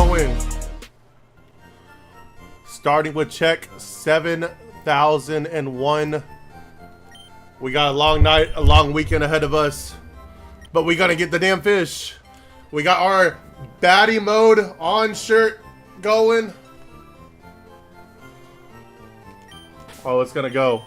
going. Starting with check 7001. We got a long night, a long weekend ahead of us. But we gotta get the damn fish. We got our baddie mode on shirt going. Oh, it's gonna go.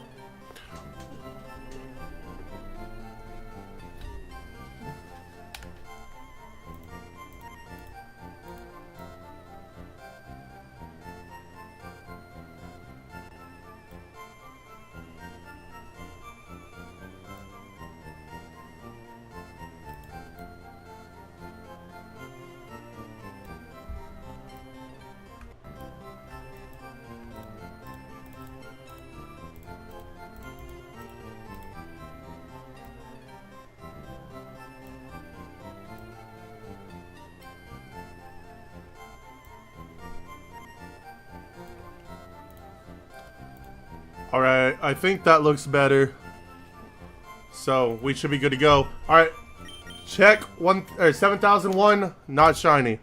Alright, I think that looks better. So, we should be good to go. Alright, check 7001, not shiny.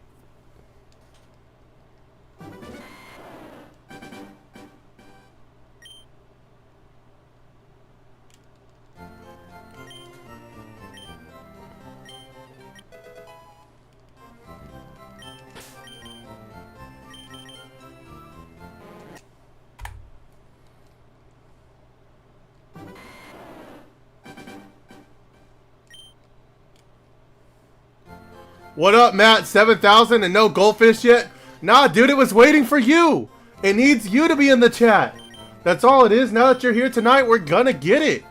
What up, Matt? 7,000 and no goldfish yet? Nah, dude, it was waiting for you. It needs you to be in the chat. That's all it is. Now that you're here tonight, we're gonna get it.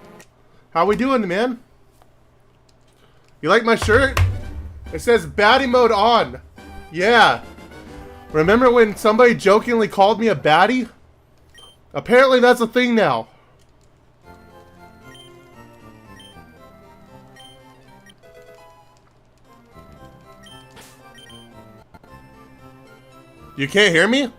How we doing, man? You like my shirt? It says baddie mode on. Yeah. Remember when somebody jokingly called me a baddie? Apparently that's a thing now. You can't hear me? You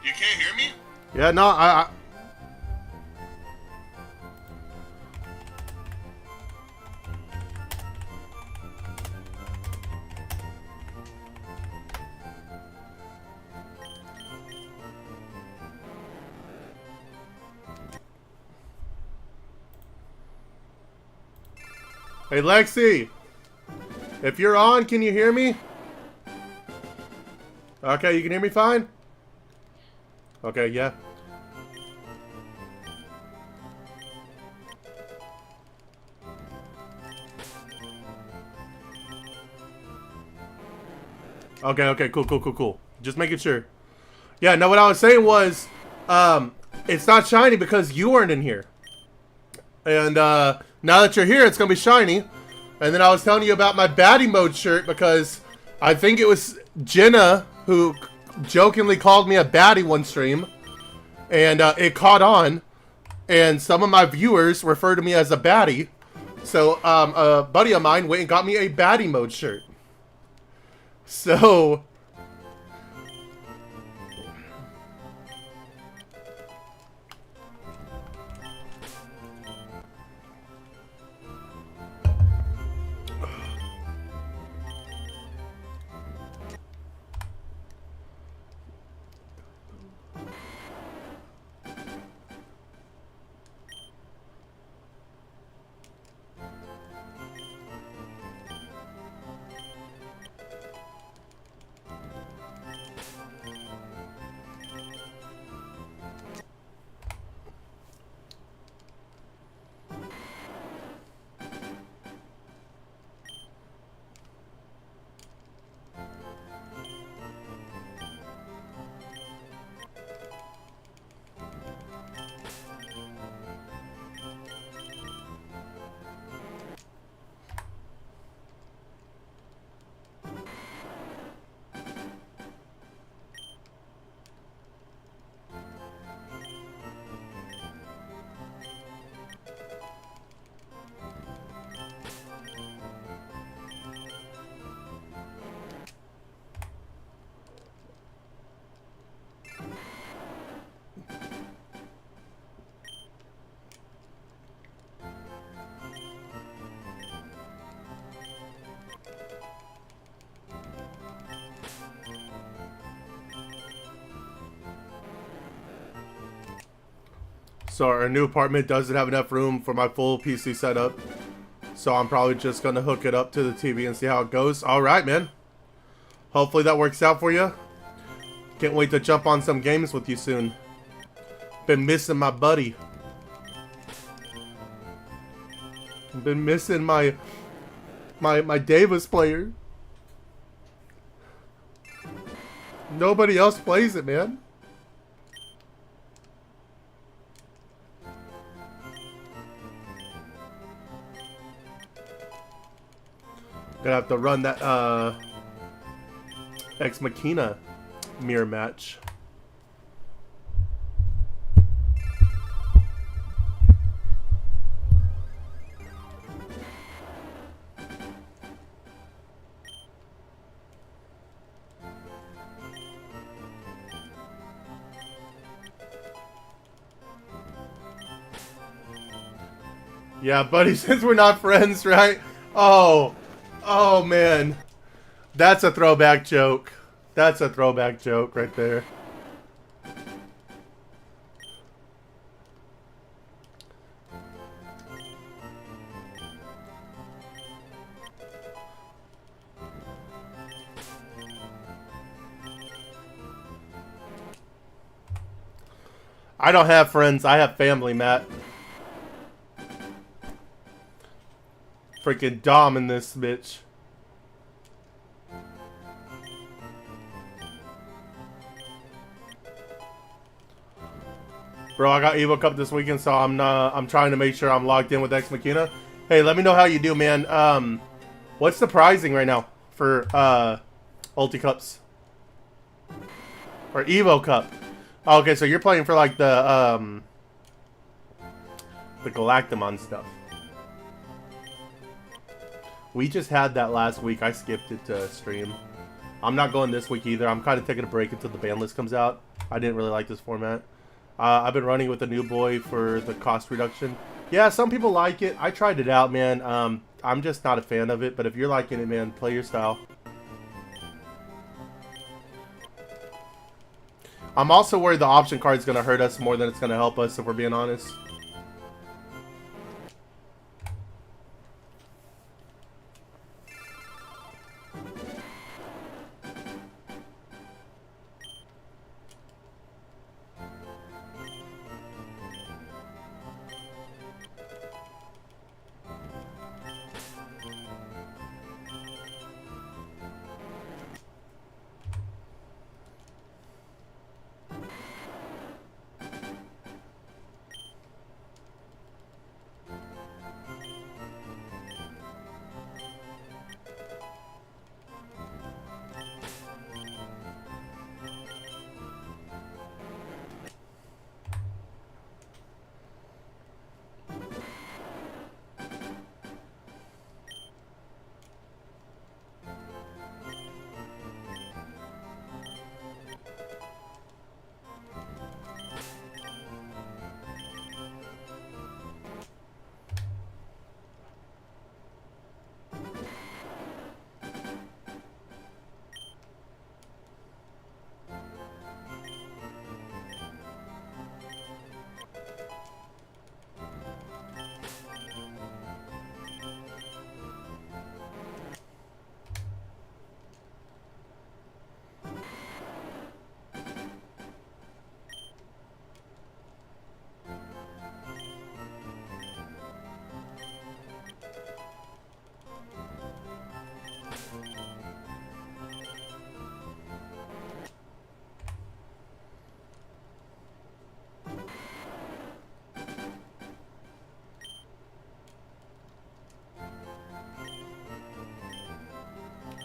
can't hear me? Yeah, no, I... Hey, Lexi! If you're on, can you hear me? Okay, you can hear me fine? Okay, yeah. Okay, cool. Just making sure. Yeah, no, what I was saying was, it's not shiny because you weren't in here. And, now that you're here, it's gonna be shiny. And then I was telling you about my baddie mode shirt because I think it was Jenna who jokingly called me a baddie one stream. And, it caught on. And some of my viewers refer to me as a baddie. So, a buddy of mine went and got me a baddie mode shirt. So... So our new apartment doesn't have enough room for my full PC setup. So I'm probably just going to hook it up to the TV and see how it goes. Alright, man. Hopefully that works out for you. Can't wait to jump on some games with you soon. Been missing my buddy. Been missing my Davis player. Nobody else plays it, man. Gonna have to run that Ex Machina mirror match. Yeah, buddy, since we're not friends, right? Oh man. That's a throwback joke. That's a throwback joke right there. I don't have friends, I have family, Matt. Freaking Dom in this bitch. Bro, I got Evo Cup this weekend, so I'm trying to make sure I'm logged in with Ex Machina. Hey, let me know how you do, man. What's the pricing right now for Ulti Cups? Or Evo Cup? Oh, okay, so you're playing for like the Galactamon stuff. We just had that last week. I skipped it to stream. I'm not going this week either. I'm kind of taking a break until the ban list comes out. I didn't really like this format. I've been running with the new boy for the cost reduction. Yeah, some people like it. I tried it out, man. I'm just not a fan of it. But if you're liking it, man, play your style. I'm also worried the option card is going to hurt us more than it's going to help us, if we're being honest.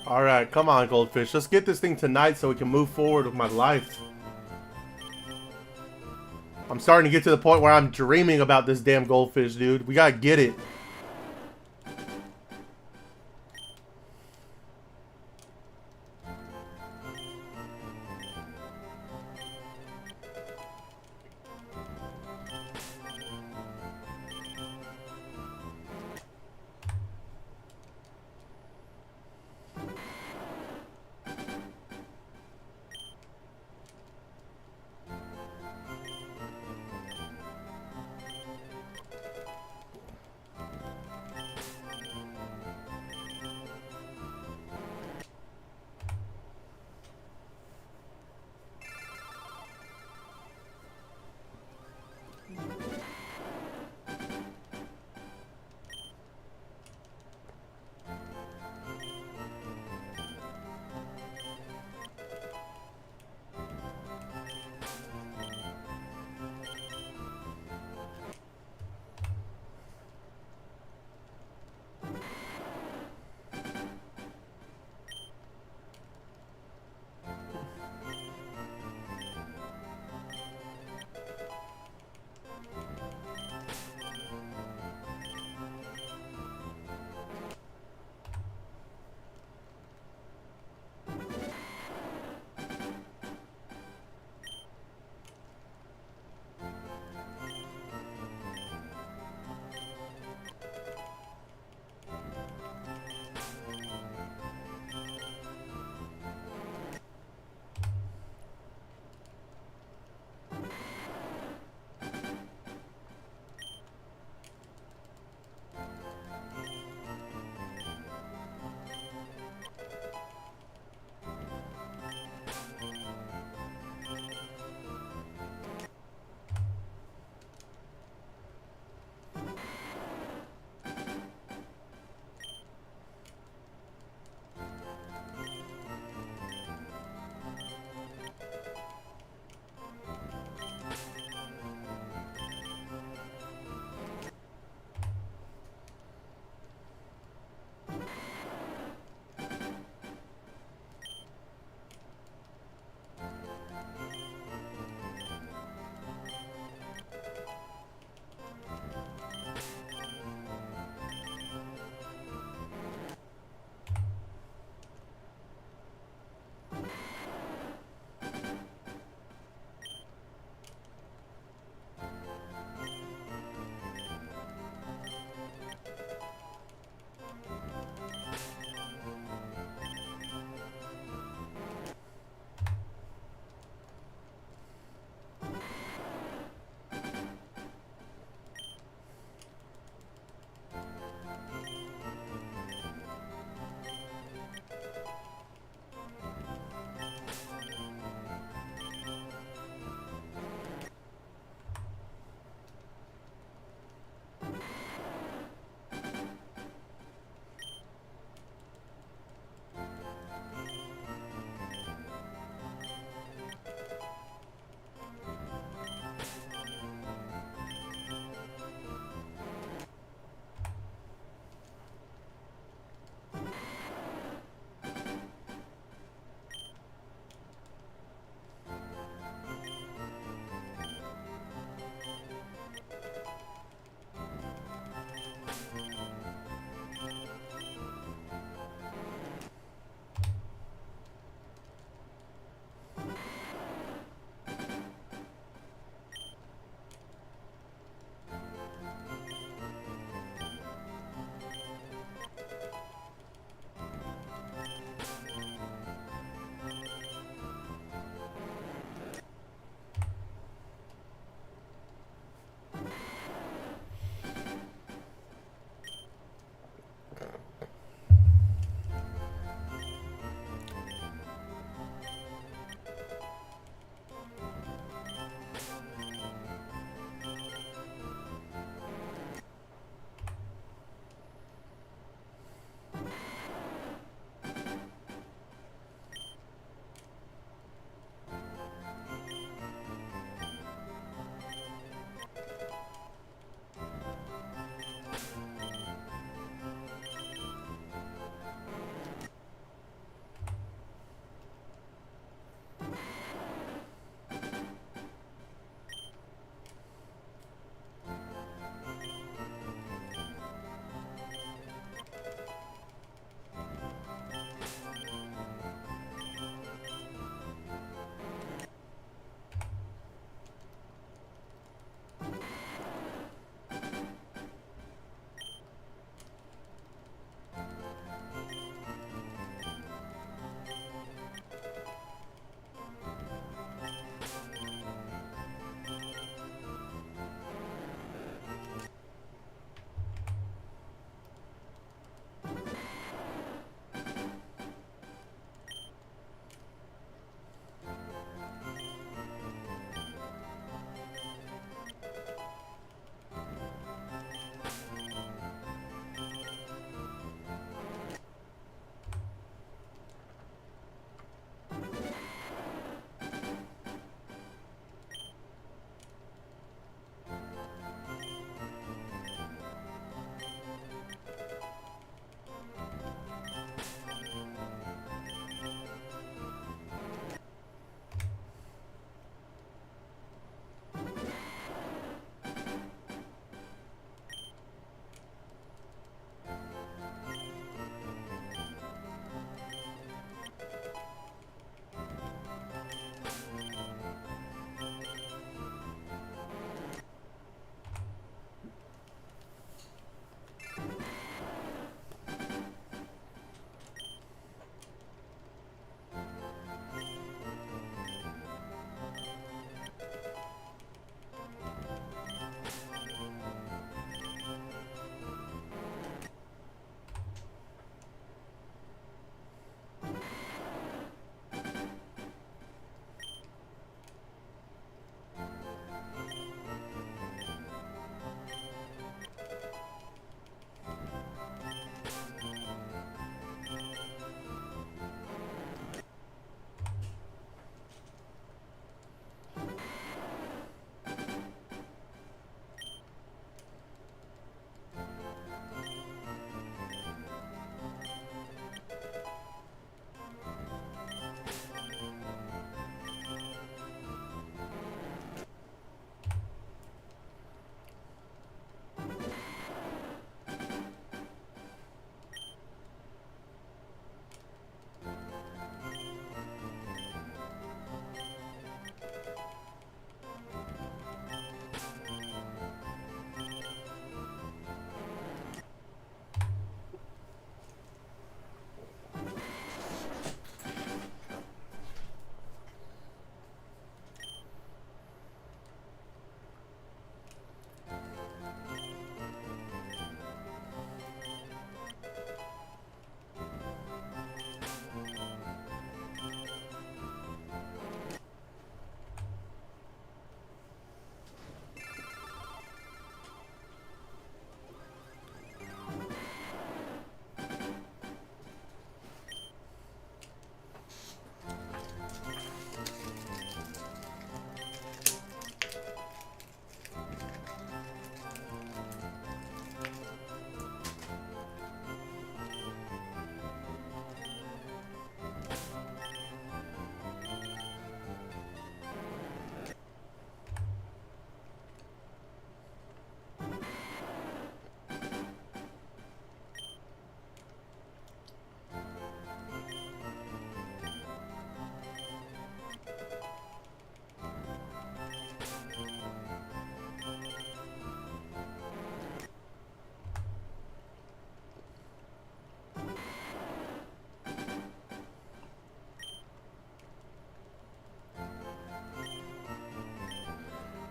Alright, come on, Goldfish. Let's get this thing tonight so we can move forward with my life. I'm starting to get to the point where I'm dreaming about this damn Goldfish, dude. We gotta get it.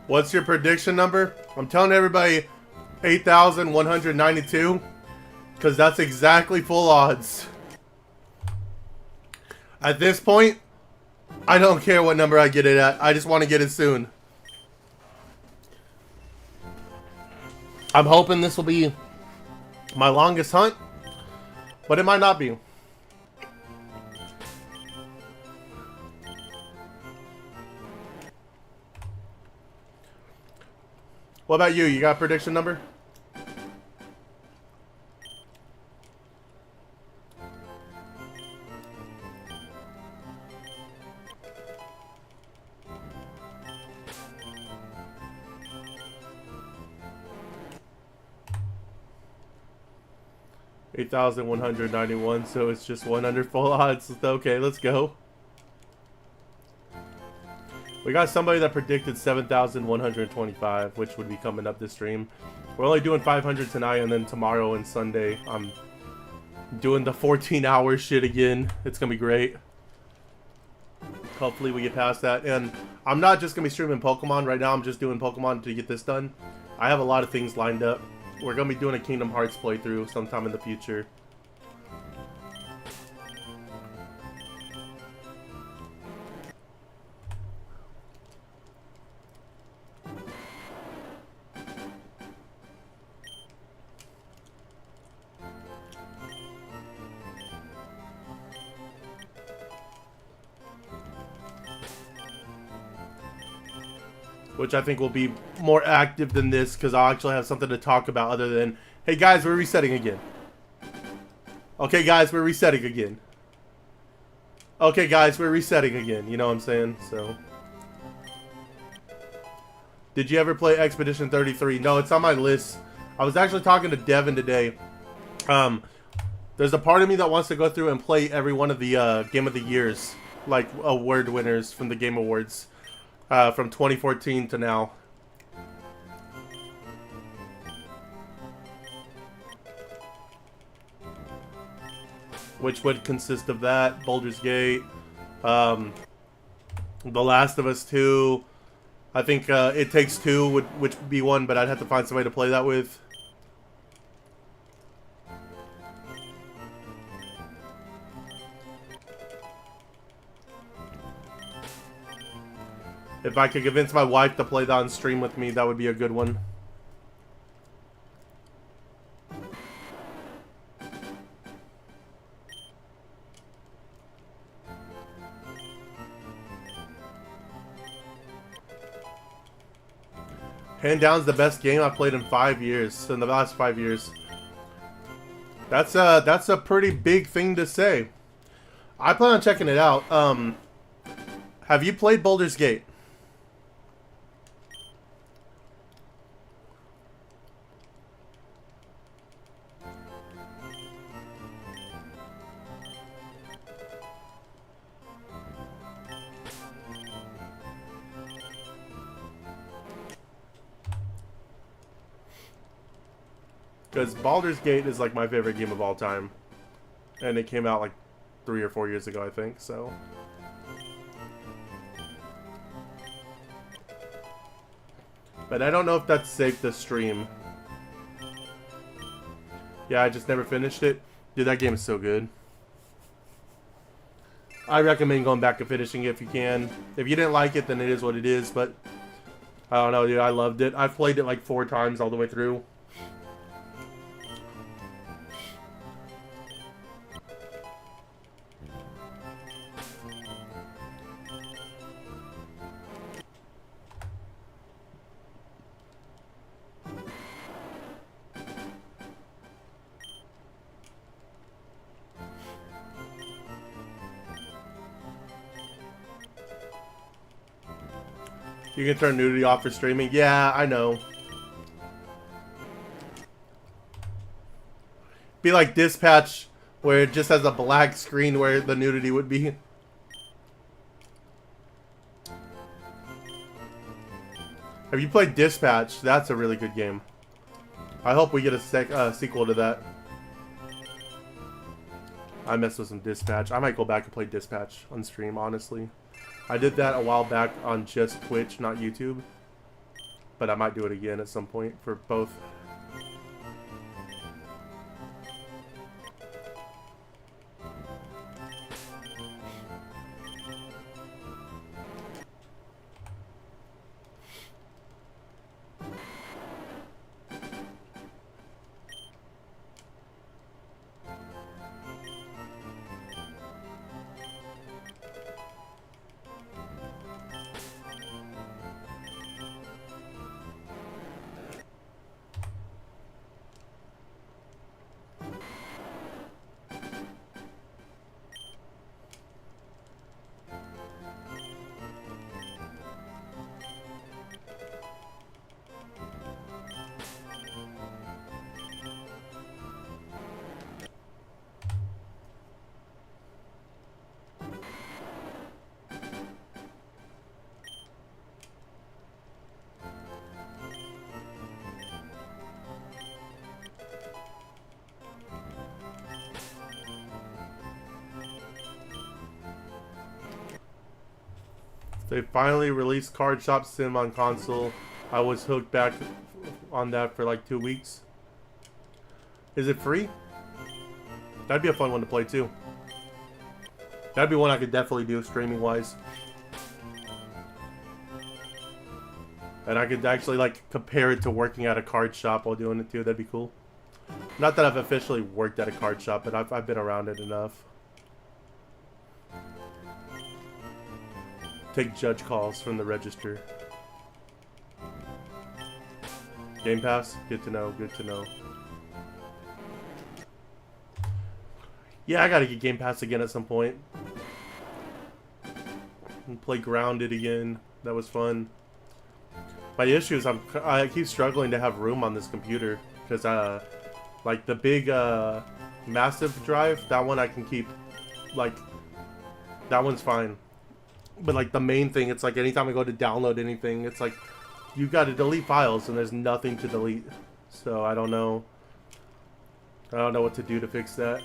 What's your prediction number? I'm telling everybody 8,192 because that's exactly full odds. At this point, I don't care what number I get it at. I just want to get it soon. I'm hoping this will be my longest hunt, but it might not be. What about you? You got a prediction number? $8,191, so it's just 100 full odds. Okay, let's go. We got somebody that predicted 7,125, which would be coming up this stream. We're only doing 500 tonight, and then tomorrow and Sunday, I'm doing the 14-hour shit again. It's gonna be great. Hopefully we get past that. And I'm not just gonna be streaming Pokemon right now. I'm just doing Pokemon to get this done. I have a lot of things lined up. We're gonna be doing a Kingdom Hearts playthrough sometime in the future. Which I think will be more active than this, because I'll actually have something to talk about other than, hey guys, we're resetting again. Okay guys, we're resetting again. Okay guys, we're resetting again. You know what I'm saying? So, did you ever play Expedition 33? No, it's on my list. I was actually talking to Devin today. There's a part of me that wants to go through and play every one of the Game of the Years, like award winners from the Game Awards. From 2014 to now. Which would consist of that, Baldur's Gate, The Last of Us 2. I think It Takes Two which would be one, but I'd have to find somebody to play that with. If I could convince my wife to play that on stream with me, that would be a good one. Hand down's the best game I've played in 5 years, in the last 5 years. That's a pretty big thing to say. I plan on checking it out. Have you played Baldur's Gate? Because Baldur's Gate is like my favorite game of all time. And it came out like 3 or 4 years ago, I think, so. But I don't know if that's safe to stream. Yeah, I just never finished it. Dude, that game is so good. I recommend going back and finishing it if you can. If you didn't like it, then it is what it is, but I don't know, dude, I loved it. I've played it like 4 times all the way through. You can turn nudity off for streaming. Yeah, I know. Be like Dispatch, where it just has a black screen where the nudity would be. Have you played Dispatch? That's a really good game. I hope we get a sequel to that. I messed with some Dispatch. I might go back and play Dispatch on stream, honestly. I did that a while back on just Twitch, not YouTube. but I might do it again at some point for both. They finally released Card Shop Sim on console. I was hooked back on that for like 2 weeks. Is it free? That'd be a fun one to play too. That'd be one I could definitely do streaming wise. And I could actually like compare it to working at a card shop while doing it too. That'd be cool. Not that I've officially worked at a card shop, but I've been around it enough. Take judge calls from the register. Game Pass? Good to know, good to know. Yeah, I gotta get Game Pass again at some point. And play Grounded again. That was fun. My issue is I keep struggling to have room on this computer. Because, like, the big, massive drive, that one I can keep, like, that one's fine. But, like, the main thing, it's like anytime I go to download anything, it's like, you gotta delete files, and there's nothing to delete. So, I don't know. I don't know what to do to fix that.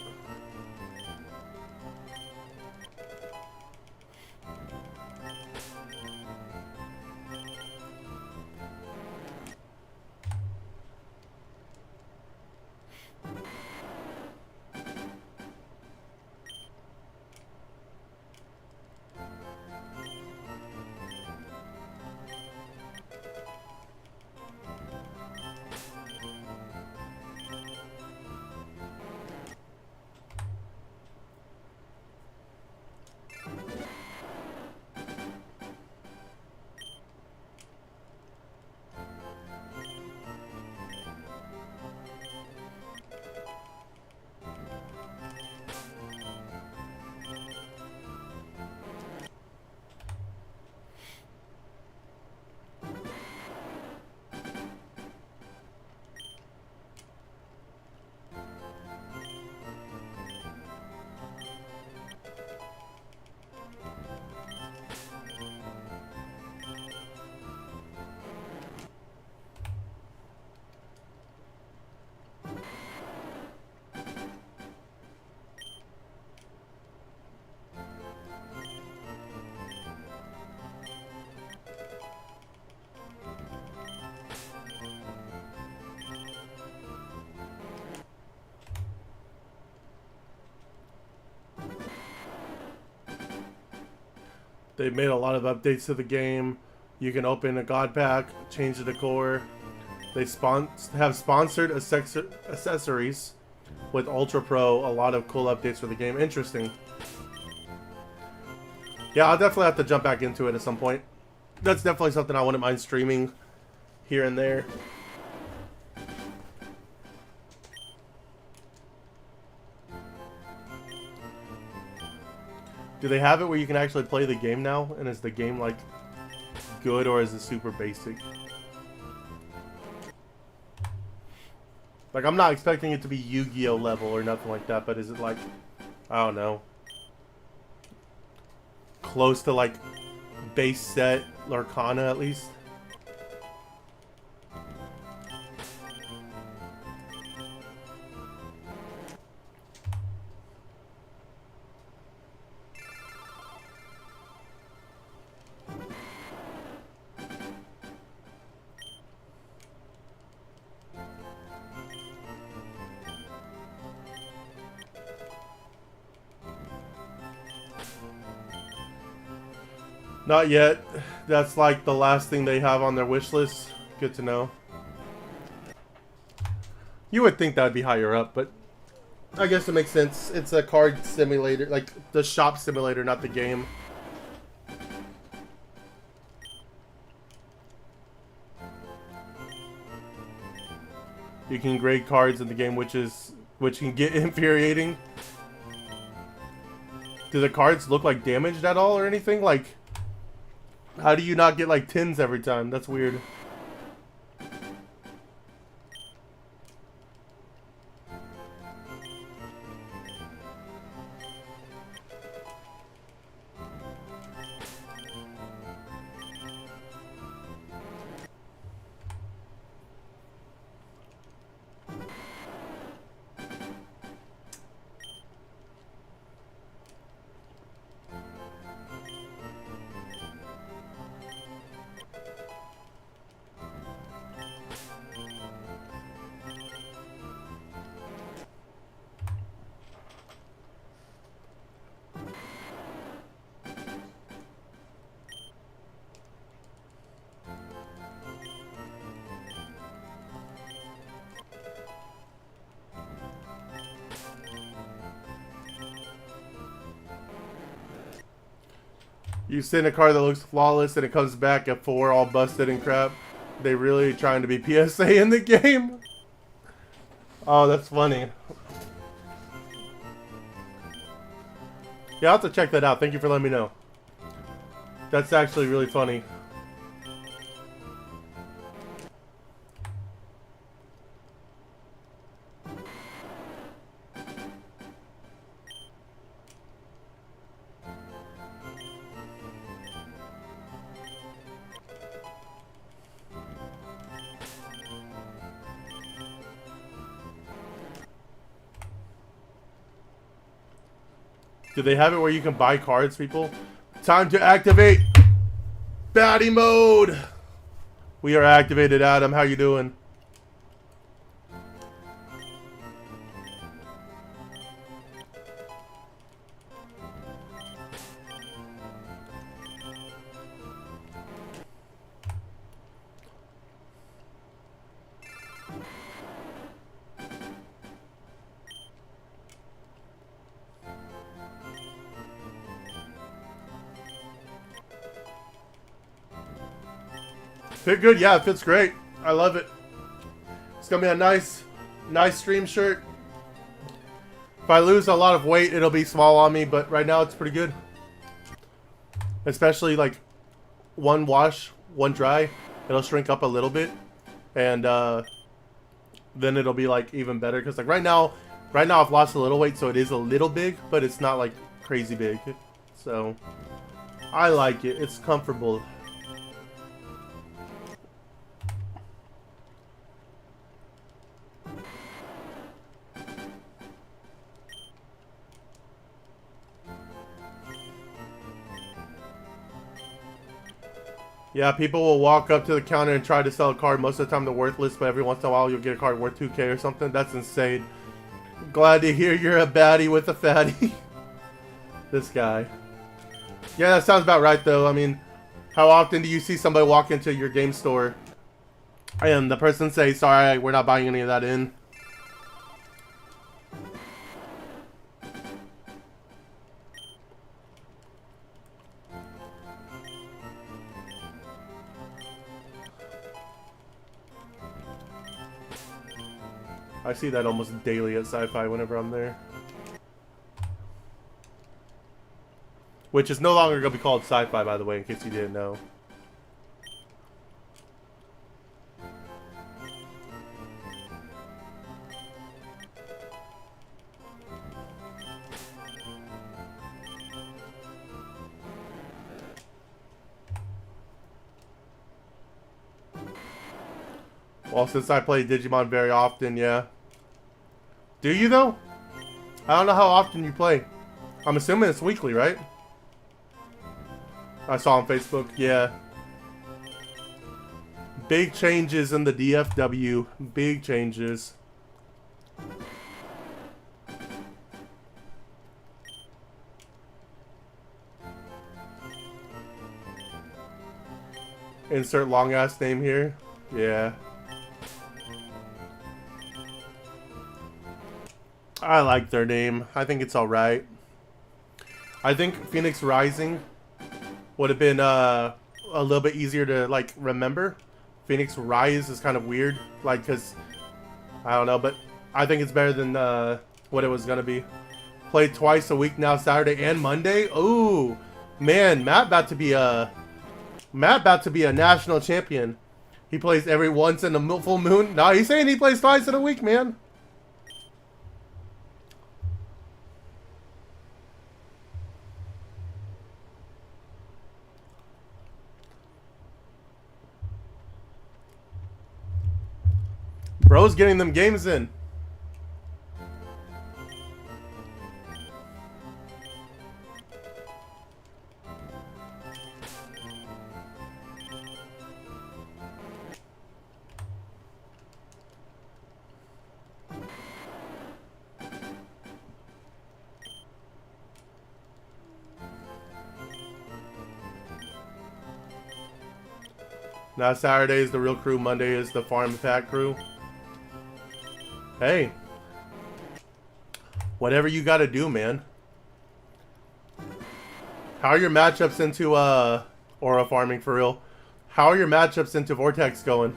They've made a lot of updates to the game. You can open a god pack, change the decor. They have sponsored accessories with Ultra Pro. A lot of cool updates for the game. Interesting. Yeah, I'll definitely have to jump back into it at some point. That's definitely something I wouldn't mind streaming here and there. Do they have it where you can actually play the game now? And is the game, like, good, or is it super basic? Like, I'm not expecting it to be Yu-Gi-Oh! Level or nothing like that, but is it, like, I don't know, close to, like, base set Lorcana, at least? Not yet. That's like the last thing they have on their wish list. Good to know. You would think that would be higher up, but I guess it makes sense. It's a card simulator, like the shop simulator, not the game. You can grade cards in the game, which can get infuriating. Do the cards look like damaged at all or anything? Like, how do you not get like 10s every time? That's weird. You send a card that looks flawless and it comes back at 4 all busted and crap. They really trying to be PSA in the game? Oh, that's funny. Yeah, I'll have to check that out. Thank you for letting me know. That's actually really funny. Do they have it where you can buy cards, people? Time to activate baddie mode. We are activated, Adam. How you doing? Fit good? Yeah, it fits great. I love it. It's gonna be a nice stream shirt. If I lose a lot of weight, it'll be small on me, but right now it's pretty good. Especially like one wash, one dry, it'll shrink up a little bit, and then it'll be like even better. Cause like right now I've lost a little weight, so it is a little big, but it's not like crazy big. So I like it. It's comfortable. Yeah, people will walk up to the counter and try to sell a card. Most of the time they're worthless, but every once in a while you'll get a card worth 2K or something. That's insane. Glad to hear you're a baddie with a fatty. This guy. Yeah, that sounds about right though. I mean, how often do you see somebody walk into your game store and the person say, sorry, we're not buying any of that in? I see that almost daily at Sci-Fi whenever I'm there. Which is no longer going to be called Sci-Fi, by the way, in case you didn't know. Well, since I play Digimon very often, yeah. Do you, though? I don't know how often you play. I'm assuming it's weekly, right? I saw on Facebook, yeah. Big changes in the DFW. Big changes. Insert long ass name here. Yeah. I like their name. I think it's alright. I think Phoenix Rising would have been a little bit easier to like remember. Phoenix Rise is kind of weird, like, cause I don't know, but I think it's better than what it was gonna be. Played twice a week now, Saturday and Monday. Ooh, man, Matt about to be a national champion. He plays every once in a full moon. No, he's saying he plays twice in a week, man. Bro's getting them games in. Now Saturday is the real crew, Monday is the farm pack crew. Hey, whatever you gotta do, man. How are your matchups into Aura farming for real? How are your matchups into Vortex going?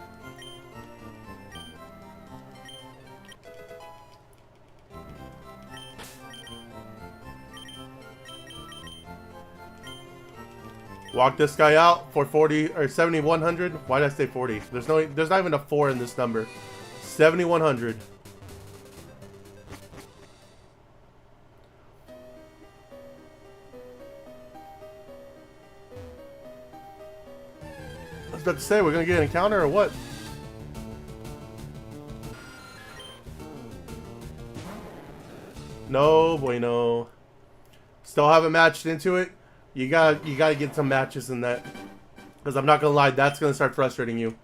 Walk this guy out for 40 or 7,100. Why did I say 40? There's not even a 4 in this number. 7,100. I was about to say, we're gonna get an encounter or what? No bueno. Still haven't matched into it. You gotta get some matches in that, because I'm not gonna lie, that's gonna start frustrating you,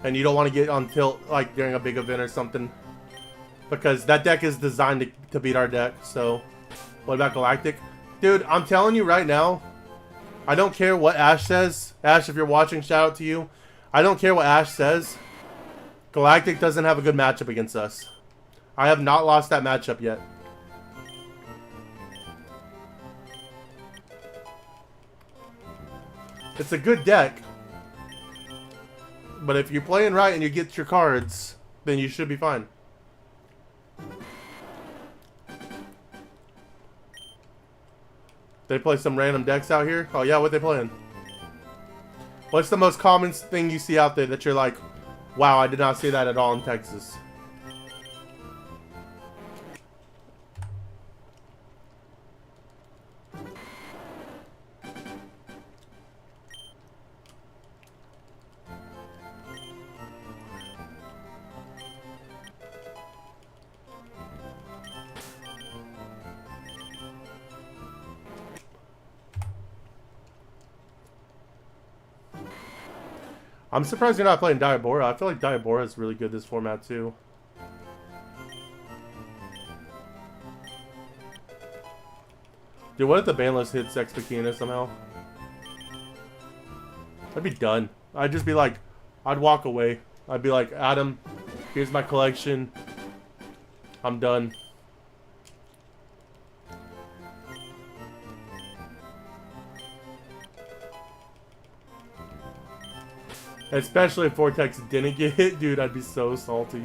and you don't want to get on tilt like during a big event or something, because that deck is designed to beat our deck. So, what about Galactic, dude? I'm telling you right now, I don't care what Ash says. Ash, if you're watching, shout out to you. I don't care what Ash says. Galactic doesn't have a good matchup against us. I have not lost that matchup yet. It's a good deck, but if you're playing right and you get your cards, then you should be fine. They play some random decks out here? Oh yeah, what they playing? What's the most common thing you see out there that you're like, wow, I did not see that at all in Texas? I'm surprised you're not playing Diabora. I feel like Diabora is really good this format too. Dude, what if the ban list hits Expectina somehow? I'd be done. I'd just be like, I'd walk away. I'd be like, Adam, here's my collection. I'm done. Especially if Vortex didn't get hit, dude, I'd be so salty.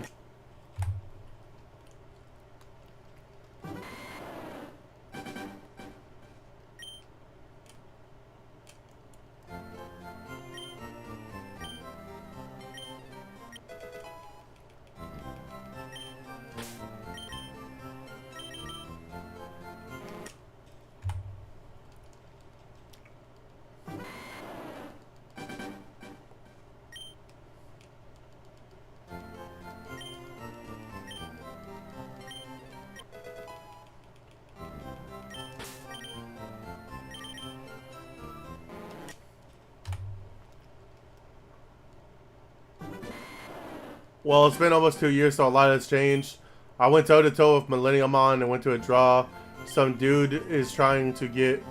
Well, it's been almost 2 years, so a lot has changed. I went toe-to-toe with Millennium on and went to a draw. Some dude is trying to get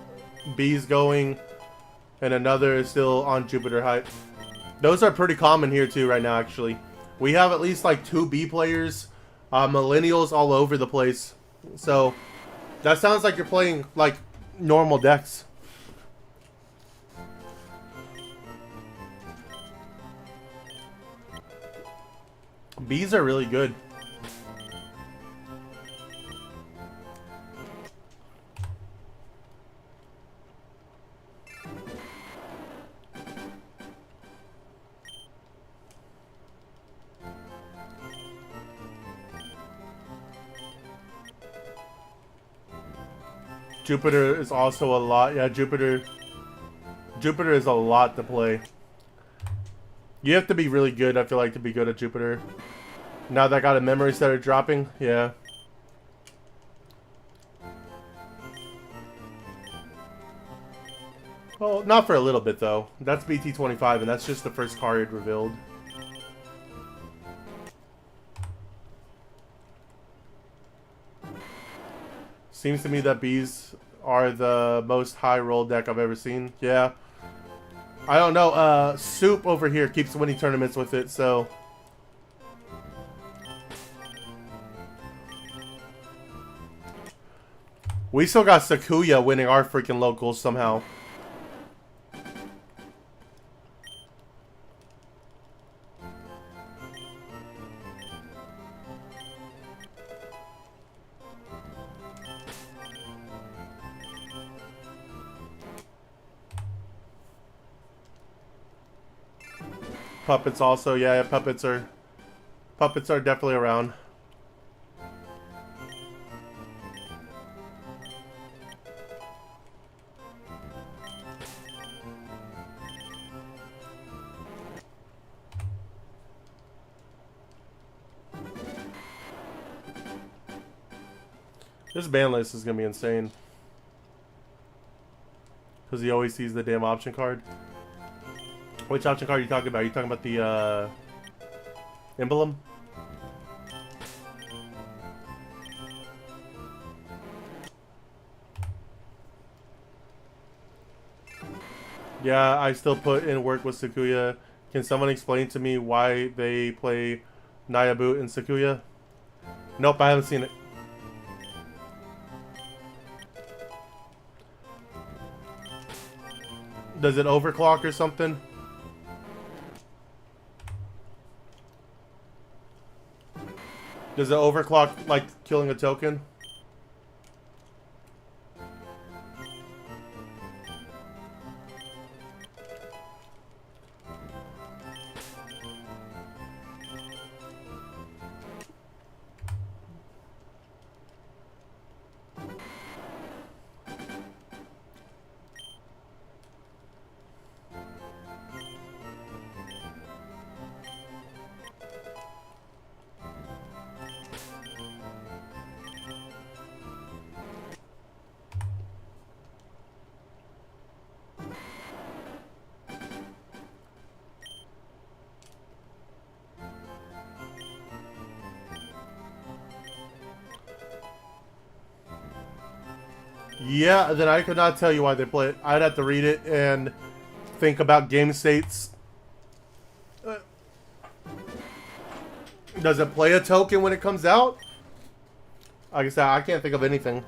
bees going, and another is still on Jupiter hype. Those are pretty common here too right now, actually. We have at least like 2 B players, millennials all over the place. So that sounds like you're playing like normal decks. Bs are really good. Jupiter is also a lot. Yeah, Jupiter is a lot to play. You have to be really good, I feel like, to be good at Jupiter. Now that I got a memory started dropping, yeah. Well, not for a little bit, though. That's BT25, and that's just the first card revealed. Seems to me that Bs are the most high roll deck I've ever seen. Yeah. I don't know. Soup over here keeps winning tournaments with it, so... We still got Sakuya winning our freaking locals somehow. Puppets also, yeah, puppets are definitely around. This ban list is gonna be insane. Because he always sees the damn option card. Which option card are you talking about? Are you talking about the emblem? Yeah, I still put in work with Sakuya. Can someone explain to me why they play Nayabut and Sakuya? Nope, I haven't seen it. Does it overclock or something? Does it overclock like killing a token? Yeah, then I could not tell you why they play it. I'd have to read it and think about game states. Does it play a token when it comes out? Like I said, I can't think of anything.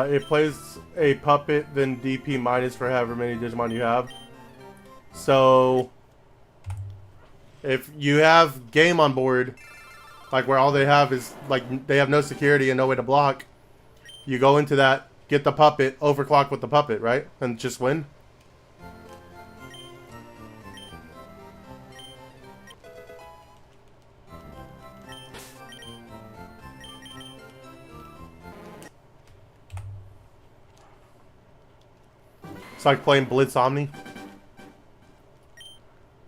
It plays a puppet, then DP minus for however many Digimon you have. So, if you have game on board, like where all they have is, like, they have no security and no way to block, you go into that, get the puppet, overclock with the puppet, right? And just win. It's like playing Blitz Omni.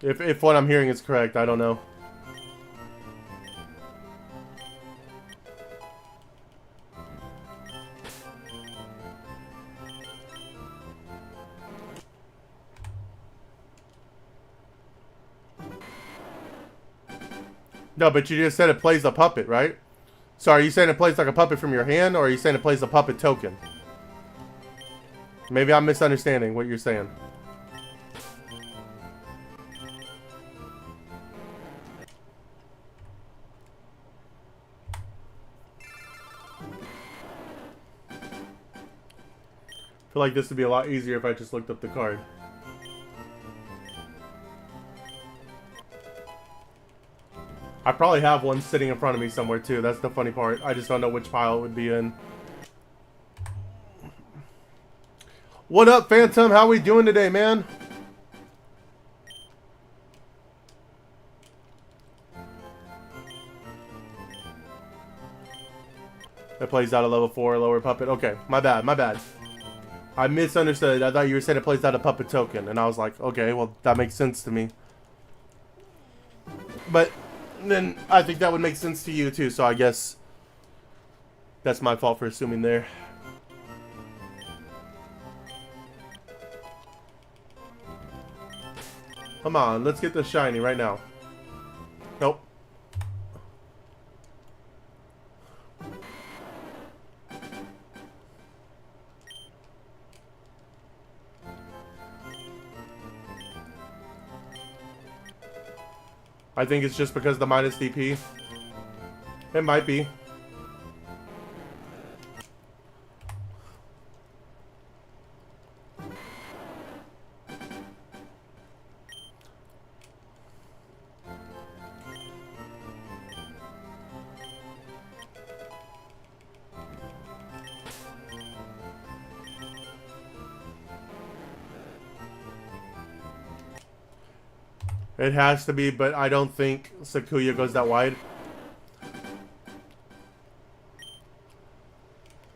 If what I'm hearing is correct, I don't know. No, but you just said it plays a puppet, right? So are you saying it plays like a puppet from your hand, or are you saying it plays a puppet token? Maybe I'm misunderstanding what you're saying. I feel like this would be a lot easier if I just looked up the card. I probably have one sitting in front of me somewhere too. That's the funny part. I just don't know which pile it would be in. What up, Phantom? How we doing today, man? It plays out of level 4, lower puppet. Okay, my bad, my bad. I misunderstood. I thought you were saying it plays out a puppet token, and I was like, okay, well, that makes sense to me. But then I think that would make sense to you too, so I guess that's my fault for assuming there. Come on, let's get the shiny right now. Nope. I think it's just because of the minus DP. It might be. It has to be, but I don't think Sakuya goes that wide.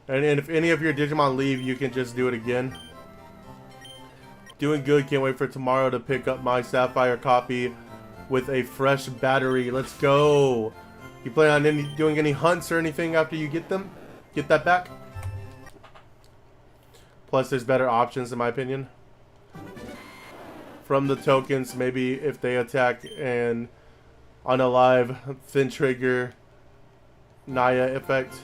And if any of your Digimon leave, you can just do it again. Doing good. Can't wait for tomorrow to pick up my Sapphire copy with a fresh battery. Let's go. You plan on doing any hunts or anything after you get them? Get that back? Plus, there's better options in my opinion. From the tokens, maybe if they attack and unalive, thin trigger, Naya effect.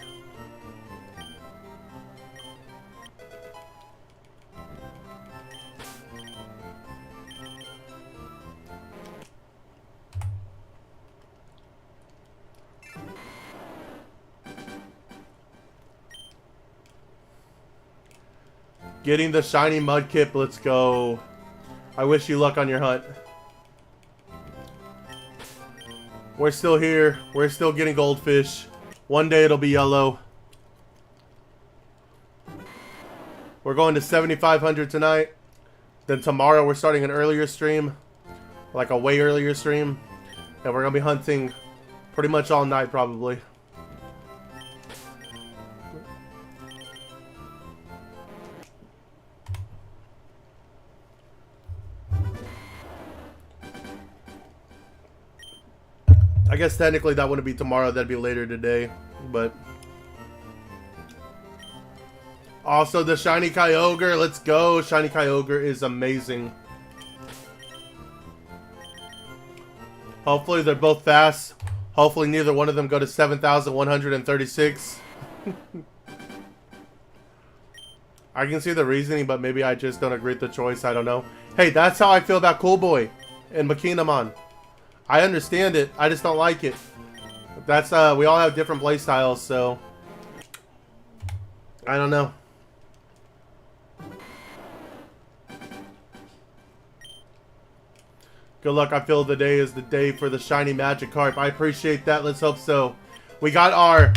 Getting the shiny Mudkip, let's go. I wish you luck on your hunt. We're still here. We're still getting goldfish. One day it'll be yellow. We're going to 7,500 tonight. Then tomorrow we're starting an earlier stream. Like a way earlier stream. And we're going to be hunting pretty much all night probably. I guess technically that wouldn't be tomorrow, that'd be later today, but... Also, the Shiny Kyogre, let's go! Shiny Kyogre is amazing. Hopefully they're both fast. Hopefully neither one of them go to 7,136. I can see the reasoning, but maybe I just don't agree with the choice, I don't know. Hey, that's how I feel about Cool Boy and Makinamon. I understand it. I just don't like it. That's we all have different play styles, so I don't know. Good luck. I feel the day is the day for the shiny Magikarp. I appreciate that. Let's hope so. We got our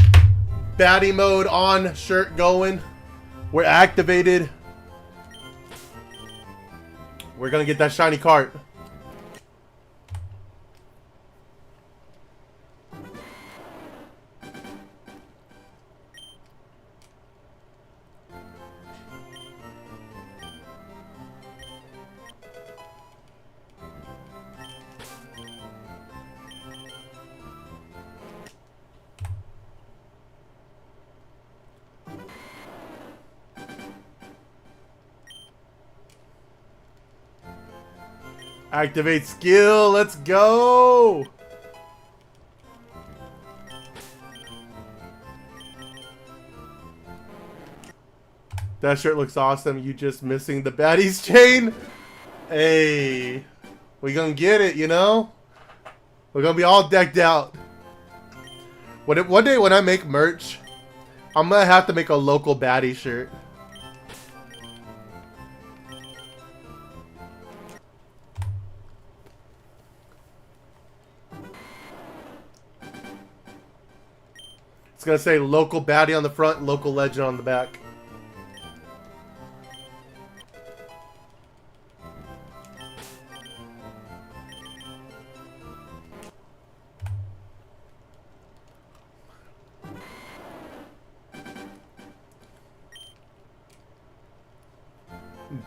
baddie mode on shirt going. We're activated. We're gonna get that shiny cart. Activate skill. Let's go. That shirt looks awesome. You just missing the baddies chain. Hey, we gonna get it, you know? We're gonna be all decked out. One day when I make merch, I'm gonna have to make a local baddie shirt. It's gonna say local baddie on the front, local legend on the back.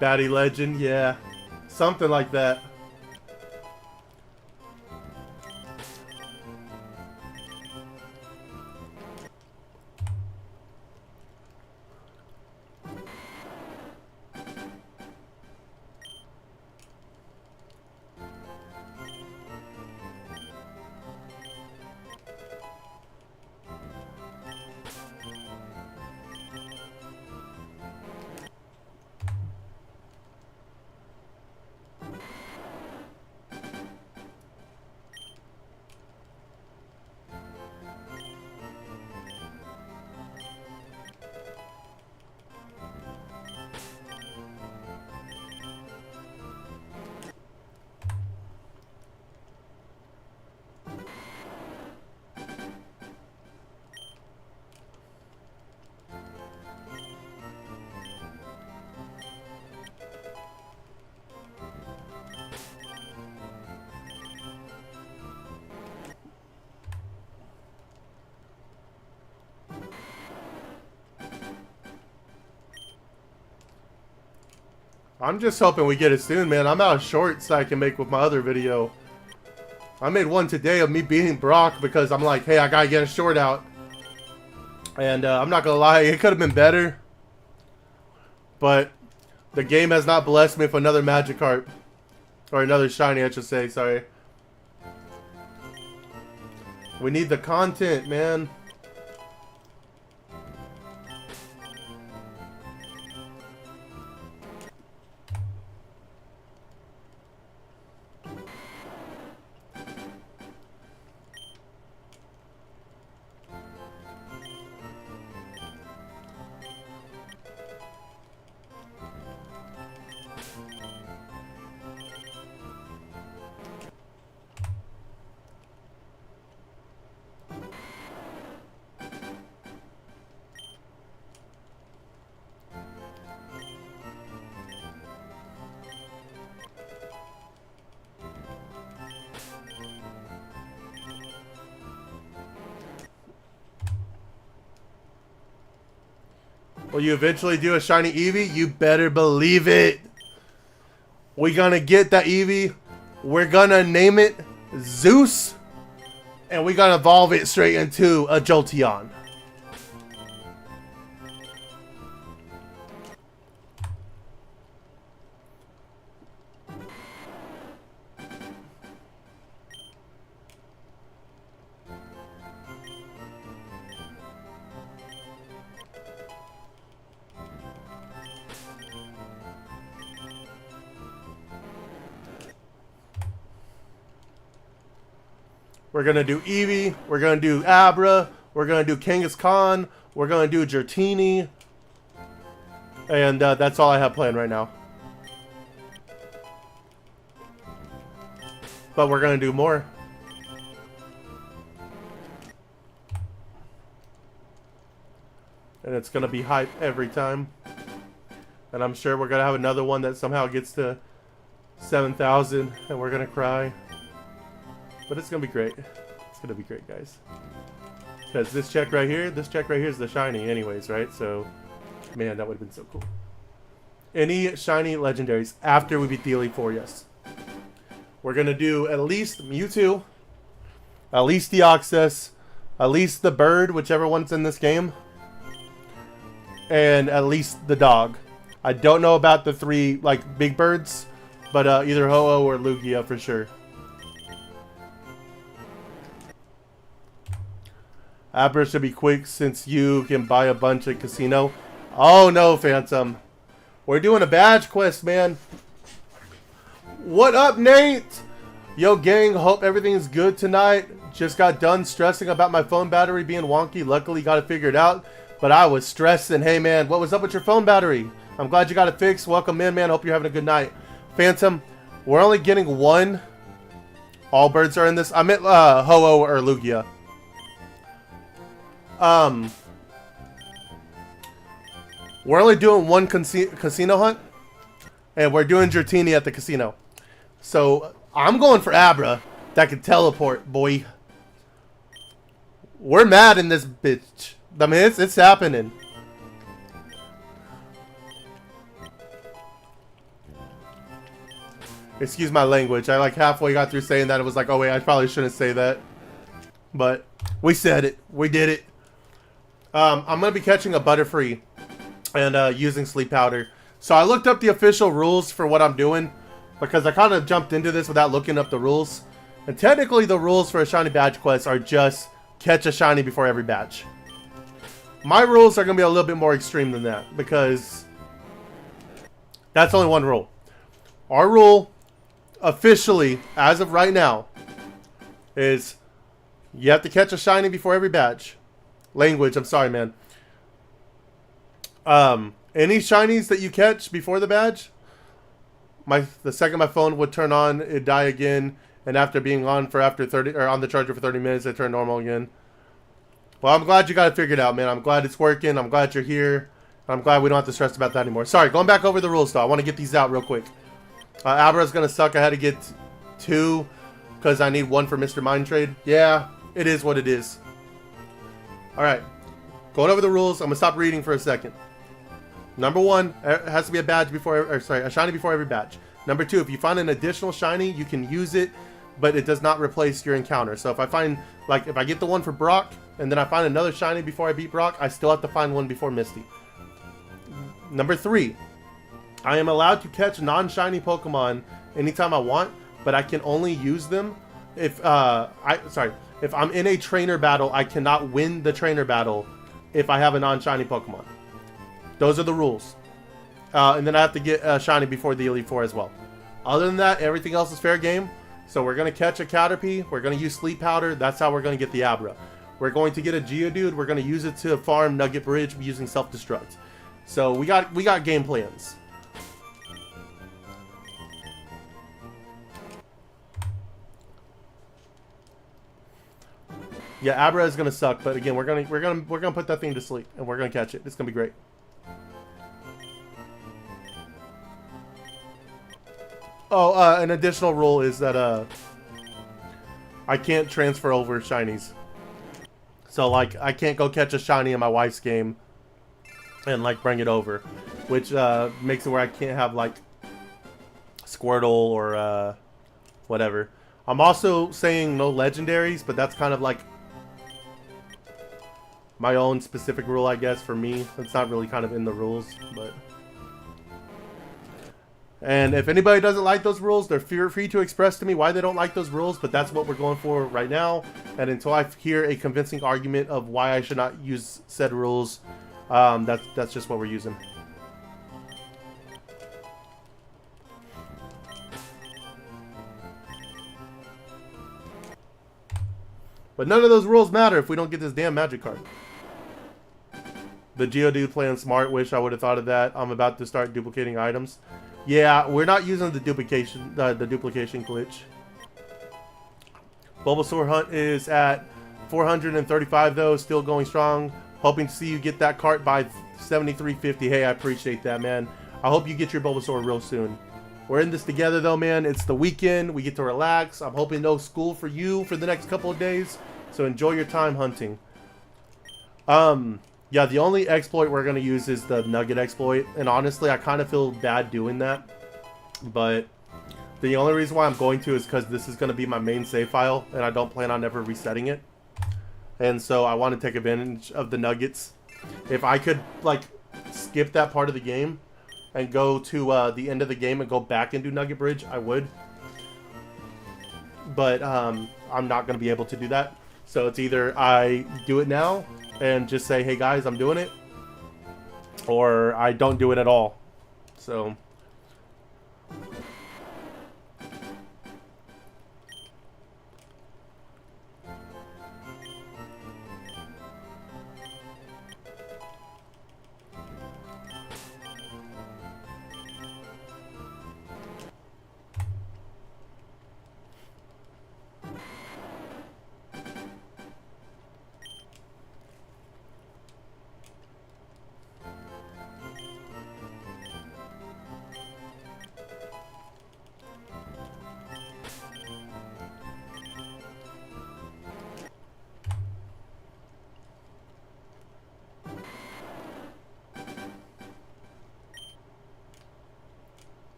Baddie legend, yeah. Something like that. I'm just hoping we get it soon, man. I'm out of shorts I can make with my other video. I made one today of me beating Brock because I'm like, hey, I gotta get a short out. And I'm not gonna lie, it could have been better. But the game has not blessed me with another Magikarp. Or another shiny, I should say, sorry. We need the content, man. Will you eventually do a shiny Eevee? You better believe it. We're gonna get that Eevee. We're gonna name it Zeus. And we're gonna evolve it straight into a Jolteon. We're gonna do Eevee, we're gonna do Abra, we're gonna do Kangaskhan, we're gonna do Dratini, and that's all I have planned right now. But we're gonna do more. And it's gonna be hype every time. And I'm sure we're gonna have another one that somehow gets to 7,000 and we're gonna cry. But it's gonna be great. It's gonna be great, guys. Because this check right here is the shiny anyways, right? So, man, that would have been so cool. Any shiny legendaries after we beat the Elite Four, yes. We're gonna do at least Mewtwo, at least Deoxys, at least the bird, whichever one's in this game, and at least the dog. I don't know about the three, like, big birds, But either Ho-Oh or Lugia for sure. Abra should be quick since you can buy a bunch at casino. Oh no, Phantom. We're doing a badge quest, man. What up, Nate? Yo, gang, hope everything's good tonight. Just got done stressing about my phone battery being wonky. Luckily got it figured out. But I was stressing. Hey, man, what was up with your phone battery? I'm glad you got it fixed. Welcome in, man. Hope you're having a good night. Phantom, we're only getting one. All birds are in this. I meant Ho-Oh or Lugia. We're only doing one casino hunt. And we're doing Dratini at the casino. So, I'm going for Abra. That can teleport, boy. We're mad in this bitch. I mean, it's happening. Excuse my language. I like halfway got through saying that. It was like, oh wait, I probably shouldn't say that. But we said it. We did it. I'm going to be catching a Butterfree and using Sleep Powder. So I looked up the official rules for what I'm doing because I kind of jumped into this without looking up the rules. And technically the rules for a shiny badge quest are just catch a shiny before every badge. My rules are going to be a little bit more extreme than that because that's only one rule. Our rule, officially, as of right now, is you have to catch a shiny before every badge. Language, I'm sorry, man. Any shinies that you catch before the badge, the second my phone would turn on, it'd die again, and after being on for on the charger for 30 minutes, it turned normal again. Well, I'm glad you got it figured out, man. I'm glad it's working. I'm glad you're here. I'm glad we don't have to stress about that anymore. Sorry, going back over the rules, though. I want to get these out real quick. Abra's going to suck. I had to get 2 because I need 1 for Mr. Mind Trade. Yeah, it is what it is. All right. Going over the rules. I'm going to stop reading for a second. Number 1, it has to be a badge before, a shiny before every badge. Number 2, if you find an additional shiny, you can use it, but it does not replace your encounter. So if I find, like, if I get the one for Brock, and then I find another shiny before I beat Brock, I still have to find one before Misty. Number 3, I am allowed to catch non-shiny Pokemon anytime I want, but I can only use them if, if I'm in a trainer battle, I cannot win the trainer battle if I have a non-shiny Pokemon. Those are the rules. And then I have to get a shiny before the Elite Four as well. Other than that, everything else is fair game. So we're going to catch a Caterpie. We're going to use Sleep Powder. That's how we're going to get the Abra. We're going to get a Geodude. We're going to use it to farm Nugget Bridge using Self-Destruct. So we got game plans. Yeah, Abra is gonna suck, but again, we're gonna put that thing to sleep, and we're gonna catch it. It's gonna be great. Oh, an additional rule is that I can't transfer over shinies. So like, I can't go catch a shiny in my wife's game and like bring it over, which makes it where I can't have like Squirtle or whatever. I'm also saying no legendaries, but that's kind of like my own specific rule, I guess, for me. It's not really kind of in the rules, but... And if anybody doesn't like those rules, they're free to express to me why they don't like those rules, but that's what we're going for right now. And until I hear a convincing argument of why I should not use said rules, that's just what we're using. But none of those rules matter if we don't get this damn Magikarp. The Geodude playing smart. Wish I would have thought of that. I'm about to start duplicating items. Yeah, we're not using the duplication glitch. Bulbasaur hunt is at 435 though, still going strong. Hoping to see you get that cart by 7350. Hey, I appreciate that, man. I hope you get your Bulbasaur real soon. We're in this together though, man. It's the weekend. We get to relax. I'm hoping no school for you for the next couple of days. So enjoy your time hunting. Yeah, the only exploit we're going to use is the Nugget exploit. And honestly, I kind of feel bad doing that. But the only reason why I'm going to is because this is going to be my main save file. And I don't plan on ever resetting it. And so I want to take advantage of the Nuggets. If I could, like, skip that part of the game and go to the end of the game and go back and do Nugget Bridge, I would. But I'm not going to be able to do that. So it's either I do it now and just say, hey guys, I'm doing it, or I don't do it at all. So...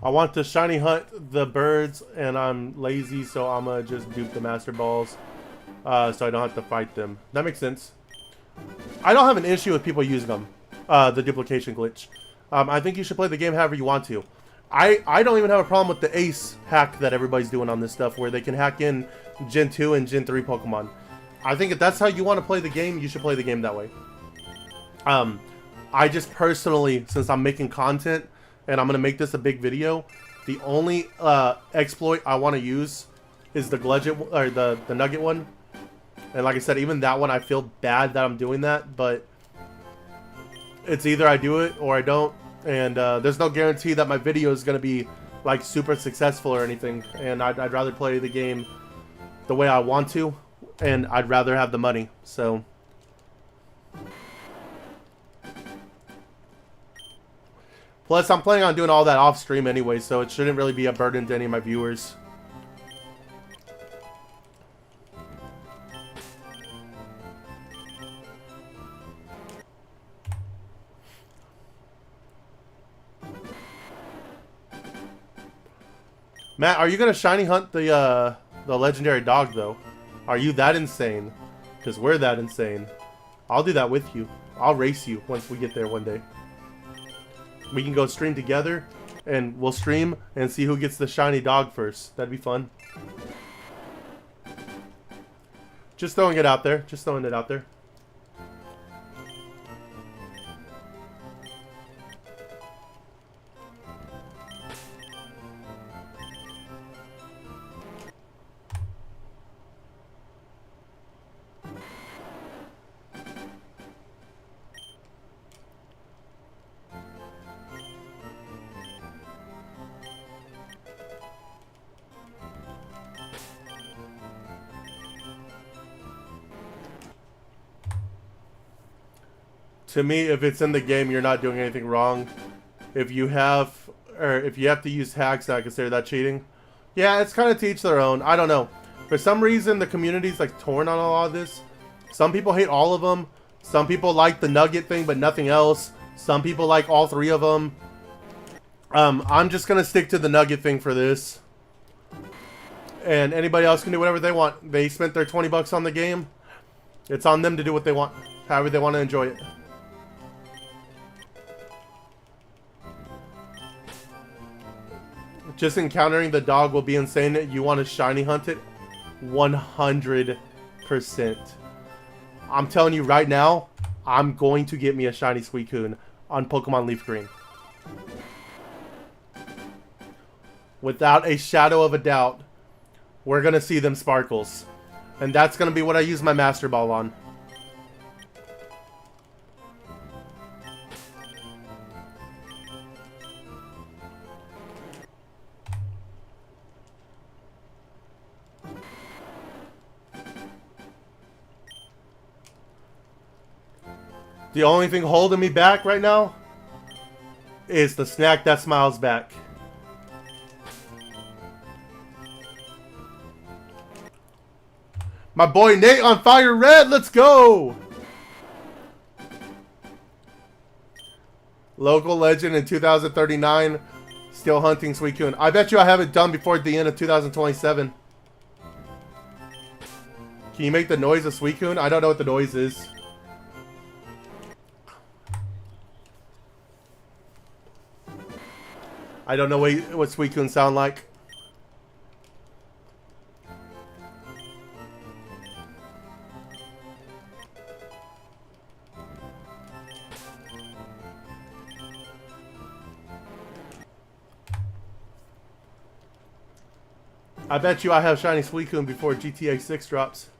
I want to shiny hunt the birds, and I'm lazy, so I'm gonna just dupe the Master Balls, so I don't have to fight them. That makes sense. I don't have an issue with people using them, the duplication glitch. I think you should play the game however you want to. I don't even have a problem with the Ace hack that everybody's doing on this stuff, where they can hack in Gen 2 and Gen 3 Pokemon. I think if that's how you want to play the game, you should play the game that way. I just personally, since I'm making content, and I'm going to make this a big video, the only exploit I want to use is the Gledget, or the Nugget one. And like I said, even that one, I feel bad that I'm doing that, but it's either I do it or I don't. And there's no guarantee that my video is going to be like super successful or anything. And I'd rather play the game the way I want to, and I'd rather have the money. So... Plus, I'm planning on doing all that off stream anyway, so it shouldn't really be a burden to any of my viewers. Matt, are you gonna shiny hunt the legendary dog though? Are you that insane? Because we're that insane. I'll do that with you. I'll race you once we get there one day. We can go stream together, and we'll stream and see who gets the shiny dog first. That'd be fun. Just throwing it out there. Just throwing it out there. To me, if it's in the game, you're not doing anything wrong. If you have to use hacks, I consider that cheating. Yeah, it's kind of to each their own. I don't know. For some reason, the community's like torn on a lot of this. Some people hate all of them. Some people like the nugget thing, but nothing else. Some people like all three of them. I'm just gonna stick to the nugget thing for this. And anybody else can do whatever they want. They spent their 20 bucks on the game. It's on them to do what they want, however they want to enjoy it. Just encountering the dog will be insane. You want to shiny hunt it? 100%. I'm telling you right now, I'm going to get me a shiny Suicune on Pokemon Leaf Green. Without a shadow of a doubt, we're going to see them sparkles. And that's going to be what I use my Master Ball on. The only thing holding me back right now is the snack that smiles back. My boy Nate on Fire Red, let's go! Local legend in 2039. Still hunting Suicune. I bet you I have it done before the end of 2027. Can you make the noise of Suicune? I don't know what the noise is. I don't know what Suicune sound like. I bet you I have shiny Suicune before GTA 6 drops.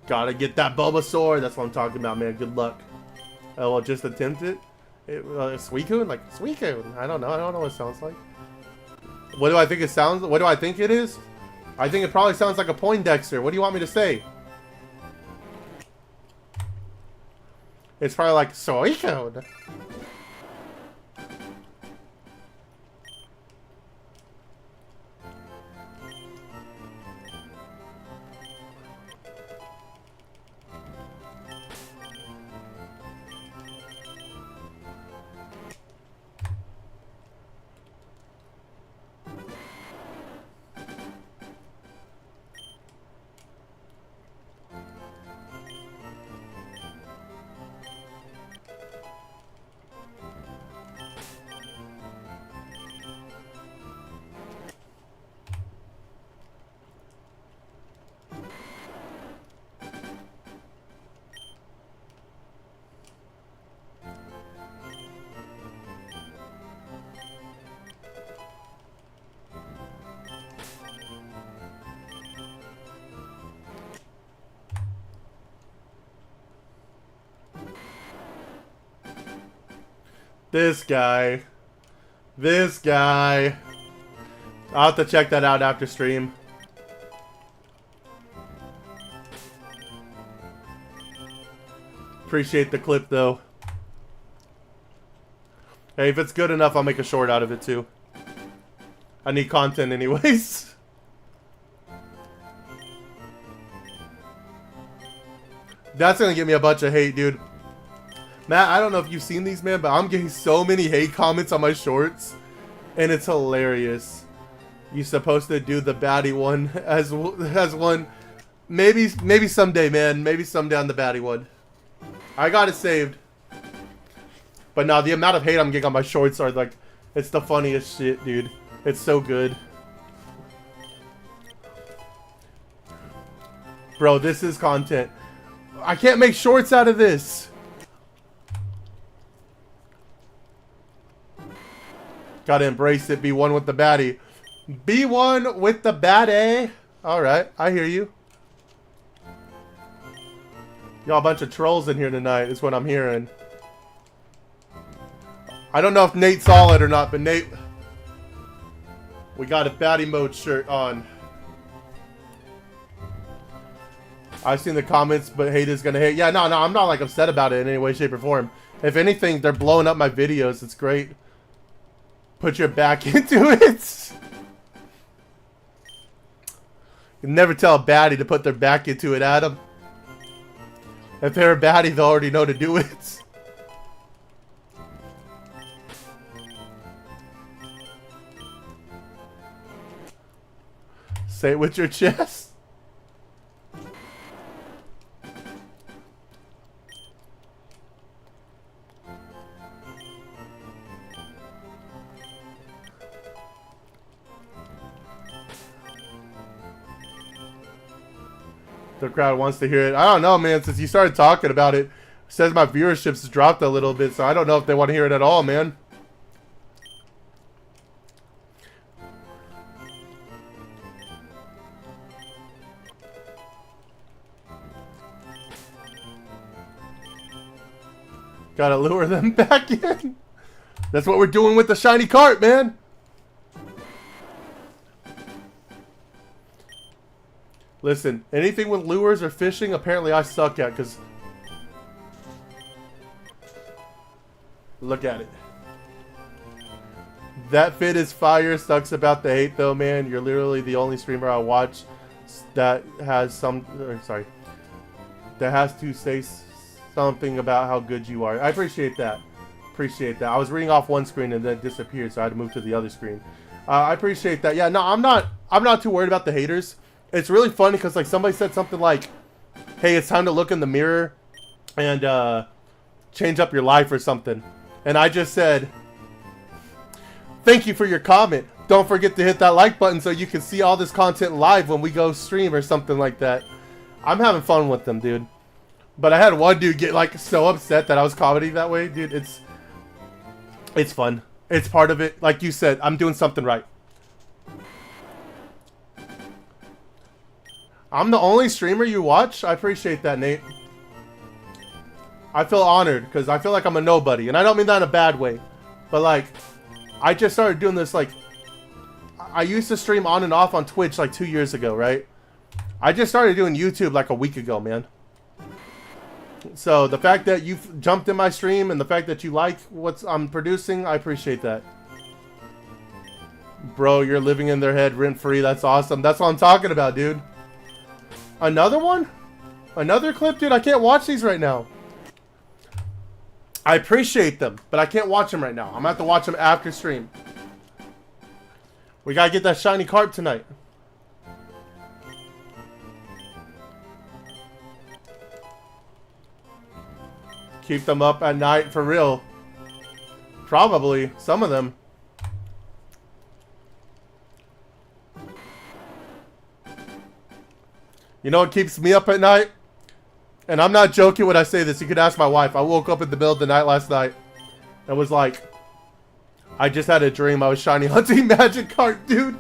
Gotta get that Bulbasaur. That's what I'm talking about, man. Good luck. Oh, well, just attempt it. Suicune? Like, Suicune. I don't know. I don't know what it sounds like. What do I think it sounds? What do I think it is? I think it probably sounds like a Poindexter. What do you want me to say? It's probably like, Suicune. This guy. This guy. I'll have to check that out after stream. Appreciate the clip, though. Hey, if it's good enough, I'll make a short out of it, too. I need content anyways. That's gonna give me a bunch of hate, dude. Matt, I don't know if you've seen these, man, but I'm getting so many hate comments on my shorts. And it's hilarious. You're supposed to do the baddie one as one. Maybe someday, man. Maybe someday on the baddie one. I got it saved. But no, the amount of hate I'm getting on my shorts are like, it's the funniest shit, dude. It's so good. Bro, this is content. I can't make shorts out of this. Gotta embrace it. Be one with the baddie. Be one with the baddie. Alright, I hear you. Y'all a bunch of trolls in here tonight is what I'm hearing. I don't know if Nate saw it or not, but Nate... We got a baddie mode shirt on. I've seen the comments, but hate is gonna hate. Yeah, no, I'm not like upset about it in any way, shape, or form. If anything, they're blowing up my videos. It's great. Put your back into it. You never tell a baddie to put their back into it, Adam. If they're a baddie, they'll already know to do it. Say it with your chest. The crowd wants to hear it. I don't know, man. Since you started talking about it, says my viewership's dropped a little bit, so I don't know if they want to hear it at all, man. Gotta lure them back in. That's what we're doing with the shiny cart, man. Listen, anything with lures or fishing, apparently I suck at, because... Look at it. That fit is fire. Sucks about the hate, though, man. You're literally the only streamer I watch that has some... sorry. That has to say something about how good you are. I appreciate that. Appreciate that. I was reading off one screen and then it disappeared, so I had to move to the other screen. I appreciate that. Yeah, no, I'm not too worried about the haters. It's really funny because like somebody said something like, "Hey, it's time to look in the mirror and change up your life or something," and I just said, "Thank you for your comment. Don't forget to hit that like button so you can see all this content live when we go stream," or something like that. I'm having fun with them, dude. But I had one dude get like so upset that I was commenting that way, dude. It's fun. It's part of it. Like you said, I'm doing something right. I'm the only streamer you watch? I appreciate that, Nate. I feel honored because I feel like I'm a nobody. And I don't mean that in a bad way. But like, I just started doing this like, I used to stream on and off on Twitch like 2 years ago, right? I just started doing YouTube like a week ago, man. So the fact that you've jumped in my stream and the fact that you like what I'm producing, I appreciate that. Bro, you're living in their head rent-free. That's awesome. That's what I'm talking about, dude. Another one? Another clip? Dude, I can't watch these right now. I appreciate them, but I can't watch them right now. I'm going to have to watch them after stream. We got to get that shiny carp tonight. Keep them up at night for real. Probably. Some of them. You know what keeps me up at night? And I'm not joking when I say this. You could ask my wife. I woke up in the middle of the night last night and was like, I just had a dream. I was shiny hunting Magikarp, dude.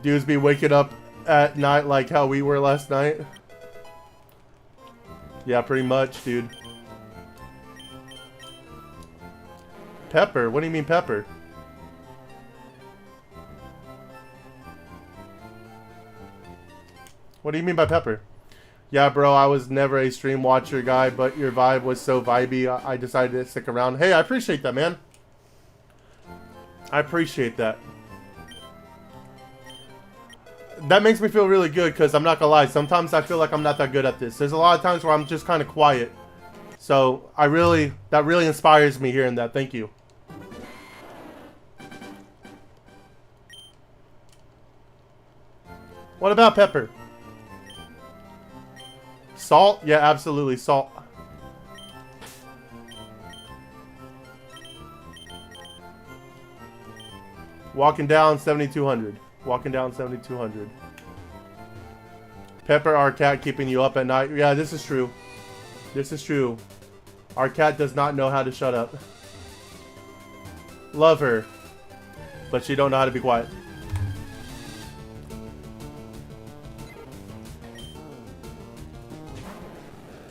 Dudes be waking up at night like how we were last night. Yeah, pretty much, dude. Pepper? What do you mean pepper? What do you mean by pepper? Yeah, bro, I was never a stream watcher guy, but your vibe was so vibey, I decided to stick around. Hey, I appreciate that, man. I appreciate that. That makes me feel really good because I'm not gonna lie, sometimes I feel like I'm not that good at this. There's a lot of times where I'm just kind of quiet. So that really inspires me hearing that. Thank you. What about pepper? Salt? Yeah, absolutely. Salt. Walking down 7,200. Walking down 7,200. Pepper, our cat, keeping you up at night. Yeah, this is true. This is true. Our cat does not know how to shut up. Love her. But she don't know how to be quiet.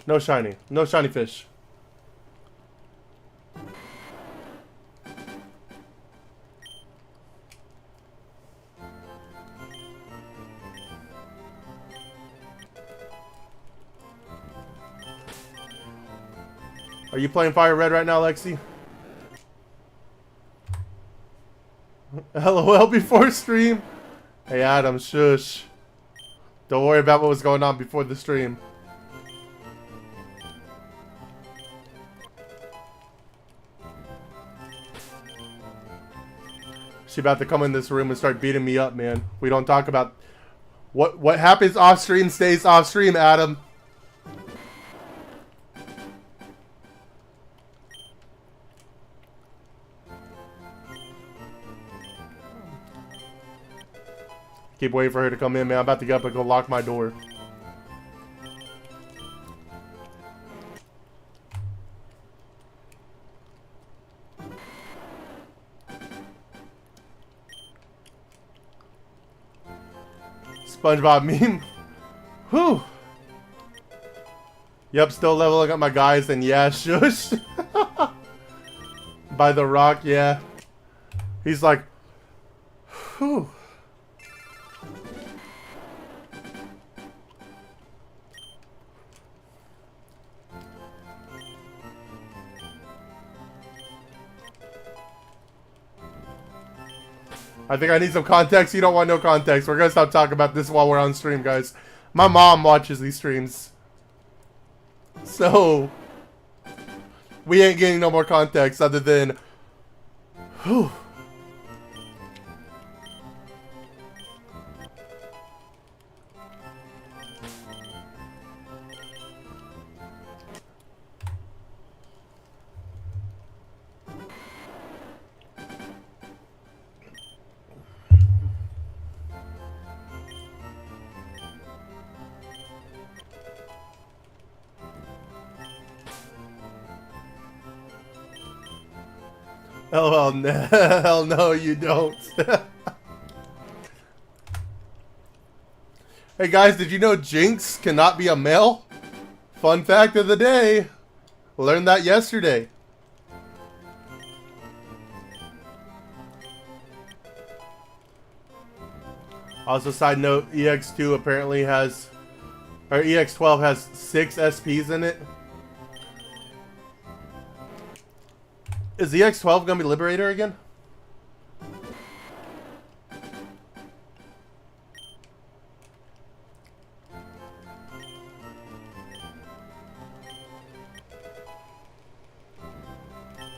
No shiny. No shiny fish. Are you playing Fire Red right now, Lexi? LOL before stream? Hey, Adam, shush. Don't worry about what was going on before the stream. She about to come in this room and start beating me up, man. We don't talk about... What happens off stream stays off stream, Adam. Keep waiting for her to come in, man. I'm about to get up and go lock my door. SpongeBob meme. Whew. Yep, still leveling up my guys, and yeah, shush. By The Rock, yeah. He's like, whew. I think I need some context. You don't want no context. We're gonna stop talking about this while we're on stream, guys. My mom watches these streams. So we ain't getting no more context other than whew. LOL, hell no, you don't. Hey guys, did you know Jinx cannot be a male? Fun fact of the day. Learned that yesterday. Also, side note, EX2 apparently has, or EX12 has 6 SPs in it. Is EX12 gonna be Liberator again?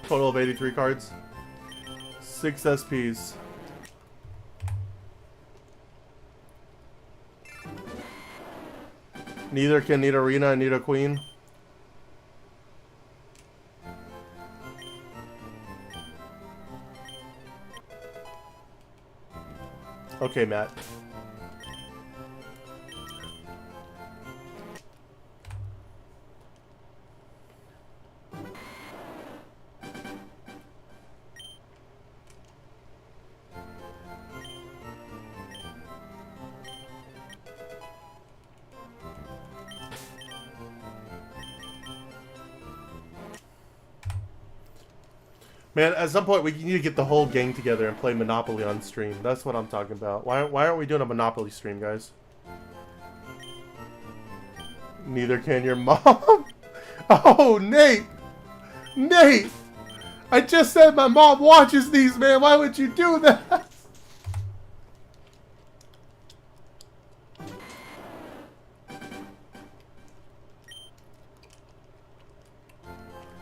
Total of 83 cards. 6 SPs. Neither can need Arena and need a Queen. Okay, Matt. Man, at some point we need to get the whole gang together and play Monopoly on stream. That's what I'm talking about. Why aren't we doing a Monopoly stream, guys? Neither can your mom. Oh, Nate! Nate! I just said my mom watches these, man. Why would you do that?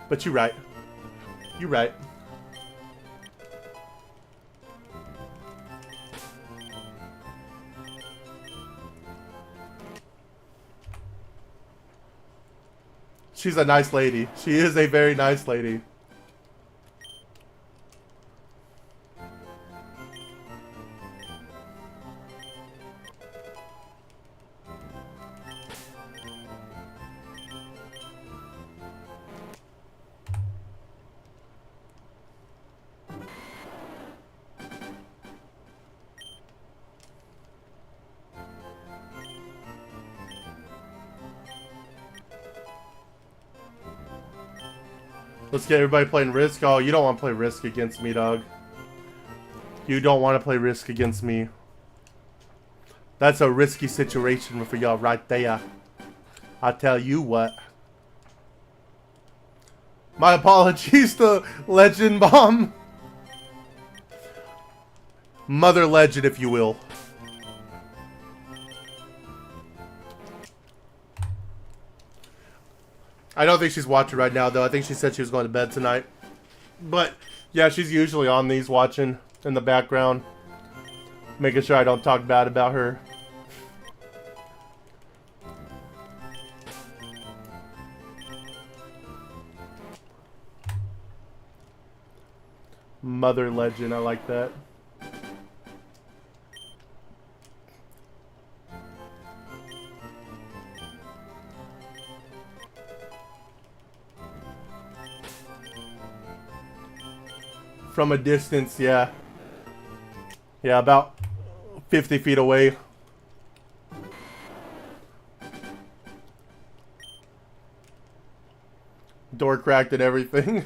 But you're right. You're right. She's a nice lady. She is a very nice lady. Let's get everybody playing Risk. Oh, you don't want to play Risk against me, dog. You don't want to play Risk against me. That's a risky situation for y'all right there. I tell you what. My apologies to Legend Bomb. Mother Legend, if you will. I don't think she's watching right now, though. I think she said she was going to bed tonight. But, yeah, she's usually on these watching in the background. Making sure I don't talk bad about her. Mother Legend, I like that. From a distance, yeah. Yeah, about 50 feet away. Door cracked and everything.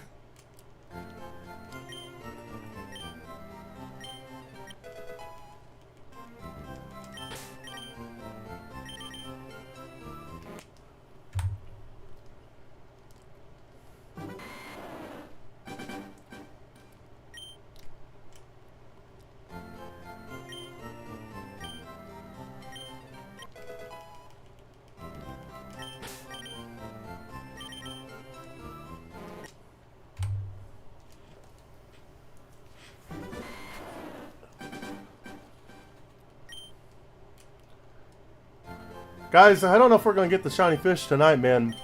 Guys, I don't know if we're going to get the shiny fish tonight, man.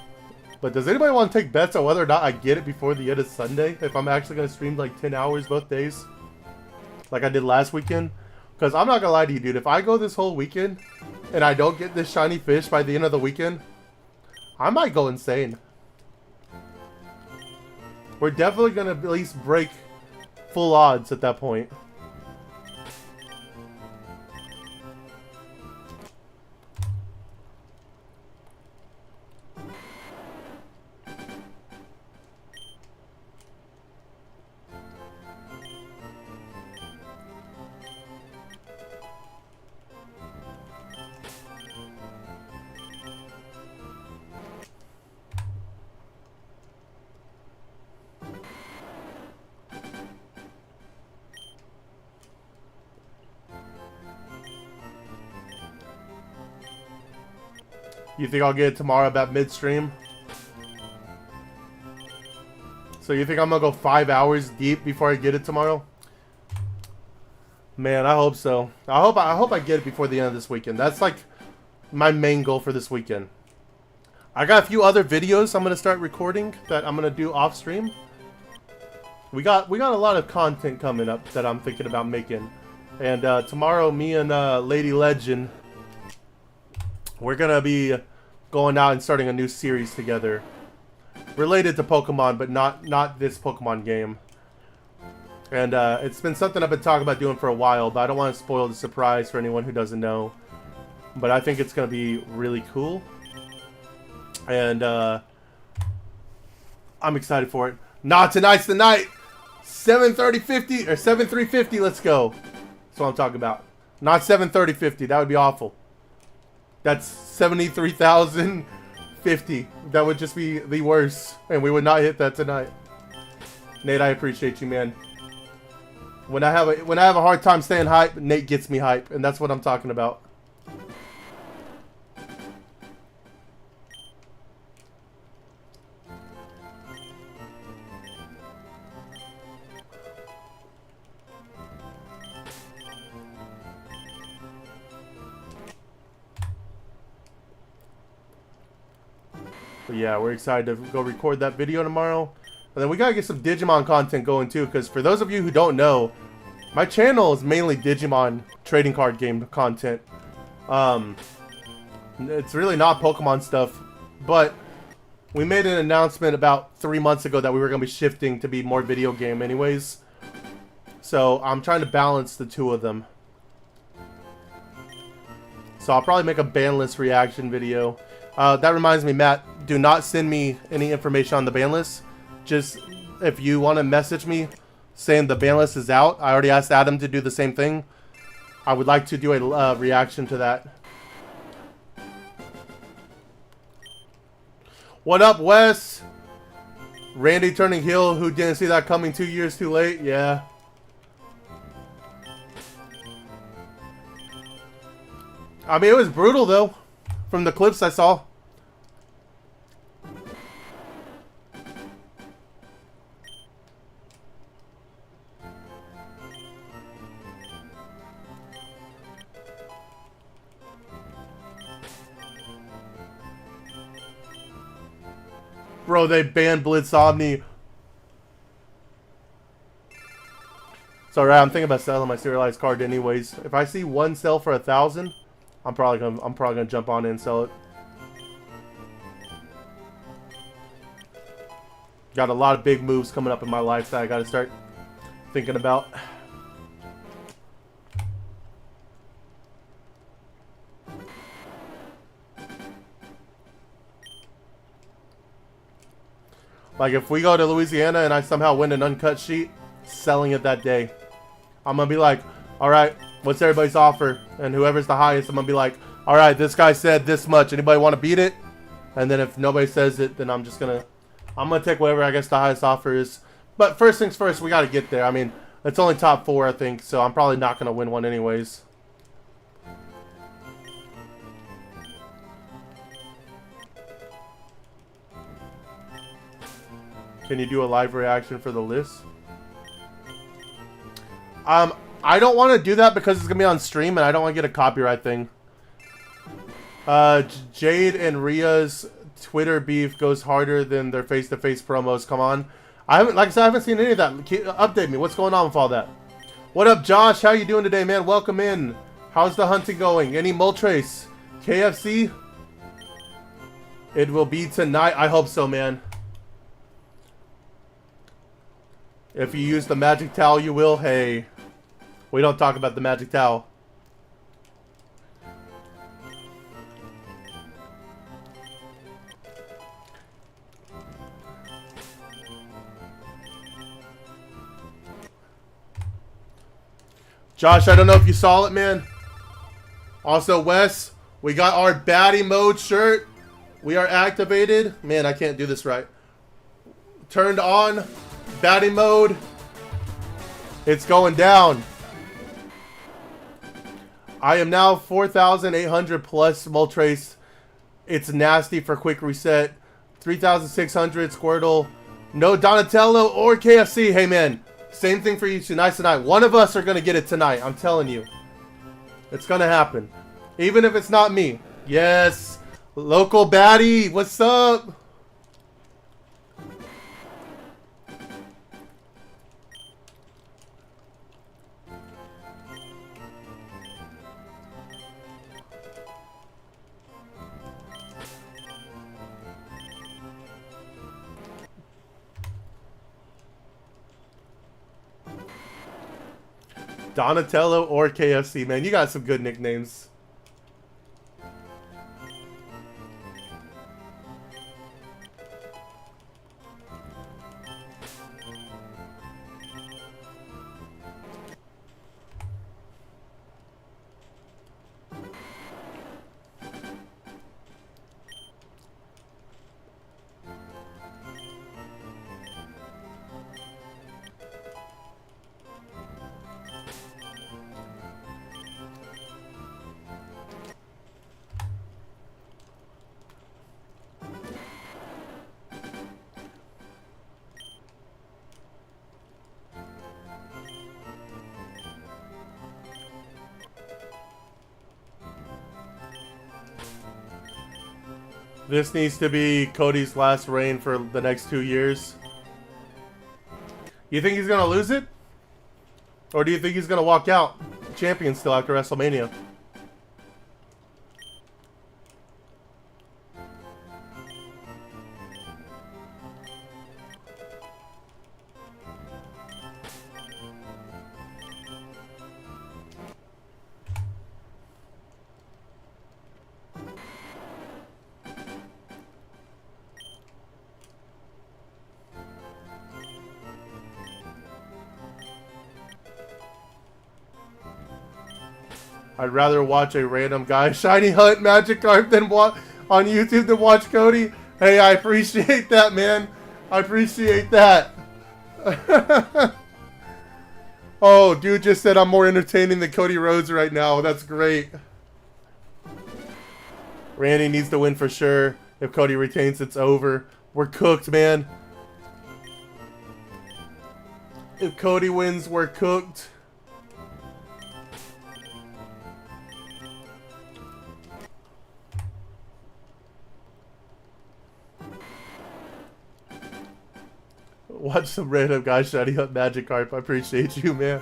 But does anybody want to take bets on whether or not I get it before the end of Sunday? If I'm actually going to stream like 10 hours both days? Like I did last weekend? Because I'm not going to lie to you, dude. If I go this whole weekend and I don't get this shiny fish by the end of the weekend, I might go insane. We're definitely going to at least break full odds at that point. You think I'll get it tomorrow about midstream? So you think I'm gonna go 5 hours deep before I get it tomorrow? Man, I hope so. I hope I get it before the end of this weekend. That's like my main goal for this weekend. I got a few other videos I'm gonna start recording that I'm gonna do off stream. We got a lot of content coming up that I'm thinking about making. And tomorrow, me and Lady Legend, we're gonna be going out and starting a new series together, related to Pokemon, but not this Pokemon game. And it's been something I've been talking about doing for a while, but I don't want to spoil the surprise for anyone who doesn't know. But I think it's gonna be really cool, and I'm excited for it. Nah, tonight's the night. 7:30:50 or 7:3:50. Let's go. That's what I'm talking about. Not 7:30:50. That would be awful. That's 73,050. That would just be the worst, and we would not hit that tonight. Nate, I appreciate you, man. When I have a hard time staying hype, Nate gets me hype, and that's what I'm talking about. But yeah, we're excited to go record that video tomorrow. And then we gotta get some Digimon content going too, because for those of you who don't know, my channel is mainly Digimon trading card game content. It's really not Pokemon stuff, but we made an announcement about 3 months ago that we were gonna be shifting to be more video game anyways. So I'm trying to balance the two of them. So I'll probably make a ban list reaction video. That reminds me, Matt, do not send me any information on the ban list. Just, if you want to message me saying the ban list is out, I already asked Adam to do the same thing. I would like to do a reaction to that. What up, Wes? Randy turning heel, who didn't see that coming 2 years too late? Yeah. I mean, it was brutal, though, from the clips I saw. Bro, they banned Blitz Omni. It's alright, I'm thinking about selling my serialized card anyways. If I see one sell for 1,000, I'm probably gonna jump on it and sell it. Got a lot of big moves coming up in my life that I gotta start thinking about. Like, if we go to Louisiana and I somehow win an uncut sheet, selling it that day. I'm gonna be like, alright, what's everybody's offer? And whoever's the highest, I'm gonna be like, alright, this guy said this much. Anybody want to beat it? And then if nobody says it, then I'm gonna take whatever I guess the highest offer is. But first things first, we gotta get there. I mean, it's only top 4, I think, so I'm probably not gonna win one anyways. Can you do a live reaction for the list? I don't want to do that because it's going to be on stream and I don't want to get a copyright thing. Jade and Rhea's Twitter beef goes harder than their face-to-face promos. Come on. I haven't, like I said, I haven't seen any of that. Update me. What's going on with all that? What up, Josh? How you doing today, man? Welcome in. How's the hunting going? Any Moltres? KFC? It will be tonight. I hope so, man. If you use the magic towel, you will. Hey, we don't talk about the magic towel. Josh, I don't know if you saw it, man. Also, Wes, we got our baddie mode shirt. We are activated. Man, I can't do this right. Turned on. Baddie mode. It's going down. I am now 4,800 plus Moltres. It's nasty for quick reset. 3,600 Squirtle. No Donatello or KFC. Hey, man. Same thing for you tonight. One of us are going to get it tonight. I'm telling you. It's going to happen. Even if it's not me. Yes. Local baddie. What's up? Donatello or KFC, man. You got some good nicknames. This needs to be Cody's last reign for the next 2 years. You think he's going to lose it? Or do you think he's going to walk out champion still after WrestleMania? I'd rather watch a random guy shiny hunt Magikarp than on YouTube than watch Cody. Hey, I appreciate that, man. I appreciate that. Oh, dude just said I'm more entertaining than Cody Rhodes right now. That's great. Randy needs to win for sure. If Cody retains, it's over. We're cooked, man. If Cody wins, we're cooked. Watch some random guy shiny up Magikarp. I appreciate you, man.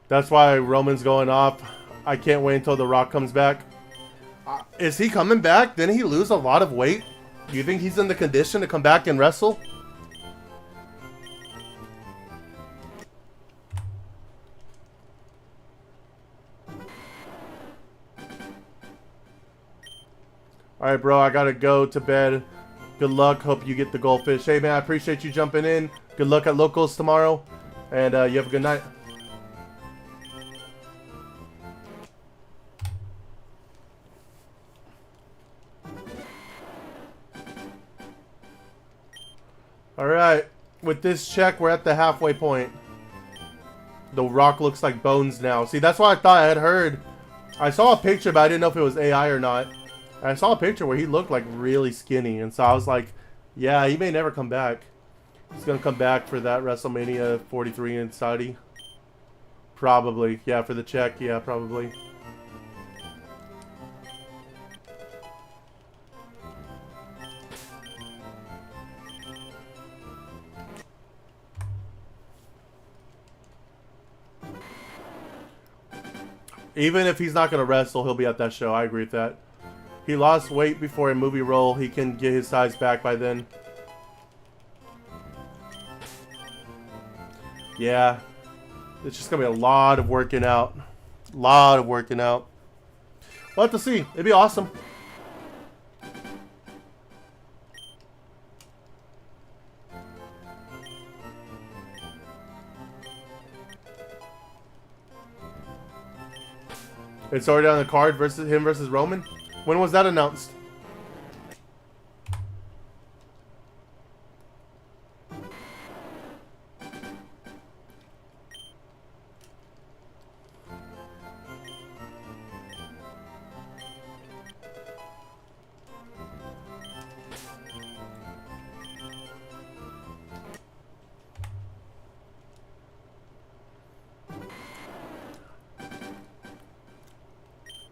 That's why Roman's going off. I can't wait until The Rock comes back. Is he coming back? Didn't he lose a lot of weight? Do you think he's in the condition to come back and wrestle? Alright, bro. I gotta go to bed. Good luck. Hope you get the goldfish. Hey, man. I appreciate you jumping in. Good luck at locals tomorrow. And you have a good night. Alright, with this check, we're at the halfway point. The rock looks like bones now. See, that's why I thought I had heard. I saw a picture, but I didn't know if it was AI or not. And I saw a picture where he looked like really skinny. And so I was like, yeah, he may never come back. He's going to come back for that WrestleMania 43 in Saudi. Probably. Yeah, for the check. Yeah, probably. Even if he's not going to wrestle, he'll be at that show. I agree with that. He lost weight before a movie role. He can get his size back by then. Yeah. It's just going to be a lot of working out. A lot of working out. We'll have to see. It'd be awesome. It's already on the card versus him versus Roman. When was that announced?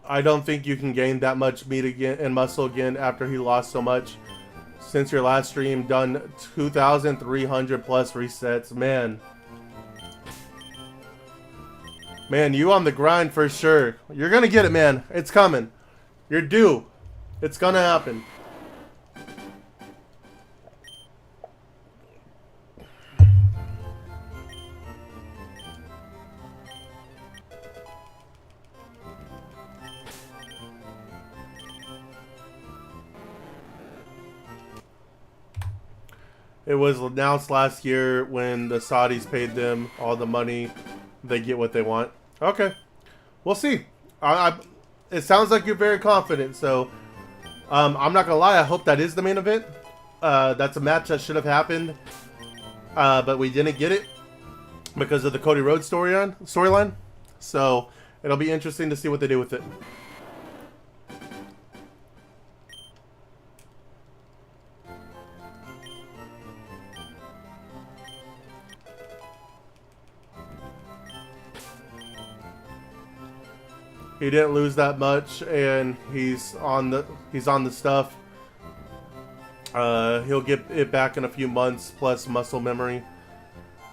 I don't think you can gain that much meat again and muscle again after he lost so much. Since your last stream, done 2,300 plus resets. Man, you on the grind for sure. You're gonna get it, man. It's coming. You're due. It's gonna happen. It was announced last year when the Saudis paid them all the money. They get what they want. Okay. We'll see. It sounds like you're very confident, so I'm not going to lie. I hope that is the main event. That's a match that should have happened, but we didn't get it because of the Cody Rhodes storyline. So it'll be interesting to see what they do with it. He didn't lose that much, and he's on the stuff. He'll get it back in a few months, plus muscle memory.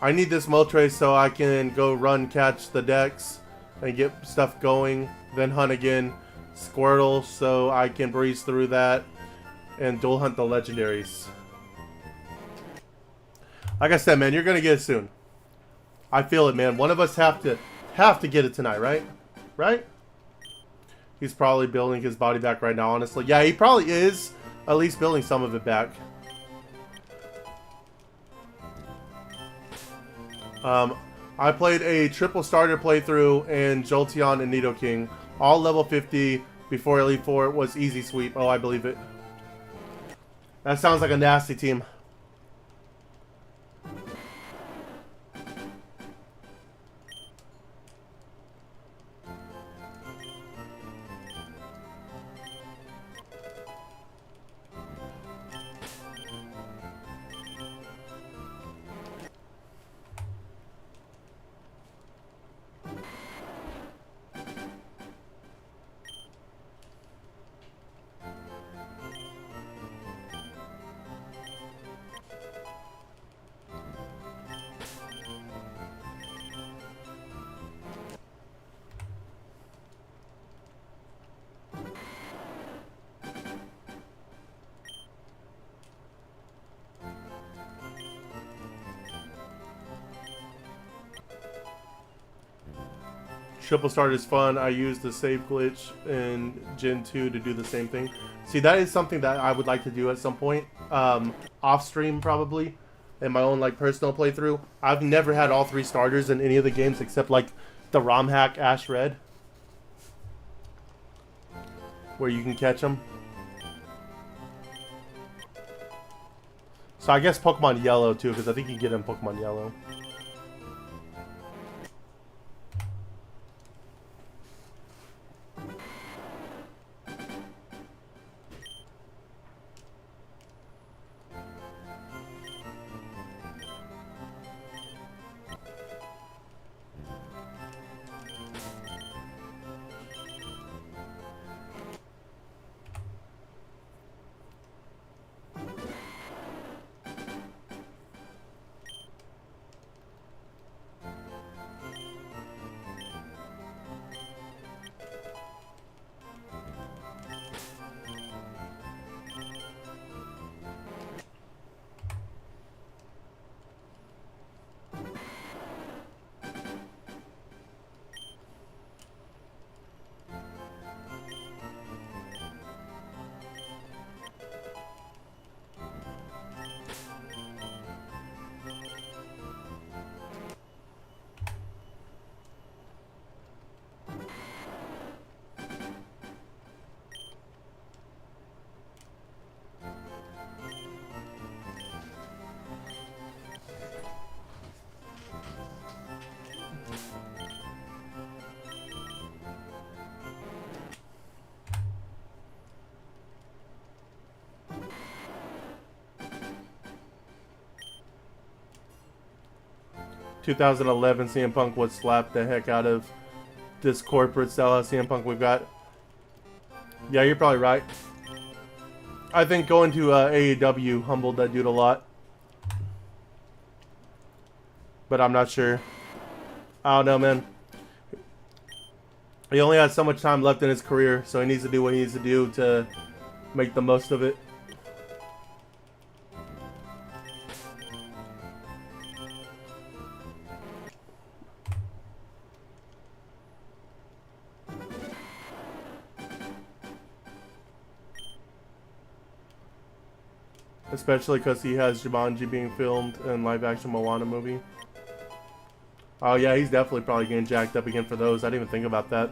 I need this Moltres so I can go run, catch the decks, and get stuff going. Then hunt again, Squirtle, so I can breeze through that, and dual hunt the legendaries. Like I said, man, you're gonna get it soon. I feel it, man. One of us have to get it tonight, right? Right? He's probably building his body back right now, honestly. Yeah, he probably is at least building some of it back. I played a triple starter playthrough and Jolteon and Nidoking. All level 50 before Elite 4 was easy sweep. Oh, I believe it. That sounds like a nasty team. Triple start is fun. I used the save glitch in Gen 2 to do the same thing. See, that is something that I would like to do at some point. Off stream, probably. in my own like personal playthrough. I've never had all 3 starters in any of the games except like the ROM hack Ash Red, where you can catch them. So I guess Pokemon Yellow too, because I think you can get in Pokemon Yellow. 2011 CM Punk would slap the heck out of this corporate style of CM Punk we've got. Yeah, you're probably right. I think going to AEW humbled that dude a lot. But I'm not sure. I don't know, man. He only has so much time left in his career, so he needs to do what he needs to do to make the most of it. Especially because he has Jumanji being filmed in live-action Moana movie. Oh yeah, he's definitely probably getting jacked up again for those. I didn't even think about that.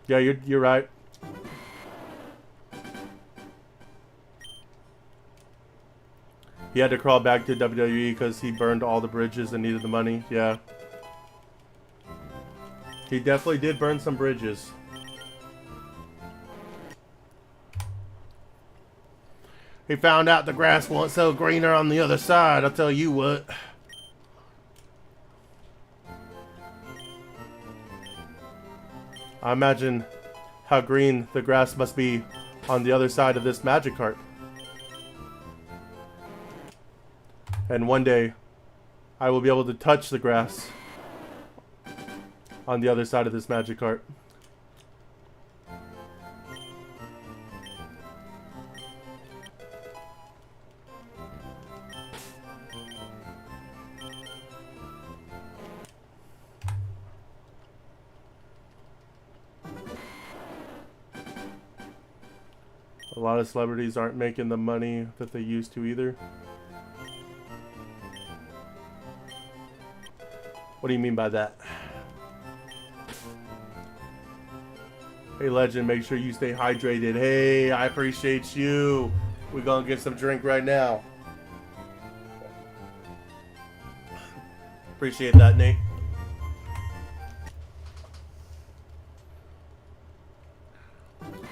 Yeah, you're right. He had to crawl back to WWE because he burned all the bridges and needed the money. Yeah. He definitely did burn some bridges. He found out the grass wasn't so greener on the other side, I'll tell you what. I imagine how green the grass must be on the other side of this Magikarp. And one day, I will be able to touch the grass on the other side of this Magikarp. A lot of celebrities aren't making the money that they used to either. What do you mean by that? Hey Legend, make sure you stay hydrated. Hey, I appreciate you. We're gonna get some drink right now. Appreciate that, Nate.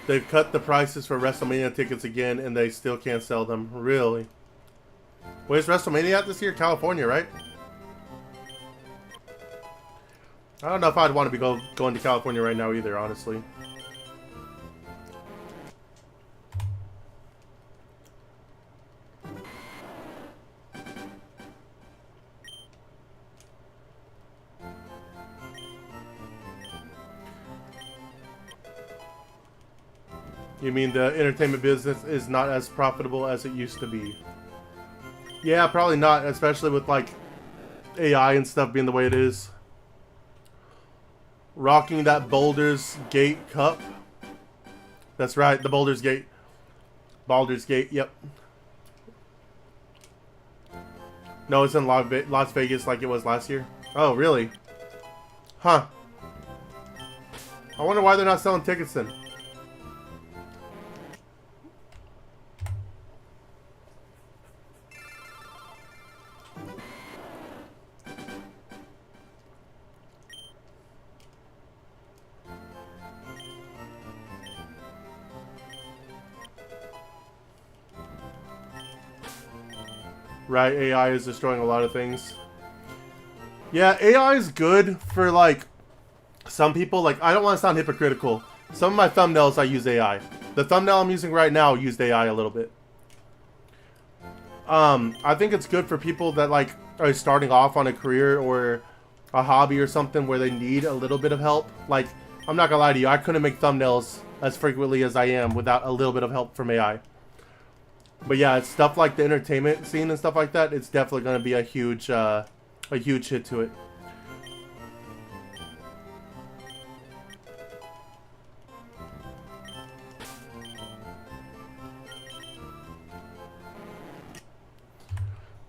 They've cut the prices for WrestleMania tickets again, and they still can't sell them. Really? Where's WrestleMania at this year? California, right? I don't know if I'd want to be going to California right now either, honestly. You mean the entertainment business is not as profitable as it used to be? Yeah, probably not, especially with like AI and stuff being the way it is. Rocking that Baldur's Gate cup. That's right, the Baldur's Gate. Baldur's Gate. Yep. No, it's in Las Vegas like it was last year. Oh, really? Huh. I wonder why they're not selling tickets then. Right, AI is destroying a lot of things. Yeah, AI is good for, like, some people. Like, I don't want to sound hypocritical. Some of my thumbnails, I use AI. The thumbnail I'm using right now used AI a little bit. I think it's good for people that, like, are starting off on a career or a hobby or something where they need a little bit of help. Like, I'm not gonna lie to you, I couldn't make thumbnails as frequently as I am without a little bit of help from AI. But yeah, it's stuff like the entertainment scene and stuff like that. It's definitely going to be a huge hit to it.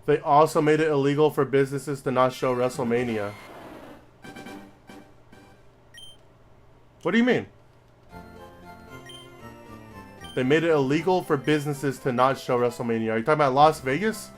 They also made it illegal for businesses to not show WrestleMania. What do you mean? They made it illegal for businesses to not show WrestleMania. Are you talking about Las Vegas?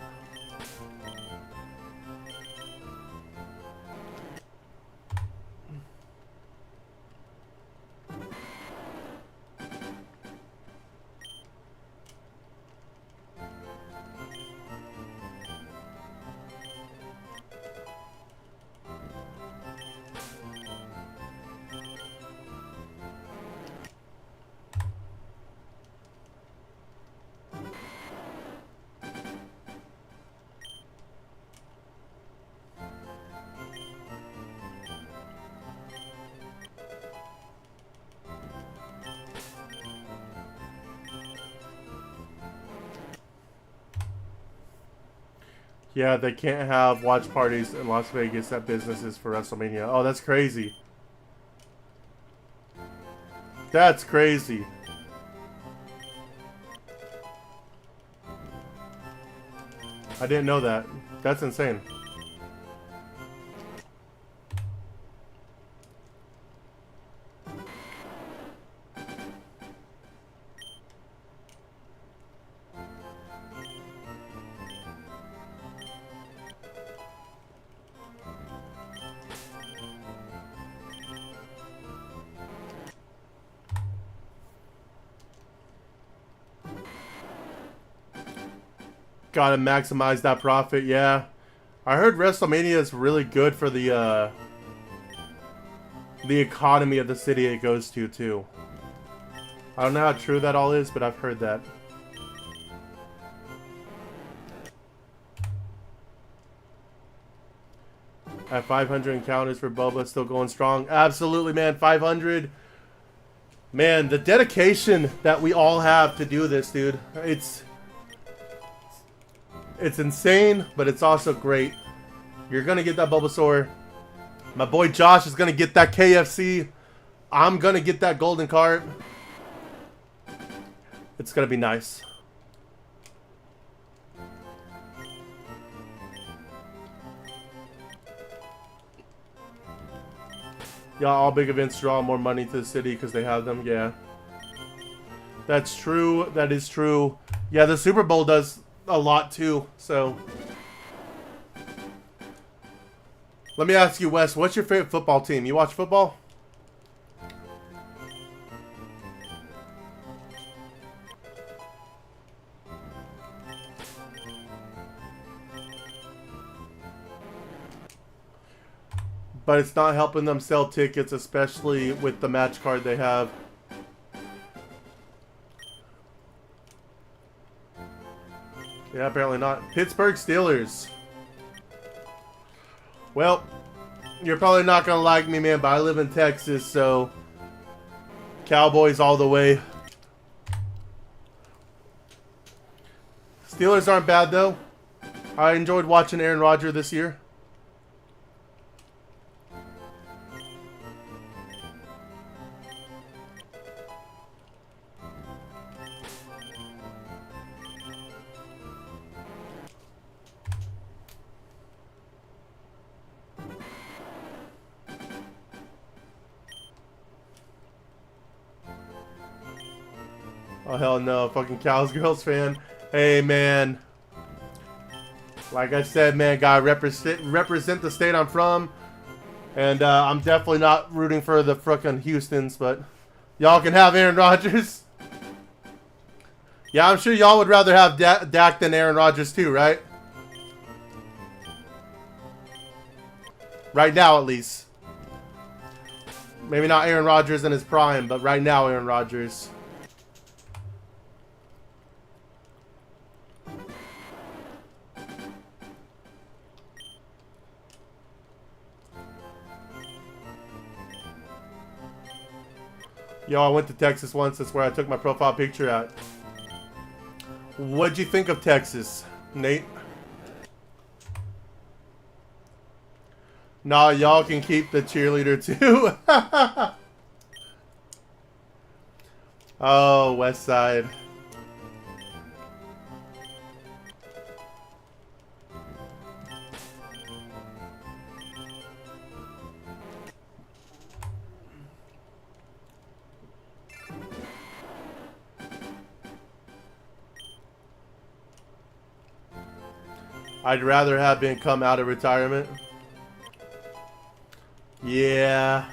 Yeah, they can't have watch parties in Las Vegas at businesses for WrestleMania. Oh, that's crazy. That's crazy. I didn't know that. That's insane. Gotta maximize that profit, yeah. I heard WrestleMania is really good for the economy of the city it goes to, too. I don't know how true that all is, but I've heard that. At 500 encounters for Boba, still going strong. Absolutely, man. 500. Man, the dedication that we all have to do this, dude. It's insane, but it's also great. You're going to get that Bulbasaur. My boy Josh is going to get that KFC. I'm going to get that Golden Carp. It's going to be nice. Yeah, all big events draw more money to the city because they have them. Yeah. That's true. That is true. Yeah, the Super Bowl does a lot too, so. Let me ask you, Wes, what's your favorite football team? You watch football? But it's not helping them sell tickets, especially with the match card they have. Yeah, apparently not. Pittsburgh Steelers. Well, you're probably not going to like me, man, but I live in Texas, so Cowboys all the way. Steelers aren't bad, though. I enjoyed watching Aaron Rodgers this year. Oh, hell no. Fucking Cowgirls fan. Hey, man. Like I said, man, gotta represent the state I'm from. And I'm definitely not rooting for the frickin' Houstons, but y'all can have Aaron Rodgers. Yeah, I'm sure y'all would rather have Dak than Aaron Rodgers too, right? Right now, at least. Maybe not Aaron Rodgers in his prime, but right now, Aaron Rodgers. Yo, I went to Texas once. That's where I took my profile picture at. What'd you think of Texas, Nate? Nah, y'all can keep the cheerleader too. Oh, West Side. I'd rather have been come out of retirement. Yeah.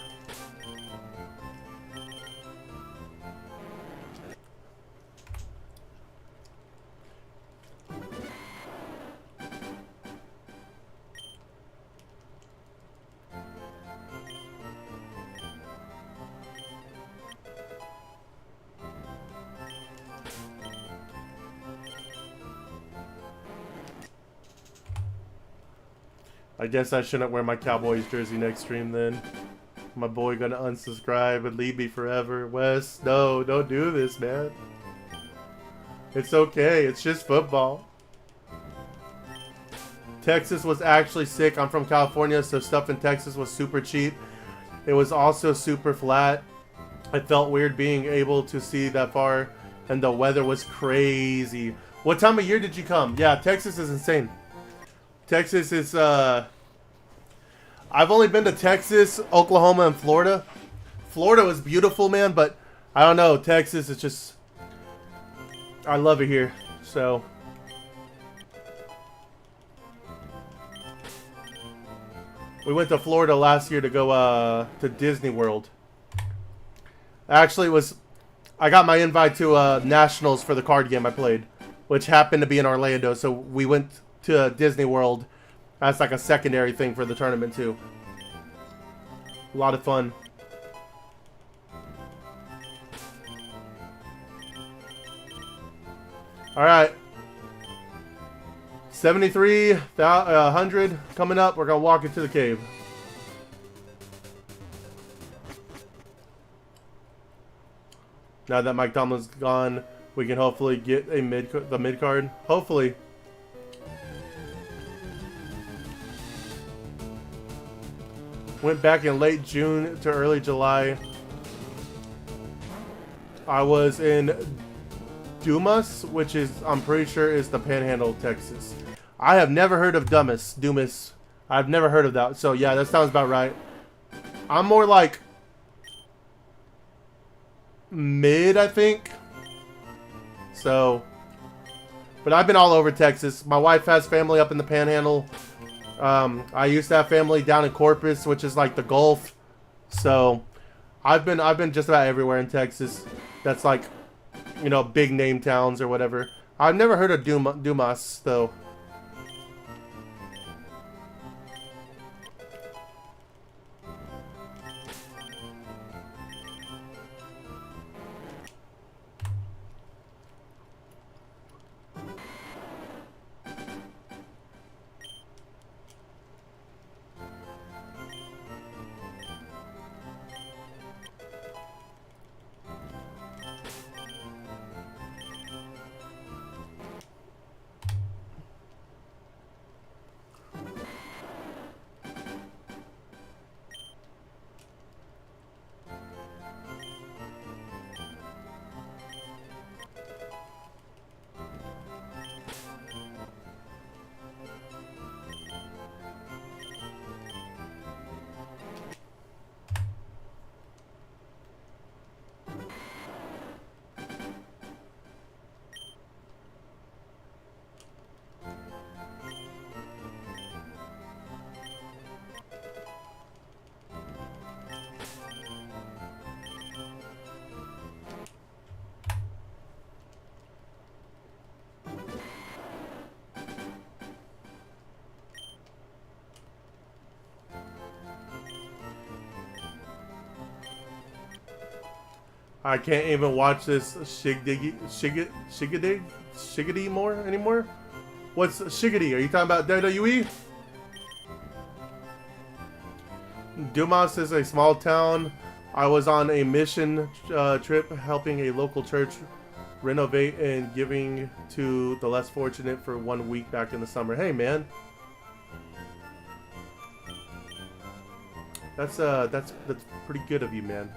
I guess I shouldn't wear my Cowboys jersey next stream then. My boy gonna unsubscribe and leave me forever. Wes, no, don't do this, man. It's okay, it's just football. Texas was actually sick. I'm from California, so stuff in Texas was super cheap. It was also super flat. I felt weird being able to see that far, and the weather was crazy. What time of year did you come? Yeah, Texas is insane. Texas is, I've only been to Texas, Oklahoma, and Florida. Florida was beautiful, man, but I don't know. Texas is just, I love it here, so. We went to Florida last year to go to Disney World. Actually, it was, I got my invite to Nationals for the card game I played, which happened to be in Orlando, so we went to Disney World. That's like a secondary thing for the tournament too. A lot of fun. All right. 73,100 coming up. We're going to walk into the cave. Now that Mike Tomlin's gone, we can hopefully get a the mid card. Hopefully. Went back in late June to early July. I was in Dumas, which is, I'm pretty sure, is the Panhandle, Texas. I have never heard of Dumas. I've never heard of that. So yeah, that sounds about right. I'm more like mid, I think. So, but I've been all over Texas. My wife has family up in the Panhandle. I used to have family down in Corpus, which is like the Gulf. So, I've been just about everywhere in Texas. That's like, you know, big name towns or whatever. I've never heard of Dumas though. I can't even watch this Shiggity more anymore. What's Shiggity? Are you talking about WWE? Dumas is a small town. I was on a mission trip helping a local church renovate and giving to the less fortunate for 1 week back in the summer. Hey, man. That's pretty good of you, man.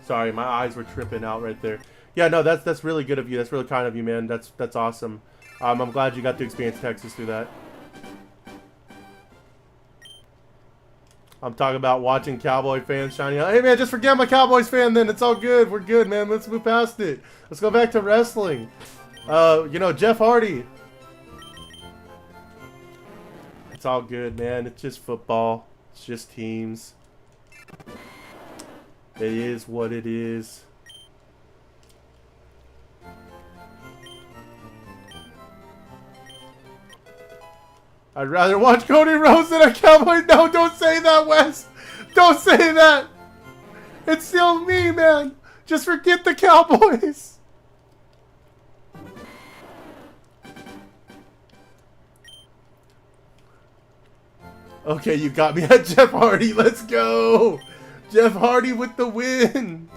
Sorry, my eyes were tripping out right there. Yeah, no, that's really good of you. That's really kind of you, man. That's awesome. I'm glad you got to experience Texas through that. I'm talking about watching Cowboy fans shining out. Hey, man, just forget I'm a Cowboys fan then. It's all good. We're good, man. Let's move past it. Let's go back to wrestling. You know, Jeff Hardy. It's all good, man. It's just football. It's just teams. It is what it is. I'd rather watch Cody Rhodes than a Cowboy. No, don't say that, Wes. Don't say that. It's still me, man. Just forget the Cowboys. Okay, you got me at Jeff Hardy. Let's go. Jeff Hardy with the win.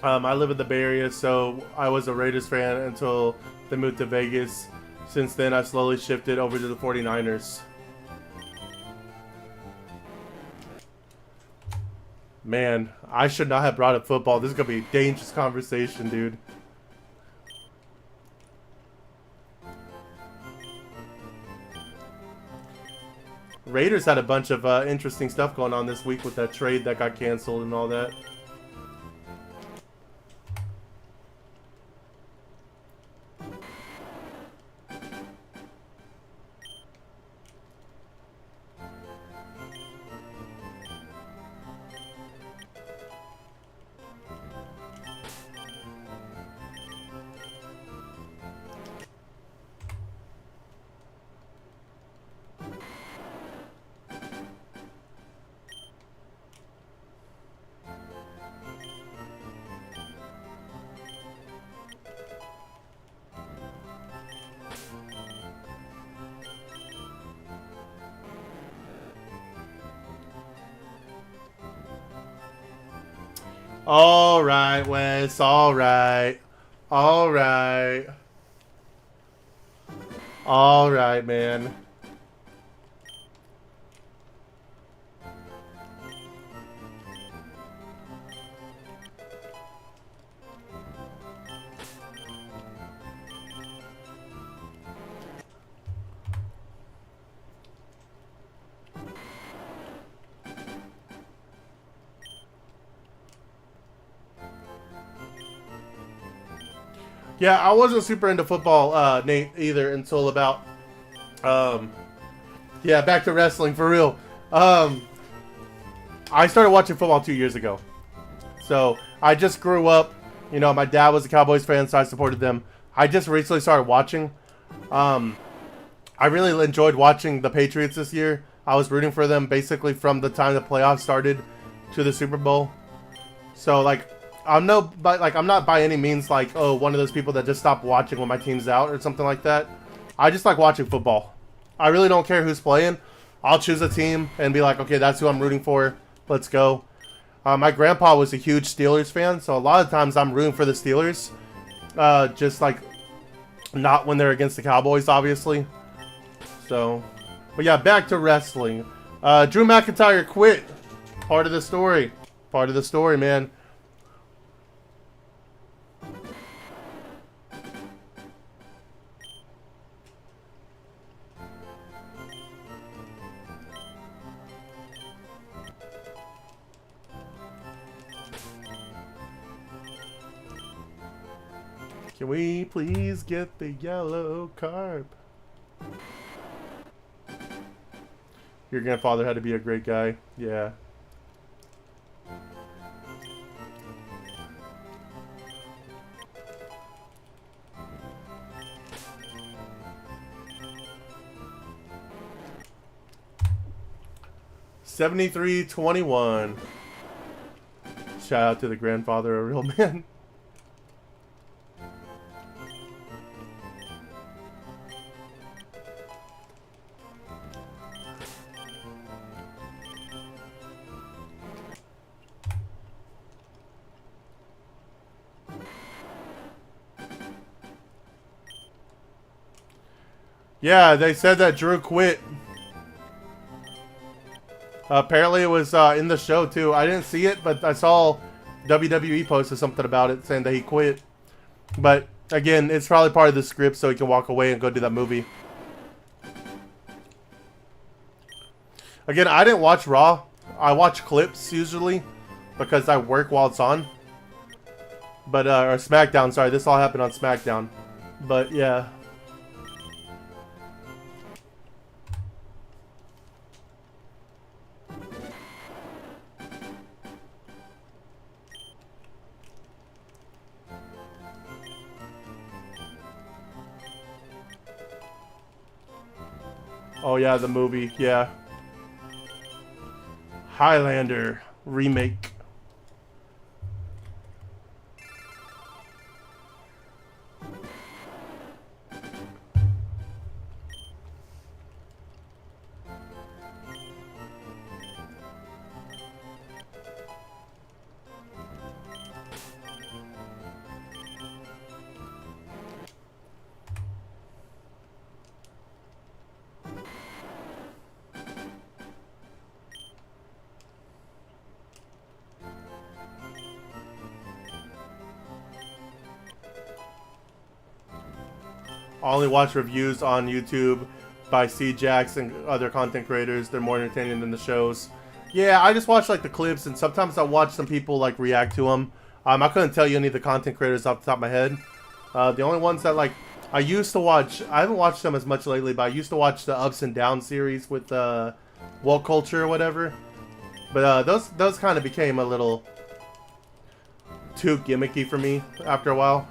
I live in the Bay Area, so I was a Raiders fan until they moved to Vegas. Since then, I've slowly shifted over to the 49ers. Man, I should not have brought up football. This is going to be a dangerous conversation, dude. Raiders had a bunch of interesting stuff going on this week with that trade that got canceled and all that. Alright, Wes. Alright. Alright. Alright, man. Yeah, I wasn't super into football, Nate, either until about, yeah, back to wrestling for real. I started watching football 2 years ago. So I just grew up, you know, my dad was a Cowboys fan, so I supported them. I just recently started watching. I really enjoyed watching the Patriots this year. I was rooting for them basically from the time the playoffs started to the Super Bowl. So, like, I'm not by any means like, oh, one of those people that just stop watching when my team's out or something like that. I just like watching football. I really don't care who's playing. I'll choose a team and be like, okay, that's who I'm rooting for. Let's go. My grandpa was a huge Steelers fan, so a lot of times I'm rooting for the Steelers. Just like not when they're against the Cowboys, obviously. So, but yeah, back to wrestling. Drew McIntyre quit. Part of the story. Part of the story, man. Can we please get the yellow carp? Your grandfather had to be a great guy. Yeah. $73-21. Shout out to the grandfather, a real man. Yeah, they said that Drew quit. Apparently it was in the show too. I didn't see it, but I saw WWE posted something about it saying that he quit. But again, it's probably part of the script so he can walk away and go do that movie. Again, I didn't watch Raw. I watch clips usually because I work while it's on. But or SmackDown, sorry, this all happened on SmackDown. But yeah. Oh yeah, the movie, yeah. Highlander remake. I only watch reviews on YouTube by C-Jax and other content creators. They're more entertaining than the shows. Yeah, I just watch like the clips, and sometimes I watch some people like react to them. I couldn't tell you any of the content creators off the top of my head. The only ones that like I used to watch, I haven't watched them as much lately, but I used to watch the Ups and Downs series with Woke Culture or whatever. But those kind of became a little too gimmicky for me after a while.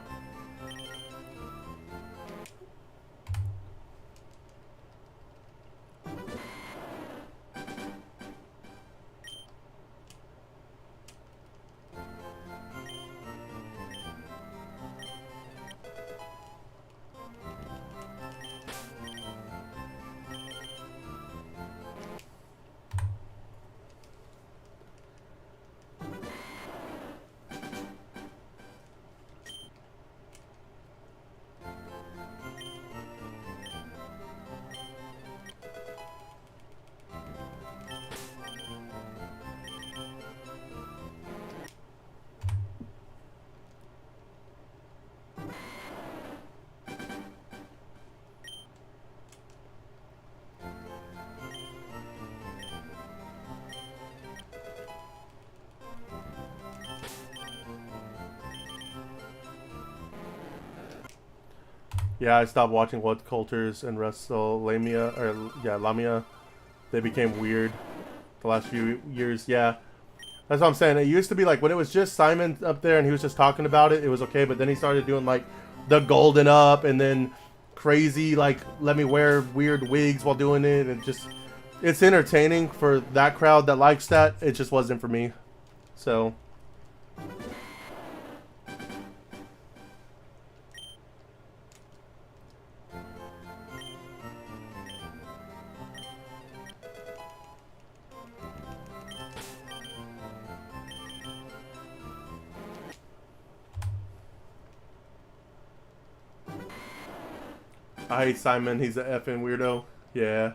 Yeah, I stopped watching What Cultures and WrestleLamia, or yeah, Lamia. They became weird the last few years. Yeah, that's what I'm saying. It used to be like when it was just Simon up there and he was just talking about it, it was okay. But then he started doing like the Golden Up and then crazy like let me wear weird wigs while doing it, and just it's entertaining for that crowd that likes that. It just wasn't for me. So. I hate Simon. He's a effing weirdo. Yeah.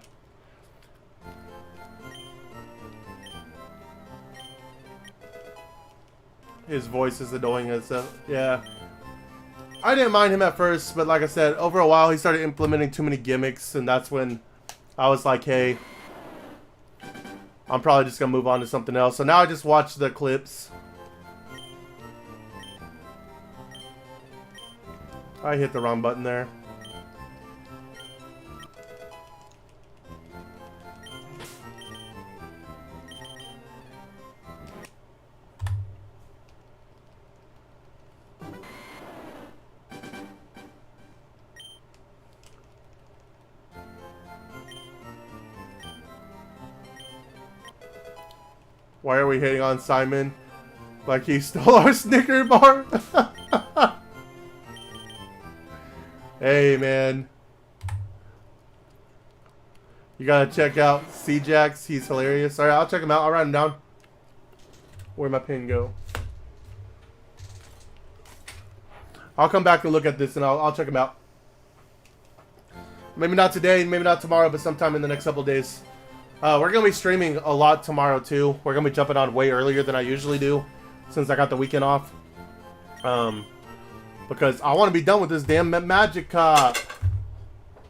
His voice is annoying and stuff. Yeah. I didn't mind him at first, but like I said, over a while he started implementing too many gimmicks, and that's when I was like, hey, I'm probably just going to move on to something else. So now I just watch the clips. I hit the wrong button there. Why are we hating on Simon? Like he stole our Snicker bar? Hey, man. You gotta check out C-Jax. He's hilarious. Alright, I'll check him out. I'll write him down. Where'd my pin go? I'll come back and look at this and I'll check him out. Maybe not today, maybe not tomorrow, but sometime in the next couple days. We're going to be streaming a lot tomorrow, too. We're going to be jumping on way earlier than I usually do, since I got the weekend off. Because I want to be done with this damn Magikarp.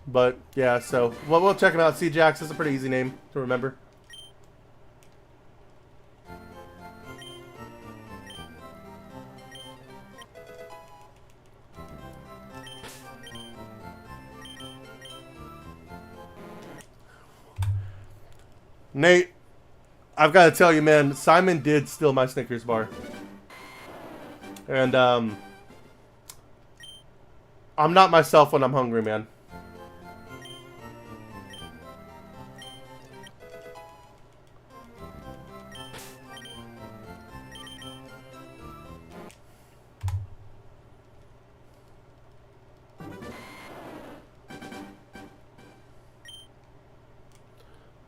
But, yeah, so we'll check him out. C-Jax is a pretty easy name to remember. Nate, I've got to tell you, man, Simon did steal my Snickers bar. And, I'm not myself when I'm hungry, man.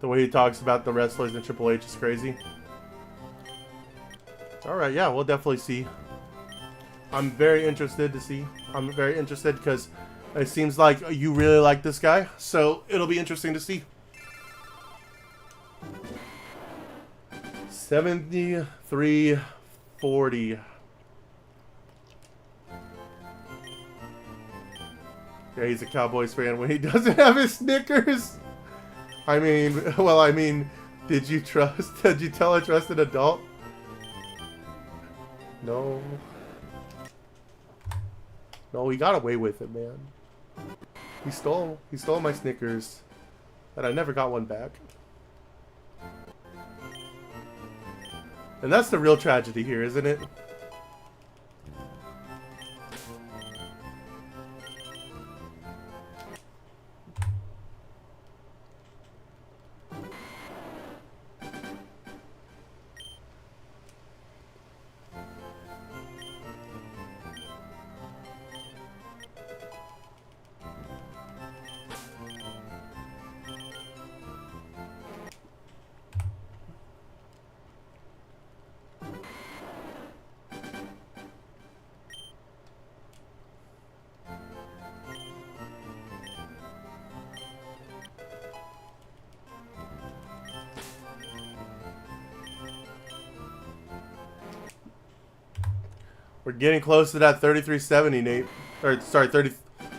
The way he talks about the wrestlers in Triple H is crazy. Alright, yeah, we'll definitely see. I'm very interested to see. I'm very interested because it seems like you really like this guy. So it'll be interesting to see. 73-40. Yeah, he's a Cowboys fan when he doesn't have his Snickers. I mean, well, I mean, did you tell a trusted adult? No. No, he got away with it, man. He stole my Snickers, and I never got one back. And that's the real tragedy here, isn't it? We're getting close to that 3370, Nate. Or, sorry,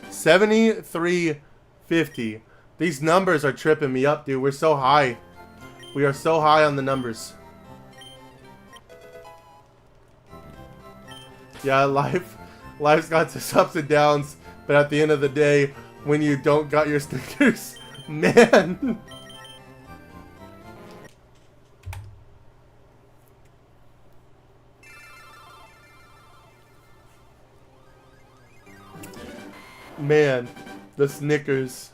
7350. These numbers are tripping me up, dude. We're so high. We are so high on the numbers. Yeah, life's got its ups and downs. But at the end of the day, when you don't got your Snickers, man. Man, the Snickers.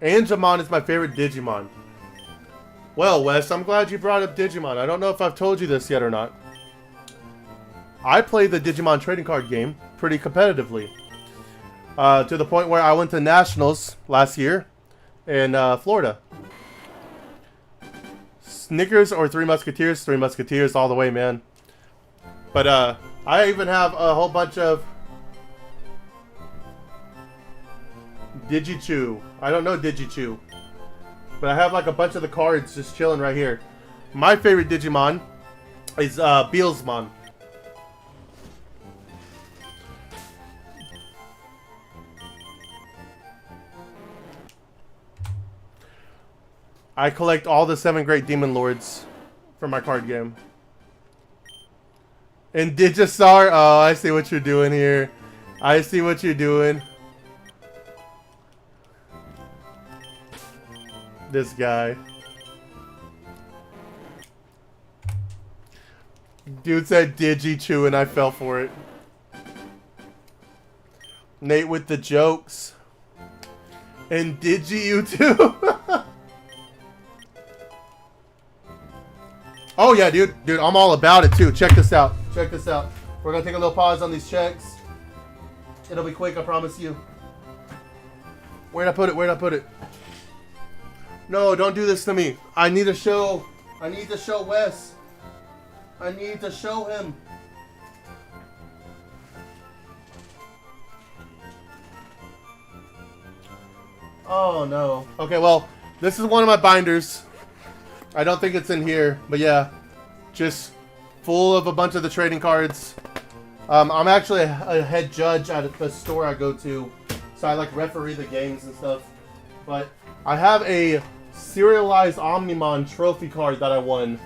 Angemon is my favorite Digimon. Well, Wes, I'm glad you brought up Digimon. I don't know if I've told you this yet or not. I play the Digimon trading card game pretty competitively. To the point where I went to nationals last year in Florida. Snickers or Three Musketeers? Three Musketeers all the way, man. But I even have a whole bunch of Digichew. I don't know Digichew. But I have like a bunch of the cards just chilling right here. My favorite Digimon is Beelsmon. I collect all the 7 Great Demon Lords for my card game. And Digistar, oh, I see what you're doing here. I see what you're doing. This guy. Dude said Digichew and I fell for it. Nate with the jokes. And Digi you too. Oh yeah, dude, I'm all about it too. Check this out. Check this out. We're gonna take a little pause on these checks. It'll be quick, I promise you. Where'd I put it? Where'd I put it? No, don't do this to me. I need to show Wes. I need to show him. Oh no. Okay, well, this is one of my binders. I don't think it's in here, but yeah, just full of a bunch of the trading cards. I'm actually a head judge at the store I go to, so I like referee the games and stuff. But I have a serialized Omnimon trophy card that I won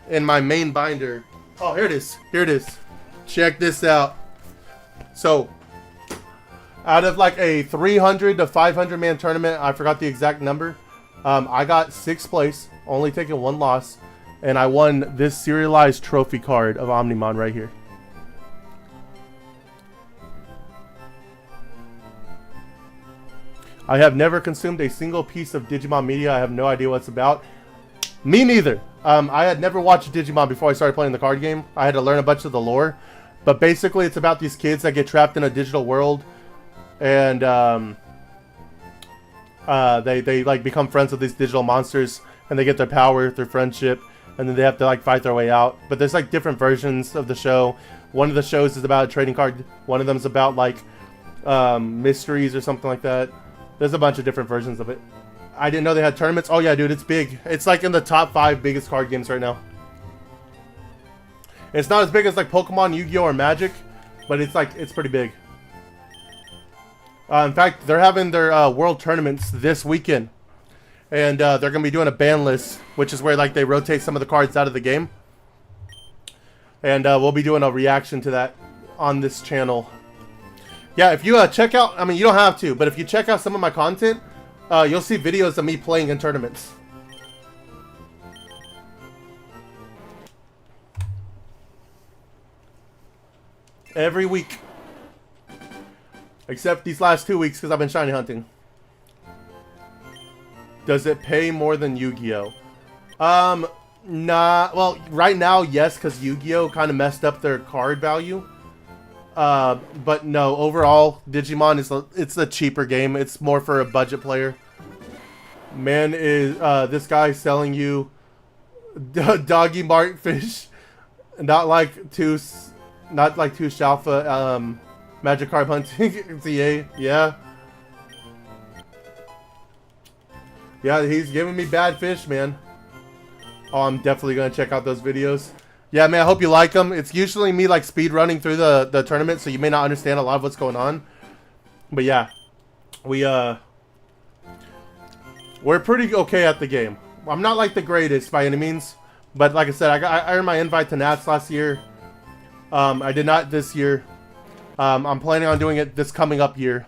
in my main binder. Oh, here it is. Here it is. Check this out. So, out of like a 300 to 500 man tournament, I forgot the exact number. I got 6th place, only taking 1 loss, and I won this serialized trophy card of Omnimon right here. I have never consumed a single piece of Digimon media. I have no idea what it's about. Me neither. I had never watched Digimon before I started playing the card game. I had to learn a bunch of the lore. But basically, it's about these kids that get trapped in a digital world. And they like become friends with these digital monsters. And they get their power through friendship. And then they have to like fight their way out. But there's like different versions of the show. One of the shows is about a trading card. One of them is about like mysteries or something like that. There's a bunch of different versions of it. I didn't know they had tournaments. Oh yeah, dude, it's big. It's like in the top 5 biggest card games right now. It's not as big as like Pokemon, Yu-Gi-Oh, or Magic, but it's pretty big. In fact, they're having their world tournaments this weekend, and they're gonna be doing a ban list, which is where like they rotate some of the cards out of the game, and we'll be doing a reaction to that on this channel. Yeah, if you check out, I mean, you don't have to, but if you check out some of my content, you'll see videos of me playing in tournaments. Every week. Except these last 2 weeks because I've been shiny hunting. Does it pay more than Yu-Gi-Oh? Nah. Well, right now, yes, because Yu-Gi-Oh kind of messed up their card value. But no, overall, Digimon it's a cheaper game. It's more for a budget player. Man, is this guy selling you doggy mart fish? Not like two Shalfa Magikarp hunting. CA, yeah. Yeah, he's giving me bad fish, man. Oh, I'm definitely gonna check out those videos. Yeah, man, I hope you like them. It's usually me like speed running through the tournament, so you may not understand a lot of what's going on. But yeah, we're pretty okay at the game. I'm not like the greatest by any means, but like I said, I earned my invite to Nats last year. I did not this year. I'm planning on doing it this coming up year.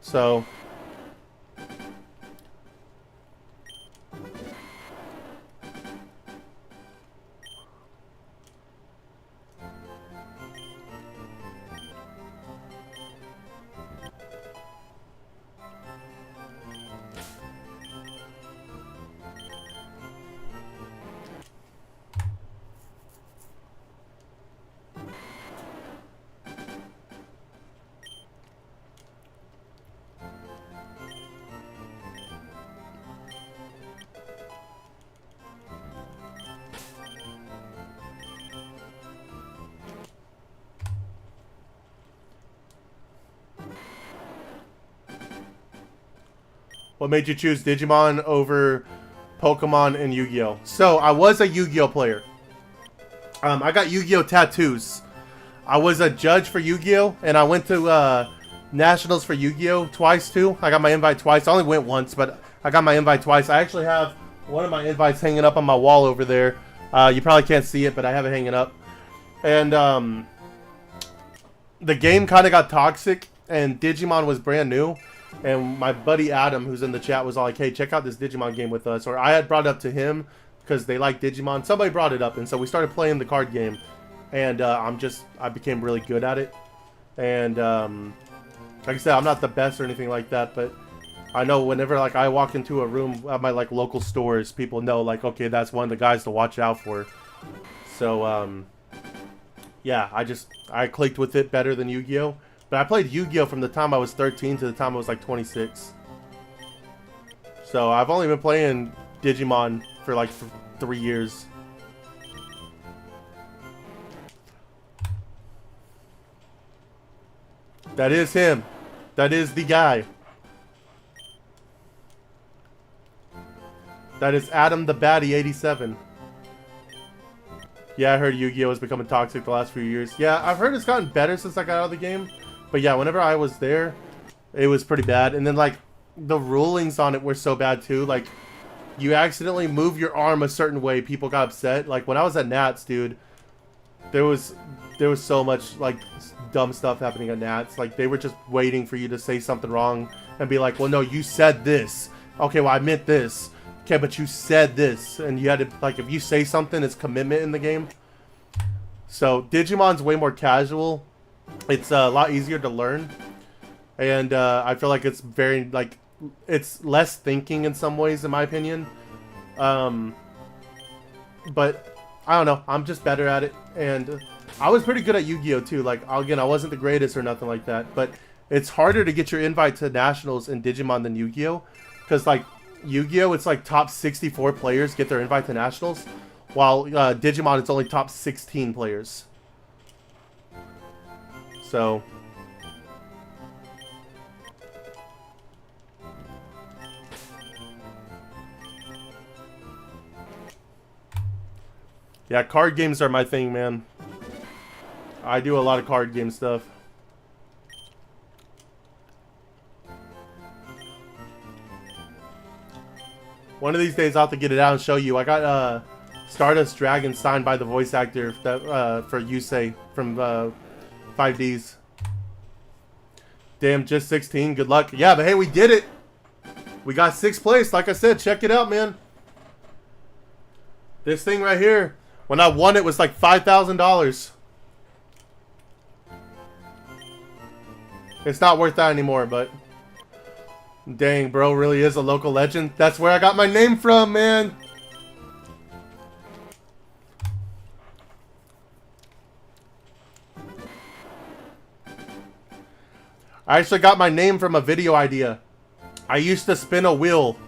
So. What made you choose Digimon over Pokemon and Yu-Gi-Oh? So, I was a Yu-Gi-Oh player. I got Yu-Gi-Oh tattoos. I was a judge for Yu-Gi-Oh! And I went to Nationals for Yu-Gi-Oh! Twice, too. I got my invite twice. I only went once, but I got my invite twice. I actually have one of my invites hanging up on my wall over there. You probably can't see it, but I have it hanging up. And the game kind of got toxic, and Digimon was brand new. And my buddy Adam, who's in the chat, was all like, hey, check out this Digimon game with us. Or I had brought it up to him because they like Digimon. Somebody brought it up, and so we started playing the card game. And I became really good at it. And like I said, I'm not the best or anything like that, but I know whenever like I walk into a room at my like local stores, people know like, okay, that's one of the guys to watch out for. So yeah, I clicked with it better than Yu-Gi-Oh! But I played Yu-Gi-Oh! From the time I was 13 to the time I was like 26. So I've only been playing Digimon for like 3 years. That is him. That is the guy. That is Adam the Baddie 87. Yeah, I heard Yu-Gi-Oh! Is becoming toxic the last few years. Yeah, I've heard it's gotten better since I got out of the game. But yeah, whenever I was there, it was pretty bad. And then like, the rulings on it were so bad too. Like, you accidentally move your arm a certain way, people got upset. Like, when I was at Nats, dude, there was so much like dumb stuff happening at Nats. Like, they were just waiting for you to say something wrong and be like, well, no, you said this. Okay, well, I meant this. Okay, but you said this. And you had to, like, if you say something, it's commitment in the game. So Digimon's way more casual. It's a lot easier to learn. And I feel like it's very, like, it's less thinking in some ways, in my opinion. But I don't know. I'm just better at it. And I was pretty good at Yu-Gi-Oh! Too. Like, again, I wasn't the greatest or nothing like that. But it's harder to get your invite to Nationals in Digimon than Yu-Gi-Oh! Because, like, Yu-Gi-Oh! It's like top 64 players get their invite to Nationals. While Digimon, it's only top 16 players. So... yeah, card games are my thing, man. I do a lot of card game stuff. One of these days I'll have to get it out and show you. I got Stardust Dragon signed by the voice actor that for Yusei from 5Ds. Damn, just 16. Good luck. Yeah, but hey, we did it. We got 6th place. Like I said, check it out, man. This thing right here. When I won it was like $5,000. It's not worth that anymore, but... dang, bro, really is a local legend. That's where I got my name from, man. I actually got my name from a video idea. I used to spin a wheel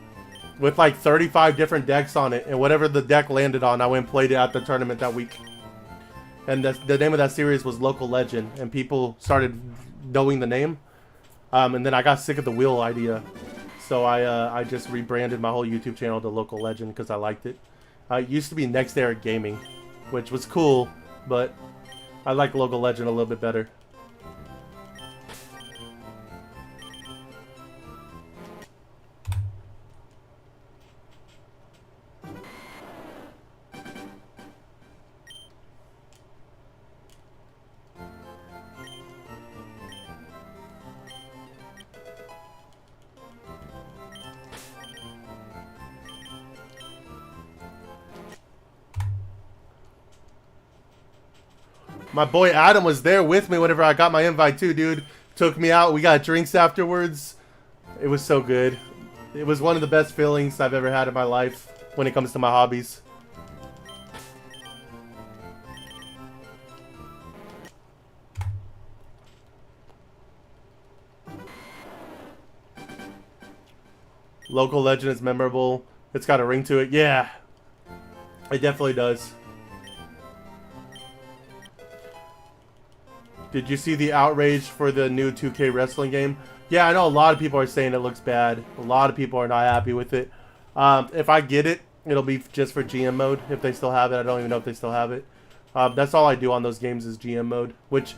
with like 35 different decks on it, and whatever the deck landed on, I went and played it at the tournament that week. And the name of that series was Local Legend, and people started knowing the name. And then I got sick of the wheel idea, so I just rebranded my whole YouTube channel to Local Legend because I liked it. It used to be Next Era Gaming, which was cool, but I like Local Legend a little bit better. My boy Adam was there with me whenever I got my invite too, dude. Took me out. We got drinks afterwards. It was so good. It was one of the best feelings I've ever had in my life when it comes to my hobbies. Local Legend is memorable. It's got a ring to it. Yeah. It definitely does. Did you see the outrage for the new 2K wrestling game? Yeah, I know a lot of people are saying it looks bad. A lot of people are not happy with it. If I get it, it'll be just for GM mode, if they still have it. I don't even know if they still have it. That's all I do on those games is GM mode, which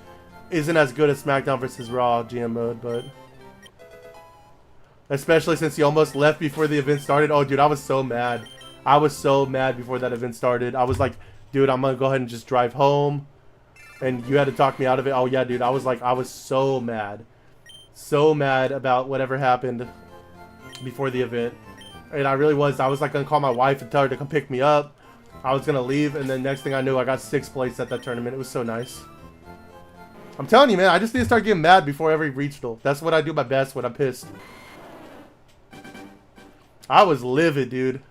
isn't as good as SmackDown vs. Raw GM mode, but... Especially since he almost left before the event started. Oh, dude, I was so mad. I was so mad before that event started. I was like, dude, I'm gonna go ahead and just drive home. And you had to talk me out of it. Oh, yeah, dude, I was so mad. So mad about whatever happened before the event. And I really was. I was like gonna call my wife and tell her to come pick me up. I was gonna leave, and then next thing I knew, I got 6th place at that tournament. It was so nice. I'm telling you, man, I just need to start getting mad before every regional. That's what I do my best when I'm pissed. I was livid, dude.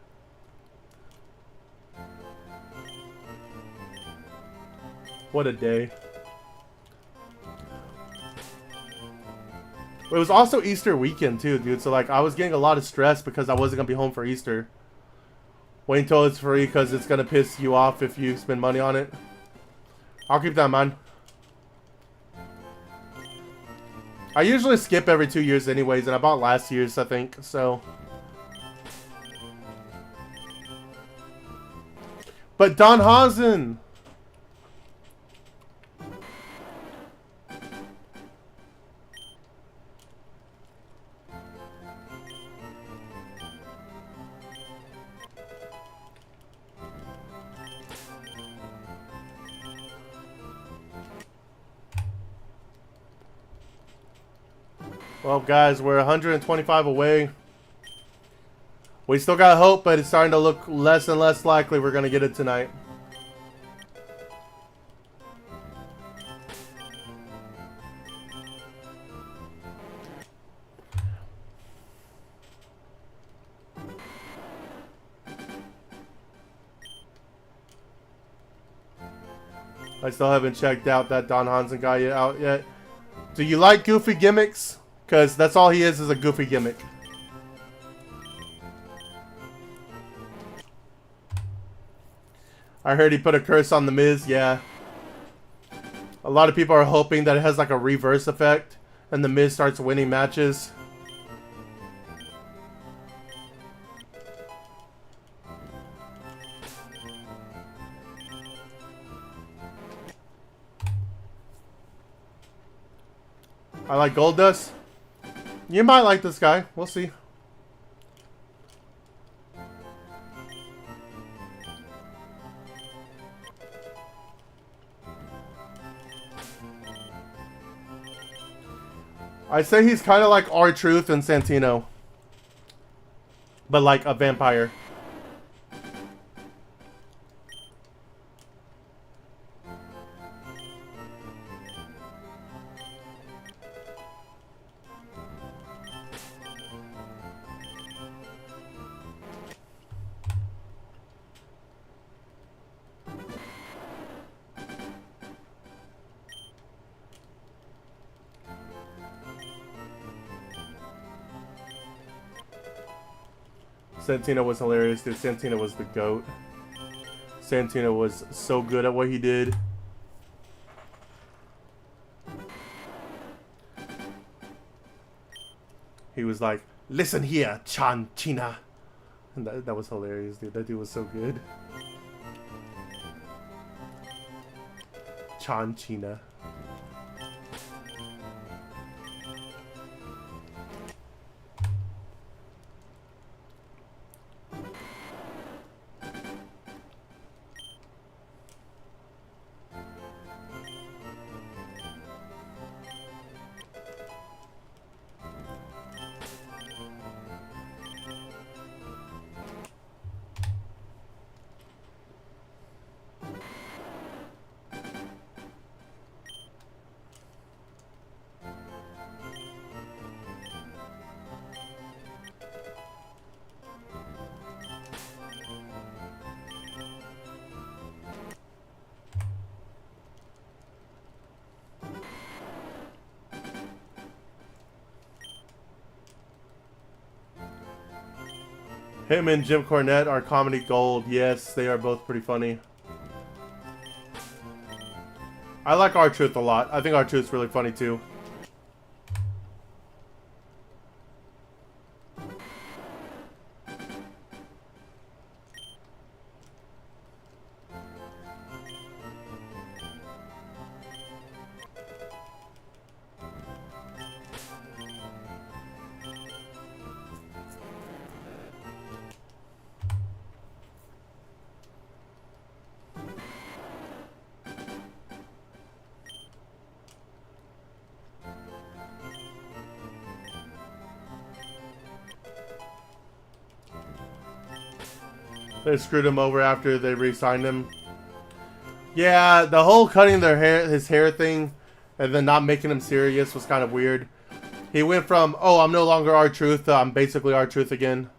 What a day. It was also Easter weekend too, dude. So like I was getting a lot of stress because I wasn't gonna be home for Easter. Wait until it's free because it's gonna piss you off if you spend money on it. I'll keep that in mind. I usually skip every 2 years anyways, and I bought last year's, I think, so. But Danhausen! Well, guys, we're 125 away. We still got hope, but it's starting to look less and less likely we're going to get it tonight. I still haven't checked out that Don Hansen guy out yet. Do you like goofy gimmicks? Because that's all he is a goofy gimmick. I heard he put a curse on The Miz, yeah. A lot of people are hoping that it has like a reverse effect and The Miz starts winning matches. I like Goldust. You might like this guy. We'll see. I say he's kind of like R-Truth and Santino. But like a vampire. Santino was hilarious, dude. Santino was the GOAT. Santino was so good at what he did. He was like, listen here, Chan China. And that was hilarious, dude. That dude was so good. Chan China. Him and Jim Cornette are comedy gold. Yes, they are both pretty funny. I like R-Truth a lot. I think R-Truth's really funny too. They screwed him over after they re-signed him. Yeah, the whole cutting his hair thing, and then not making him serious was kind of weird. He went from, oh, I'm no longer R-Truth, to I'm basically R-Truth again.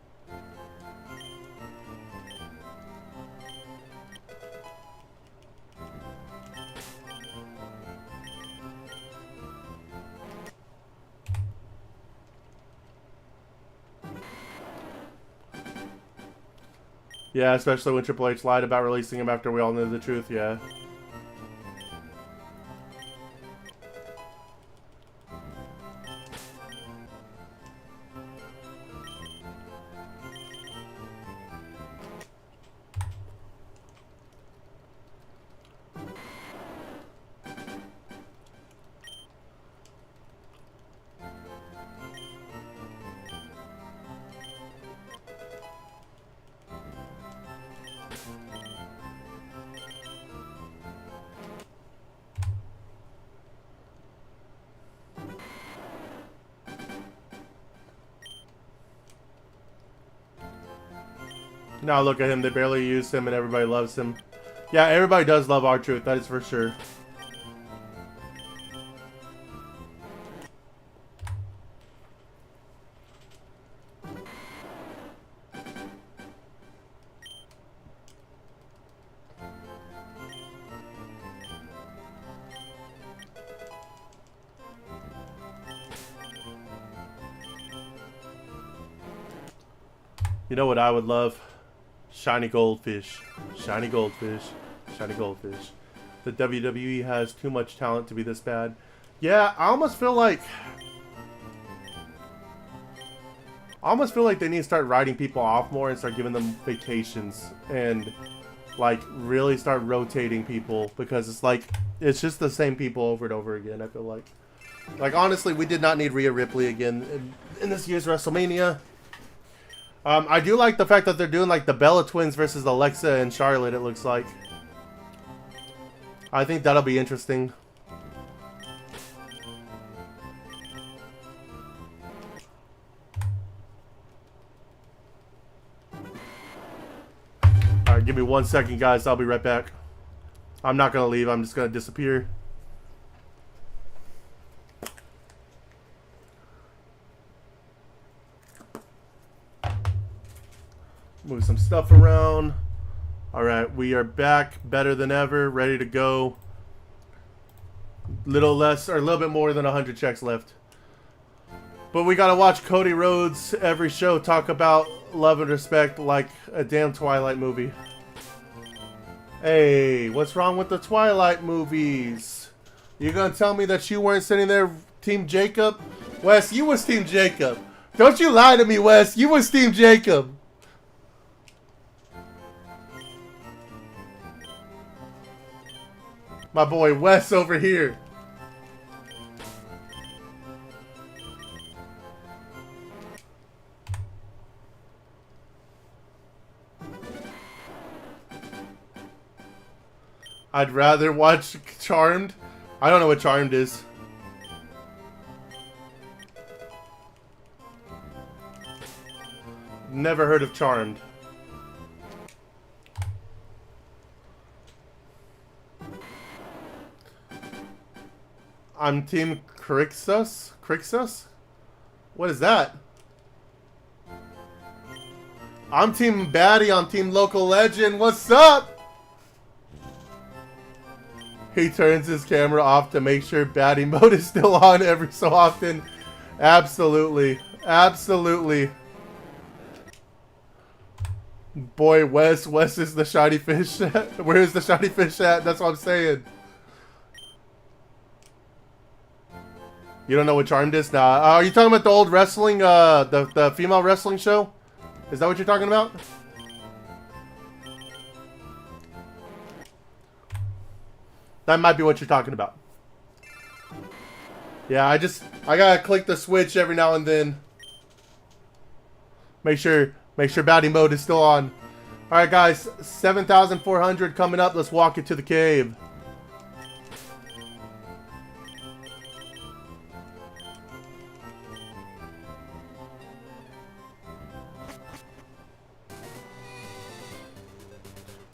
Yeah, especially when Triple H lied about releasing him after we all knew the truth, yeah. Now look at him, they barely use him and everybody loves him. Yeah, everybody does love R-Truth, that is for sure. You know what I would love? Shiny goldfish. Shiny goldfish. Shiny goldfish. The WWE has too much talent to be this bad. Yeah, I almost feel like they need to start writing people off more and start giving them vacations and like really start rotating people, because it's like it's just the same people over and over again. I feel like honestly, we did not need Rhea Ripley again in this year's WrestleMania. I do like the fact that they're doing like the Bella Twins versus Alexa and Charlotte, it looks like. I think that'll be interesting. Alright, give me 1 second, guys. I'll be right back. I'm not going to leave. I'm just going to disappear. Move some stuff around. Alright, we are back. Better than ever. Ready to go. Little less, or a little bit more than 100 checks left. But we gotta watch Cody Rhodes every show talk about love and respect like a damn Twilight movie. Hey, what's wrong with the Twilight movies? You gonna tell me that you weren't sitting there Team Jacob? Wes, you was Team Jacob. Don't you lie to me, Wes. You was Team Jacob. My boy Wes over here. I'd rather watch Charmed. I don't know what Charmed is. Never heard of Charmed. I'm Team Crixus? Crixus? What is that? I'm Team Baddie on Team Local Legend. What's up? He turns his camera off to make sure Baddie mode is still on every so often. Absolutely. Absolutely. Boy, Wes is the shiny fish. Where's the shiny fish at? That's what I'm saying. You don't know what Charmed is? Nah. Are you talking about the old wrestling, the female wrestling show? Is that what you're talking about? That might be what you're talking about. Yeah, I gotta click the switch every now and then. Make sure Baddie mode is still on. Alright guys, 7,400 coming up. Let's walk into the cave.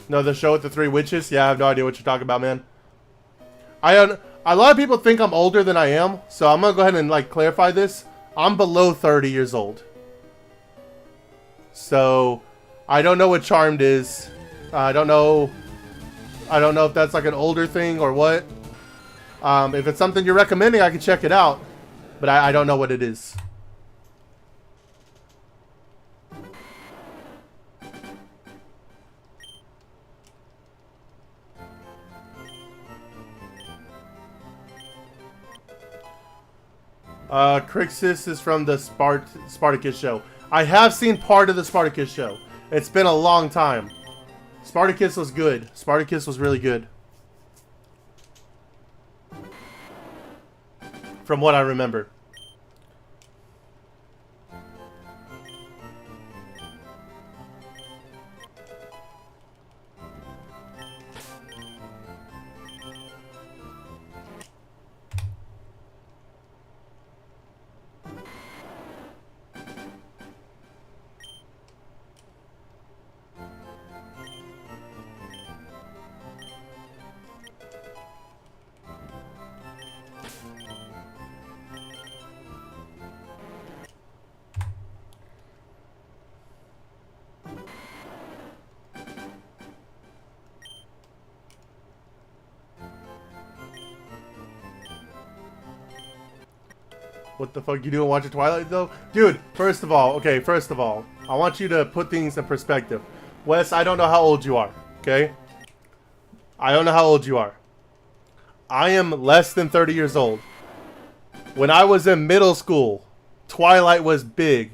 No, the show with the 3 witches? Yeah, I have no idea what you're talking about, man. A lot of people think I'm older than I am, so I'm gonna go ahead and like clarify this. I'm below 30 years old. So, I don't know what Charmed is. I don't know if that's like an older thing or what. If it's something you're recommending, I can check it out. But I don't know what it is. Crixus is from the Spartacus show. I have seen part of the Spartacus show. It's been a long time. Spartacus was good. Spartacus was really good. From what I remember. What the fuck you doing watching Twilight though? Dude, first of all, I want you to put things in perspective. Wes, I don't know how old you are, okay? I don't know how old you are. I am less than 30 years old. When I was in middle school, Twilight was big.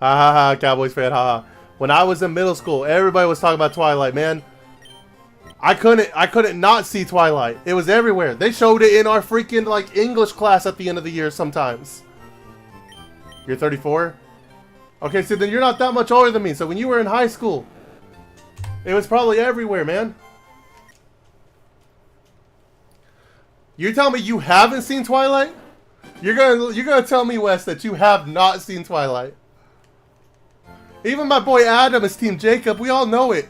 Ha ha ha, Cowboys fan, ha ha. When I was in middle school, everybody was talking about Twilight, man. I couldn't not see Twilight. It was everywhere. They showed it in our freaking like English class at the end of the year sometimes. You're 34? Okay, so then you're not that much older than me. So when you were in high school, it was probably everywhere, man. You tell me you haven't seen Twilight? You're gonna tell me, Wes, that you have not seen Twilight. Even my boy Adam is Team Jacob. We all know it.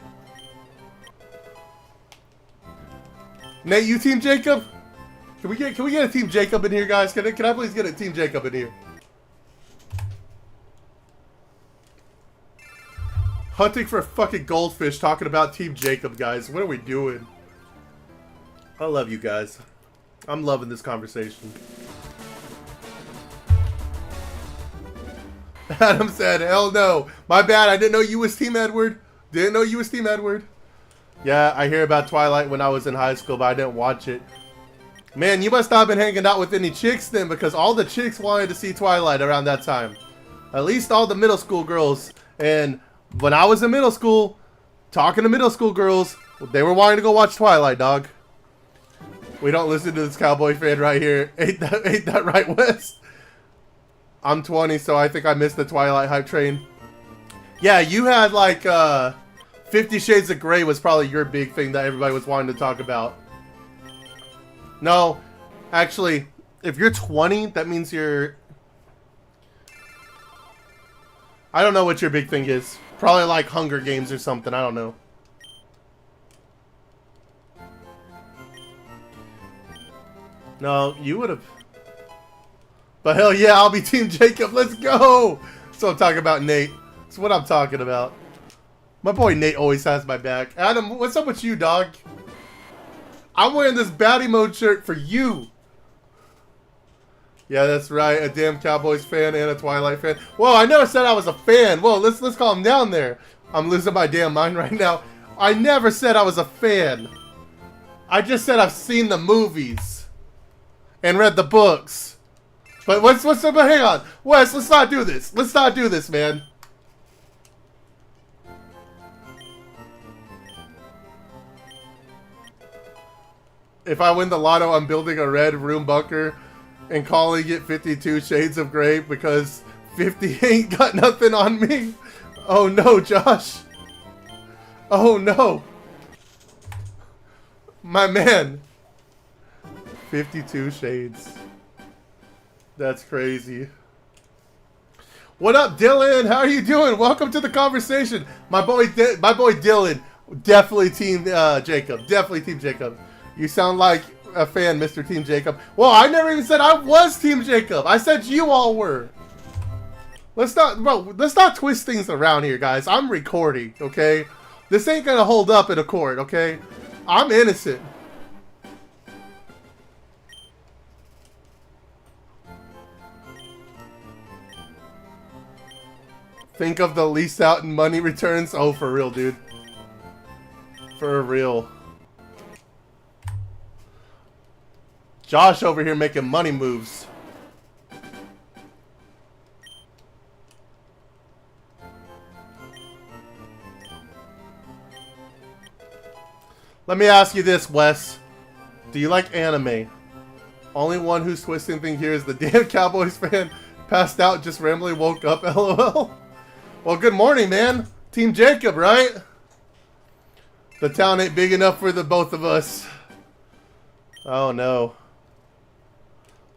Nate, you Team Jacob? Can we get a Team Jacob in here, guys? Can I please get a Team Jacob in here? Hunting for fucking goldfish, talking about Team Jacob, guys. What are we doing? I love you guys. I'm loving this conversation. Adam said, hell no. My bad, I didn't know you was Team Edward. Didn't know you was Team Edward. Yeah, I hear about Twilight when I was in high school, but I didn't watch it. Man, you must not have been hanging out with any chicks then, because all the chicks wanted to see Twilight around that time. At least all the middle school girls. And when I was in middle school, talking to middle school girls, they were wanting to go watch Twilight, dog. We don't listen to this cowboy fan right here. Ain't that right, Wes? I'm 20, so I think I missed the Twilight hype train. Yeah, you had like 50 Shades of Grey was probably your big thing that everybody was wanting to talk about. No, actually, if you're 20, that means you're... I don't know what your big thing is. Probably like Hunger Games or something, I don't know. No, you would have... But hell yeah, I'll be Team Jacob, let's go! So I'm talking about Nate. That's what I'm talking about. My boy Nate always has my back. Adam, what's up with you, dog? I'm wearing this baddie mode shirt for you. Yeah, that's right. A damn Cowboys fan and a Twilight fan. Whoa, I never said I was a fan. Whoa, let's calm down there. I'm losing my damn mind right now. I never said I was a fan. I just said I've seen the movies and read the books. But but hang on, Wes, let's not do this. Let's not do this, man. If I win the lotto, I'm building a red room bunker and calling it 52 Shades of Grey because 50 ain't got nothing on me. Oh no, Josh. Oh no. My man. 52 Shades. That's crazy. What up, Dylan? How are you doing? Welcome to the conversation. My boy Dylan Definitely Team Jacob. Definitely Team Jacob. You sound like a fan, Mr. Team Jacob. Well, I never even said I was Team Jacob. I said you all were. Let's not twist things around here, guys. I'm recording, okay? This ain't gonna hold up in a court, okay? I'm innocent. Think of the lease out and money returns. Oh, for real, dude. For real. Josh over here making money moves. Let me ask you this, Wes. Do you like anime? Only one who's twisting thing here is the damn Cowboys fan. Passed out, just rambling, woke up, lol. Well, good morning, man. Team Jacob, right? The town ain't big enough for the both of us. Oh, no.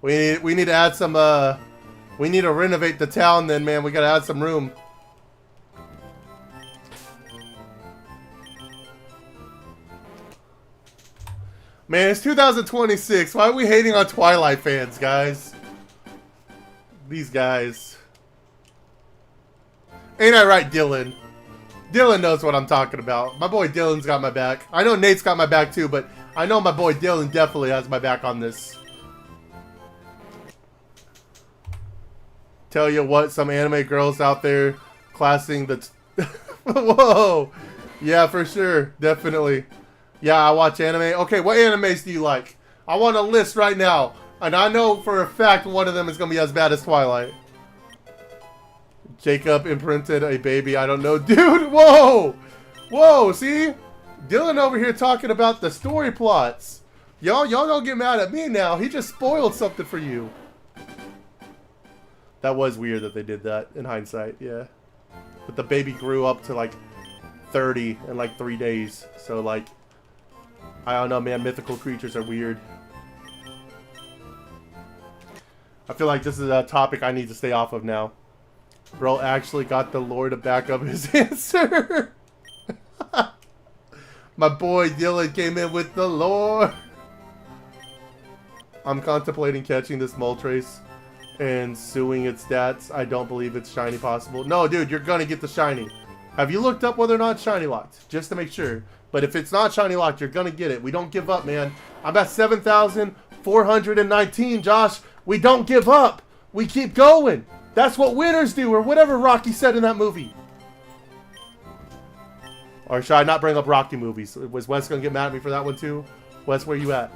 We need to add some, we need to renovate the town then, man. We gotta add some room. Man, it's 2026. Why are we hating on Twilight fans, guys? These guys. Ain't I right, Dylan? Dylan knows what I'm talking about. My boy Dylan's got my back. I know Nate's got my back too, but I know my boy Dylan definitely has my back on this. Tell you what, some anime girls out there classing the... Whoa! Yeah, for sure. Definitely. Yeah, I watch anime. Okay, what animes do you like? I want a list right now. And I know for a fact one of them is going to be as bad as Twilight. Jacob imprinted a baby. I don't know. Dude, whoa! Whoa, see? Dylan over here talking about the story plots. Y'all don't get mad at me now. He just spoiled something for you. That was weird that they did that in hindsight, yeah. But the baby grew up to like 30 in like 3 days. So like, I don't know, man. Mythical creatures are weird. I feel like this is a topic I need to stay off of now. Bro actually got the lore to back up his answer. My boy Dylan came in with the lore. I'm contemplating catching this Moltres and suing its stats. I don't believe it's shiny possible. No, dude, you're gonna get the shiny. Have you looked up whether or not it's shiny locked? Just to make sure. But if it's not shiny locked, you're gonna get it. We don't give up, man. I'm at 7,419, Josh. We don't give up. We keep going. That's what winners do, or whatever Rocky said in that movie. Or should I not bring up Rocky movies? Was Wes gonna get mad at me for that one too? Wes, where you at?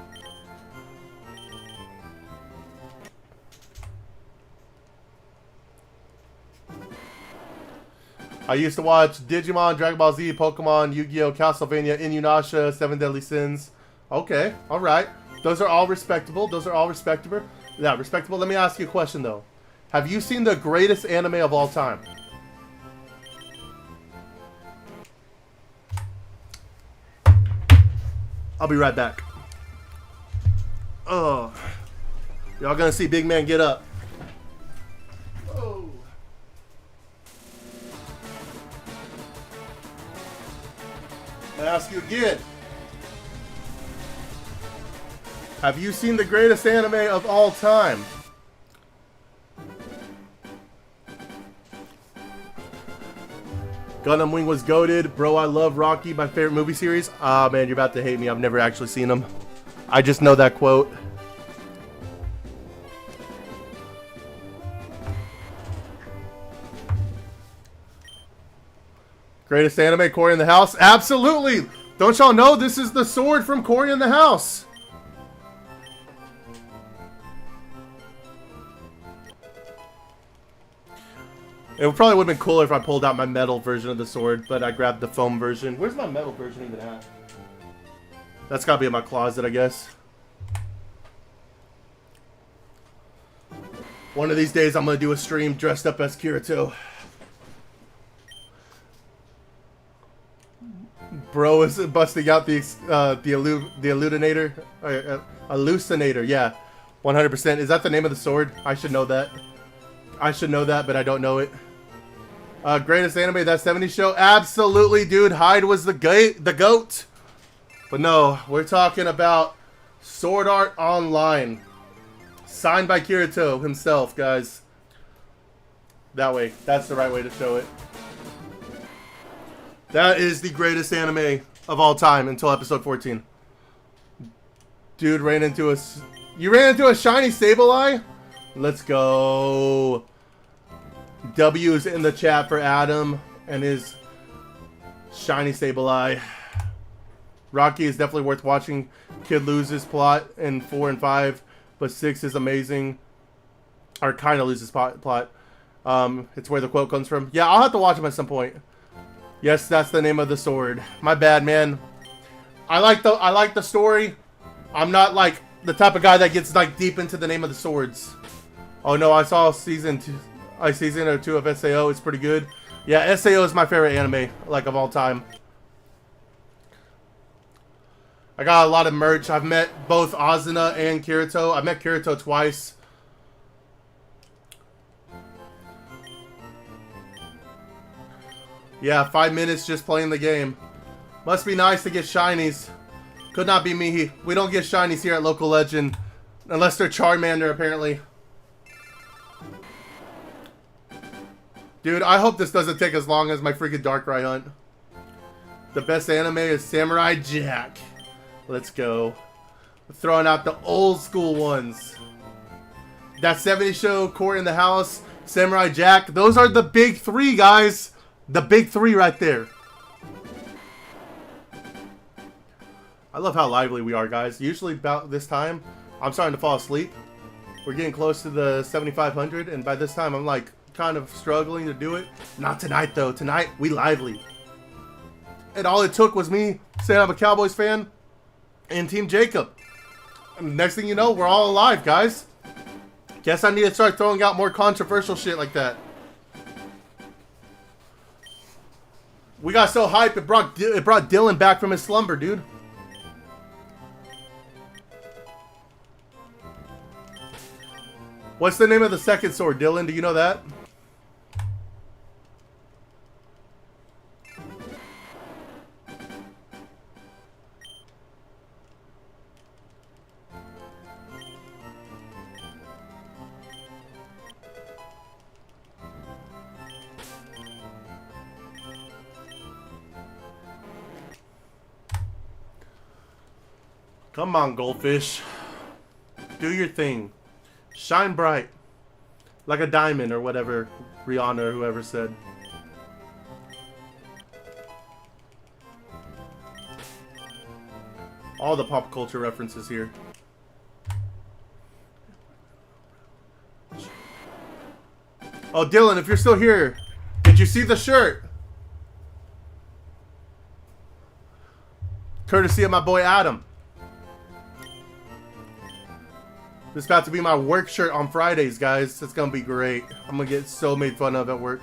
I used to watch Digimon, Dragon Ball Z, Pokemon, Yu-Gi-Oh, Castlevania, Inuyasha, Seven Deadly Sins. Okay, alright. Those are all respectable. Those are all respectable. Yeah, respectable. Let me ask you a question, though. Have you seen the greatest anime of all time? I'll be right back. Oh. Y'all gonna see Big Man get up. Oh. I ask you again. Have you seen the greatest anime of all time? Gundam Wing was goated. Bro, I love Rocky, my favorite movie series. Ah, man, you're about to hate me. I've never actually seen them. I just know that quote. Greatest anime, Cory in the House? Absolutely! Don't y'all know this is the sword from Cory in the House? It probably would have been cooler if I pulled out my metal version of the sword, but I grabbed the foam version. Where's my metal version even at? That's gotta be in my closet, I guess. One of these days I'm gonna do a stream dressed up as Kirito. Bro is busting out the Hallucinator. Hallucinator, yeah. 100%. Is that the name of the sword? I should know that. I should know that, but I don't know it. Greatest anime, that 70s show? Absolutely, dude. Hyde was the goat. But no, we're talking about Sword Art Online. Signed by Kirito himself, guys. That way. That's the right way to show it. That is the greatest anime of all time until episode 14. Dude ran into a... You ran into a shiny Sableye? Let's go. W's in the chat for Adam and his shiny Sableye. Rocky is definitely worth watching. Kid loses plot in 4 and 5, but 6 is amazing. Or kind of loses plot. It's where the quote comes from. Yeah, I'll have to watch him at some point. Yes, that's the name of the sword. My bad, man. I like the story. I'm not like the type of guy that gets like deep into the name of the swords. Oh no, I saw season 2 of SAO. It's pretty good. Yeah, SAO is my favorite anime, like, of all time. I got a lot of merch. I've met both Asuna and Kirito. I met Kirito twice. Yeah, 5 minutes just playing the game. Must be nice to get shinies. Could not be me. We don't get shinies here at Local Legend. Unless they're Charmander, apparently. Dude, I hope this doesn't take as long as my freaking Darkrai hunt. The best anime is Samurai Jack. Let's go. We're throwing out the old school ones. That 70s show, Court in the House, Samurai Jack. Those are the big three, guys. The big three right there. I love how lively we are, guys. Usually about this time, I'm starting to fall asleep. We're getting close to the 7,500, and by this time, I'm like kind of struggling to do it. Not tonight, though. Tonight, we lively. And all it took was me saying I'm a Cowboys fan and Team Jacob. And next thing you know, we're all alive, guys. Guess I need to start throwing out more controversial shit like that. We got so hyped, it brought Dylan back from his slumber, dude. What's the name of the second sword, Dylan? Do you know that? Come on, goldfish. Do your thing. Shine bright. Like a diamond or whatever Rihanna or whoever said. All the pop culture references here. Oh, Dylan, if you're still here, did you see the shirt? Courtesy of my boy Adam. This is about to be my work shirt on Fridays, guys. It's gonna be great. I'm gonna get so made fun of at work.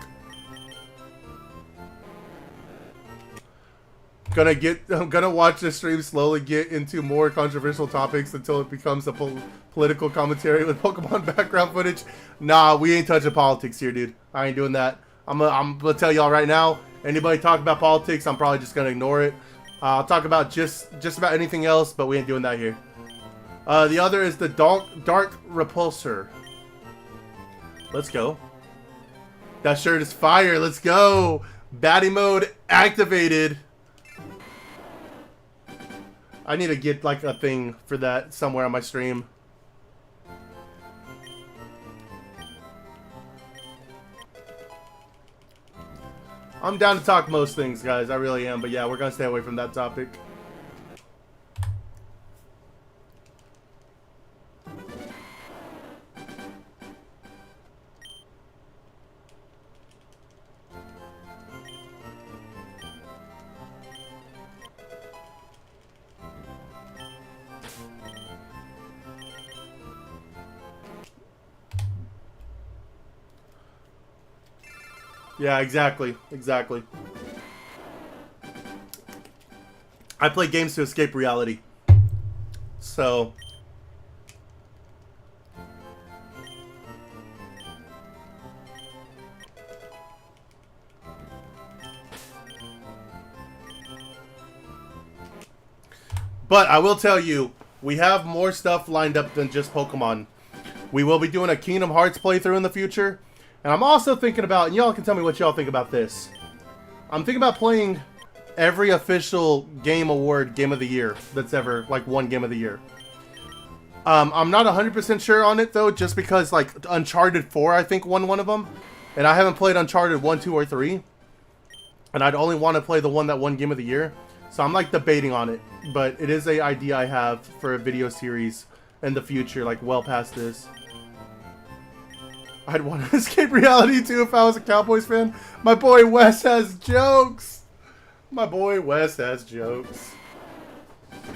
I'm gonna watch the stream slowly get into more controversial topics until it becomes a political commentary with Pokemon background footage. Nah, we ain't touching politics here, dude. I ain't doing that. I'm gonna tell y'all right now. Anybody talk about politics, I'm probably just gonna ignore it. I'll talk about just about anything else, but we ain't doing that here. The other is the Dark Repulsor. Let's go. That shirt is fire. Let's go. Batty mode activated. I need to get like a thing for that somewhere on my stream. I'm down to talk most things, guys. I really am. But yeah, we're going to stay away from that topic. Yeah, exactly. Exactly. I play games to escape reality. So... But I will tell you, we have more stuff lined up than just Pokemon. We will be doing a Kingdom Hearts playthrough in the future. And I'm also thinking about, and y'all can tell me what y'all think about this. I'm thinking about playing every official Game Award Game of the Year that's ever, like, won Game of the Year. I'm not 100% sure on it, though, just because, like, Uncharted 4, I think, won one of them. And I haven't played Uncharted 1, 2, or 3. And I'd only want to play the one that won Game of the Year. So I'm, like, debating on it. But it is an idea I have for a video series in the future, like, well past this. I'd want to escape reality, too, if I was a Cowboys fan. My boy Wes has jokes. My boy Wes has jokes.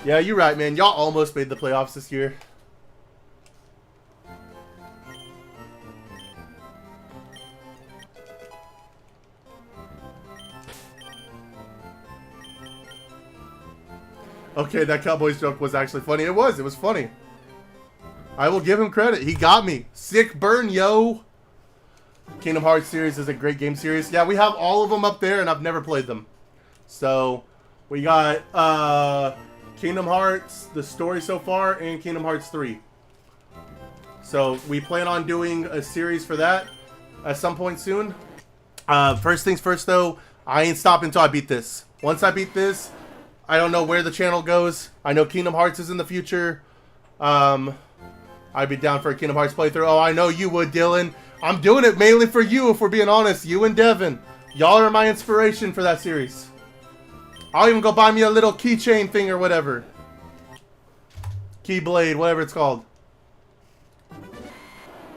Yeah, you're right, man. Y'all almost made the playoffs this year. Okay, that Cowboys joke was actually funny. It was funny. I will give him credit. He got me. Sick burn, yo. Kingdom Hearts series is a great game series. Yeah, we have all of them up there, and I've never played them. So, we got Kingdom Hearts, the story so far, and Kingdom Hearts 3. So, we plan on doing a series for that at some point soon. First things first, though, I ain't stopping until I beat this. Once I beat this, I don't know where the channel goes. I know Kingdom Hearts is in the future. I'd be down for a Kingdom Hearts playthrough. Oh, I know you would, Dylan. I'm doing it mainly for you, if we're being honest. You and Devin. Y'all are my inspiration for that series. I'll even go buy me a little keychain thing or whatever. Keyblade, whatever it's called.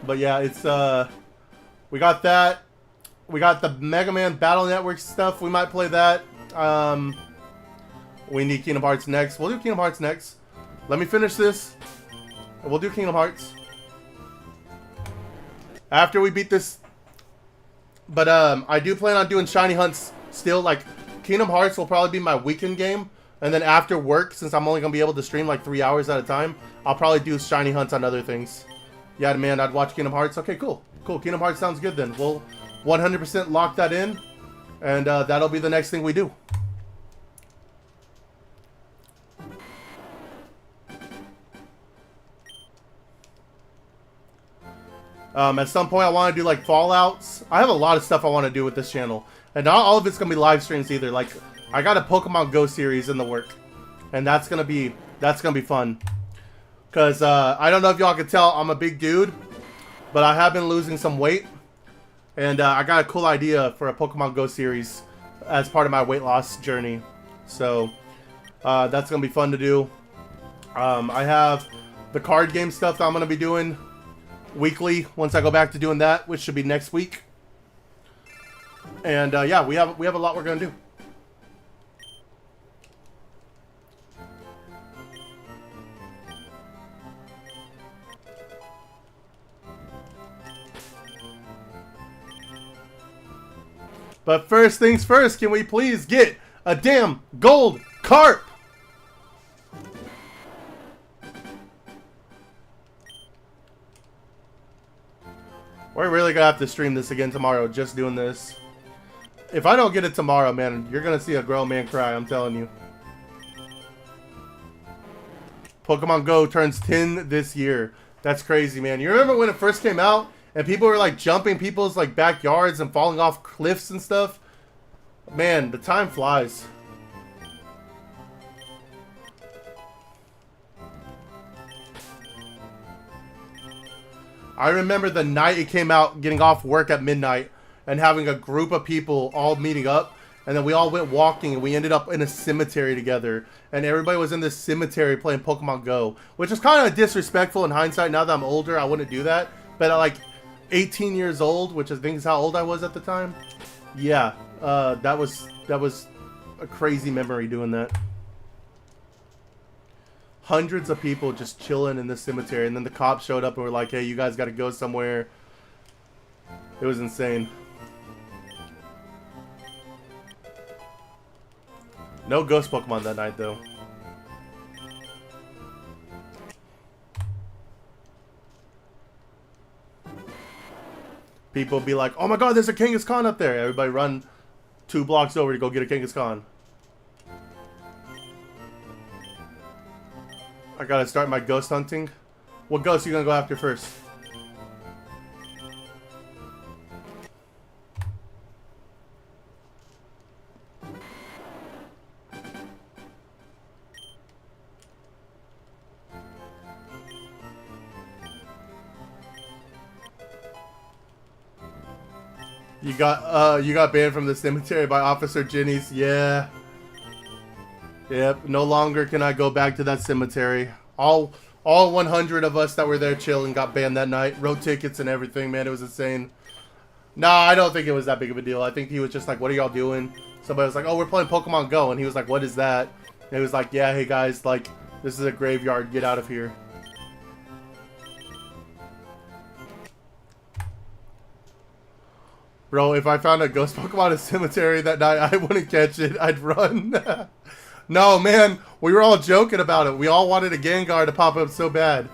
But yeah, it's, we got that. We got the Mega Man Battle Network stuff. We might play that. We need Kingdom Hearts next. We'll do Kingdom Hearts next. Let me finish this. We'll do Kingdom Hearts after we beat this. But I do plan on doing shiny hunts still. Like, Kingdom Hearts will probably be my weekend game. And then after work, since I'm only going to be able to stream like 3 hours at a time, I'll probably do shiny hunts on other things. Yeah, man, I'd watch Kingdom Hearts. Okay, cool. Cool. Kingdom Hearts sounds good then. We'll 100% lock that in. And that'll be the next thing we do. At some point, I want to do, like, Fallouts. I have a lot of stuff I want to do with this channel. And not all of it's going to be live streams either. Like, I got a Pokemon Go series in the work. And that's going to be fun. Because, I don't know if y'all can tell, I'm a big dude. But I have been losing some weight. And, I got a cool idea for a Pokemon Go series as part of my weight loss journey. So, that's going to be fun to do. I have the card game stuff that I'm going to be doing weekly once I go back to doing that, which should be next week. And yeah, we have a lot we're gonna do. But first things first, can we please get a damn gold carp? We're really gonna have to stream this again tomorrow, just doing this. If I don't get it tomorrow, man, you're gonna see a grown man cry, I'm telling you. Pokemon Go turns 10 this year. That's crazy, man. You remember when it first came out, and people were, like, jumping people's, like, backyards and falling off cliffs and stuff? Man, the time flies. I remember the night it came out, getting off work at midnight, and having a group of people all meeting up, and then we all went walking, and we ended up in a cemetery together, and everybody was in this cemetery playing Pokemon Go, which is kind of disrespectful in hindsight. Now that I'm older, I wouldn't do that, but at like 18 years old, which I think is how old I was at the time, yeah, that was a crazy memory doing that. Hundreds of people just chilling in this cemetery, and then the cops showed up and were like, hey, you guys gotta go somewhere. It was insane. No ghost Pokemon that night, though. People be like, oh my god, there's a Kangaskhan up there. Everybody run 2 blocks over to go get a Kangaskhan. I gotta start my ghost hunting. What ghost are you gonna go after first? You got banned from the cemetery by Officer Jenny's. Yeah. Yep. No longer can I go back to that cemetery. All 100 of us that were there chilling got banned that night. Wrote tickets and everything, man. It was insane. Nah, I don't think it was that big of a deal. I think he was just like, what are y'all doing? Somebody was like, oh, we're playing Pokemon Go. And he was like, what is that? And he was like, yeah, hey guys, like, this is a graveyard. Get out of here. Bro, if I found a ghost Pokemon in a cemetery that night, I wouldn't catch it. I'd run. No, man, we were all joking about it. We all wanted a Gengar to pop up so bad.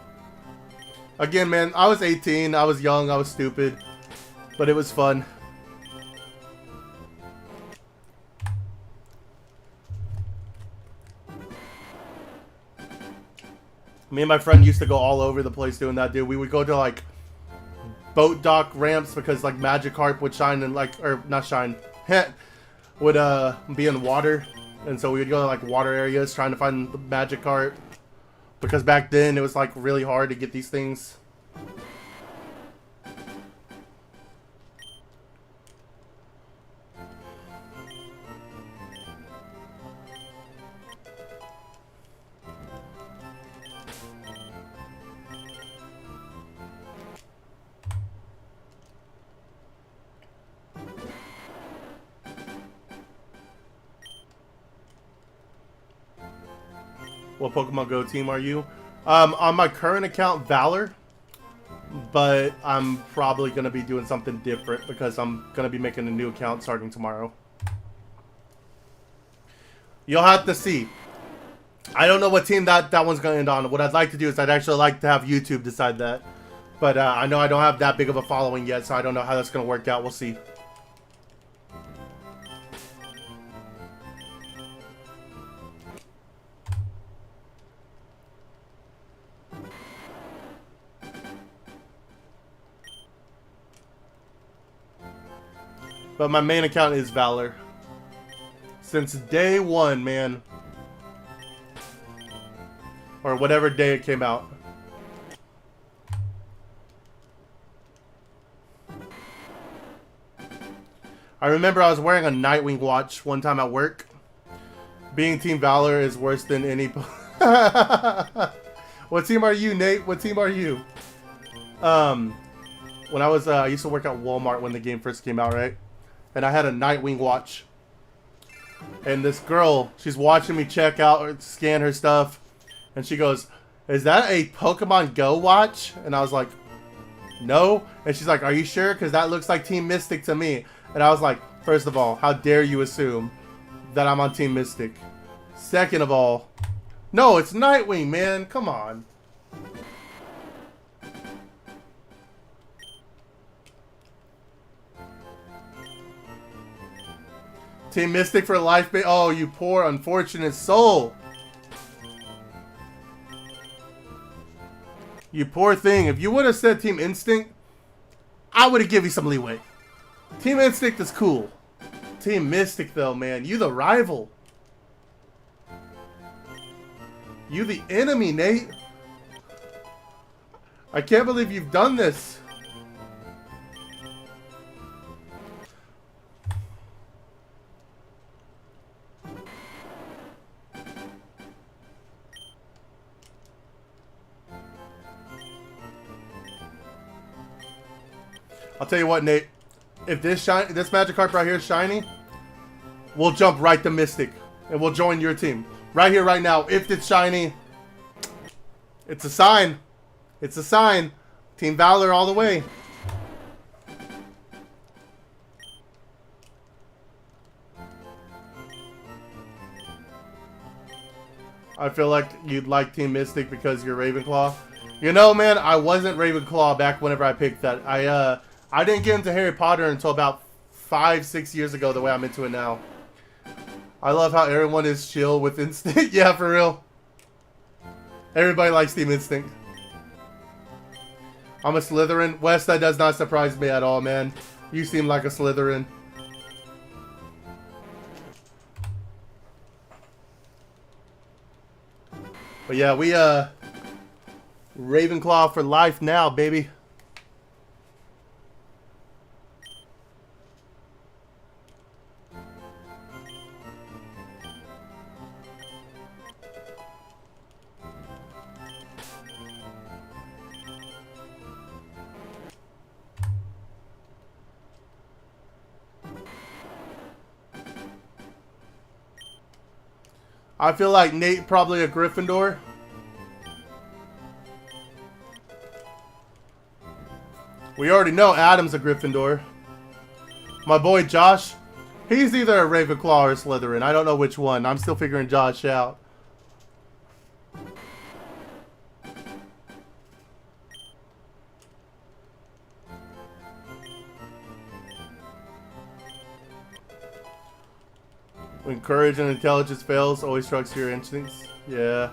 Again, man, I was 18. I was young. I was stupid. But it was fun. Me and my friend used to go all over the place doing that, dude. We would go to, like, boat dock ramps because, like, Magikarp would shine and, like, or not shine, would be in water. And so we would go to, like, water areas trying to find the Magikarp. Because back then it was, like, really hard to get these things. What Pokemon Go team are you? On my current account, Valor. But I'm probably going to be doing something different because I'm going to be making a new account starting tomorrow. You'll have to see. I don't know what team that one's going to end on. What I'd like to do is I'd actually like to have YouTube decide that. But I know I don't have that big of a following yet, so I don't know how that's going to work out. We'll see. But my main account is Valor. Since day one, man. Or whatever day it came out. I remember I was wearing a Nightwing watch one time at work. Being Team Valor is worse than any... What team are you, Nate? What team are you? When I used to work at Walmart when the game first came out, right? And I had a Nightwing watch. And this girl, she's watching me check out or scan her stuff. And she goes, is that a Pokemon Go watch? And I was like, no. And she's like, are you sure? Because that looks like Team Mystic to me. And I was like, first of all, how dare you assume that I'm on Team Mystic? Second of all, no, it's Nightwing, man. Come on. Team Mystic for life, oh, you poor unfortunate soul. You poor thing. If you would have said Team Instinct, I would have given you some leeway. Team Instinct is cool. Team Mystic, though, man. You the rival. You the enemy, Nate. I can't believe you've done this. I'll tell you what, Nate. If this Magikarp right here is shiny, we'll jump right to Mystic. And we'll join your team. Right here, right now. If it's shiny, it's a sign. It's a sign. Team Valor all the way. I feel like you'd like Team Mystic because you're Ravenclaw. You know, man, I wasn't Ravenclaw back whenever I picked that. I didn't get into Harry Potter until about 5-6 years ago, the way I'm into it now. I love how everyone is chill with instinct. Yeah, for real. Everybody likes Team Instinct. I'm a Slytherin. Wes, that does not surprise me at all, man. You seem like a Slytherin. But yeah, we Ravenclaw for life now, baby. I feel like Nate probably a Gryffindor. We already know Adam's a Gryffindor. My boy Josh, he's either a Ravenclaw or a Slytherin. I don't know which one. I'm still figuring Josh out. When courage and intelligence fails, always trust your instincts. Yeah.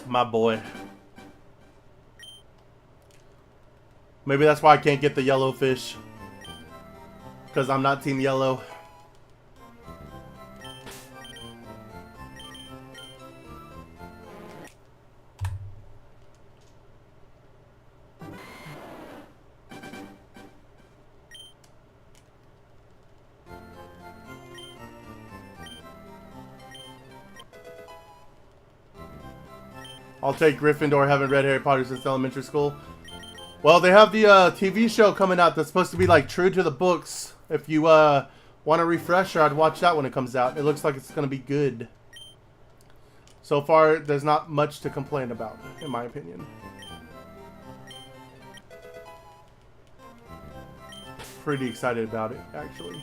My boy. Maybe that's why I can't get the yellow fish. Because I'm not Team Yellow. I'll take Gryffindor, haven't read Harry Potter since elementary school. Well, they have the TV show coming out that's supposed to be like true to the books. If you want a refresher, I'd watch that when it comes out. It looks like it's going to be good. So far, there's not much to complain about, in my opinion. Pretty excited about it, actually.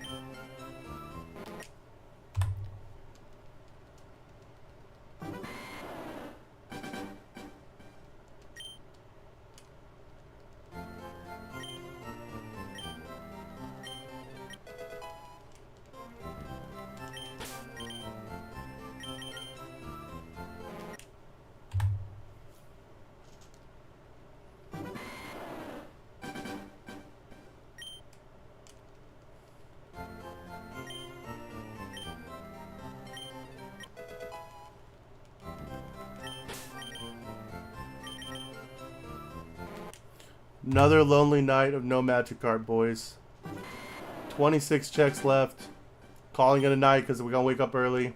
Another lonely night of no Magikarp, boys. 26 checks left. Calling it a night because we're going to wake up early.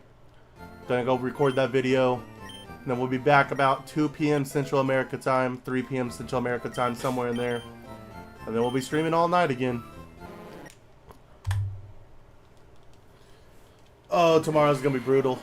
Gonna go record that video. And then we'll be back about 2 p.m. Central America time, 3 p.m. Central America time, somewhere in there. And then we'll be streaming all night again. Oh, tomorrow's going to be brutal.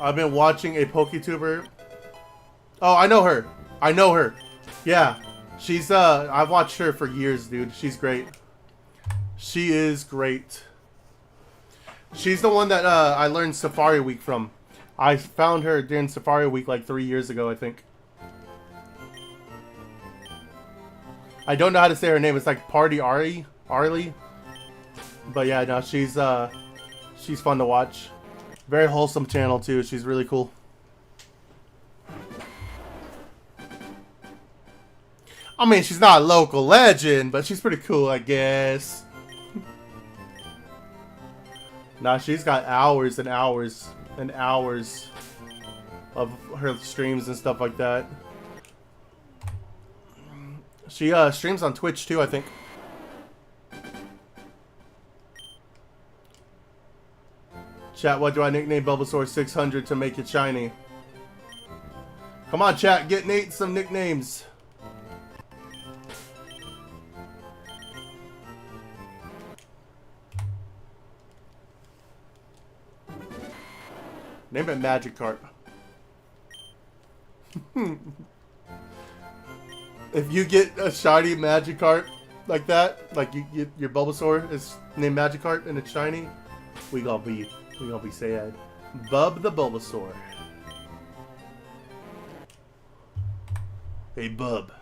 I've been watching a PokeTuber. Oh, I know her. I know her. Yeah. She's, I've watched her for years, dude. She's great. She is great. She's the one that, I learned Safari Week from. I found her during Safari Week like 3 years ago, I think. I don't know how to say her name. It's like Party Arlie. But yeah, no, she's fun to watch. Very wholesome channel too. She's really cool. I mean, she's not a local legend, but she's pretty cool, I guess. Nah, she's got hours and hours and hours of her streams and stuff like that. She streams on Twitch too, I think. Chat, what do I nickname Bulbasaur 600 to make it shiny? Come on, chat, get Nate some nicknames. Name it Magikarp. If you get a shiny Magikarp like that, like your Bulbasaur is named Magikarp and it's shiny, we gonna be sad. Bub the Bulbasaur. Hey, Bub.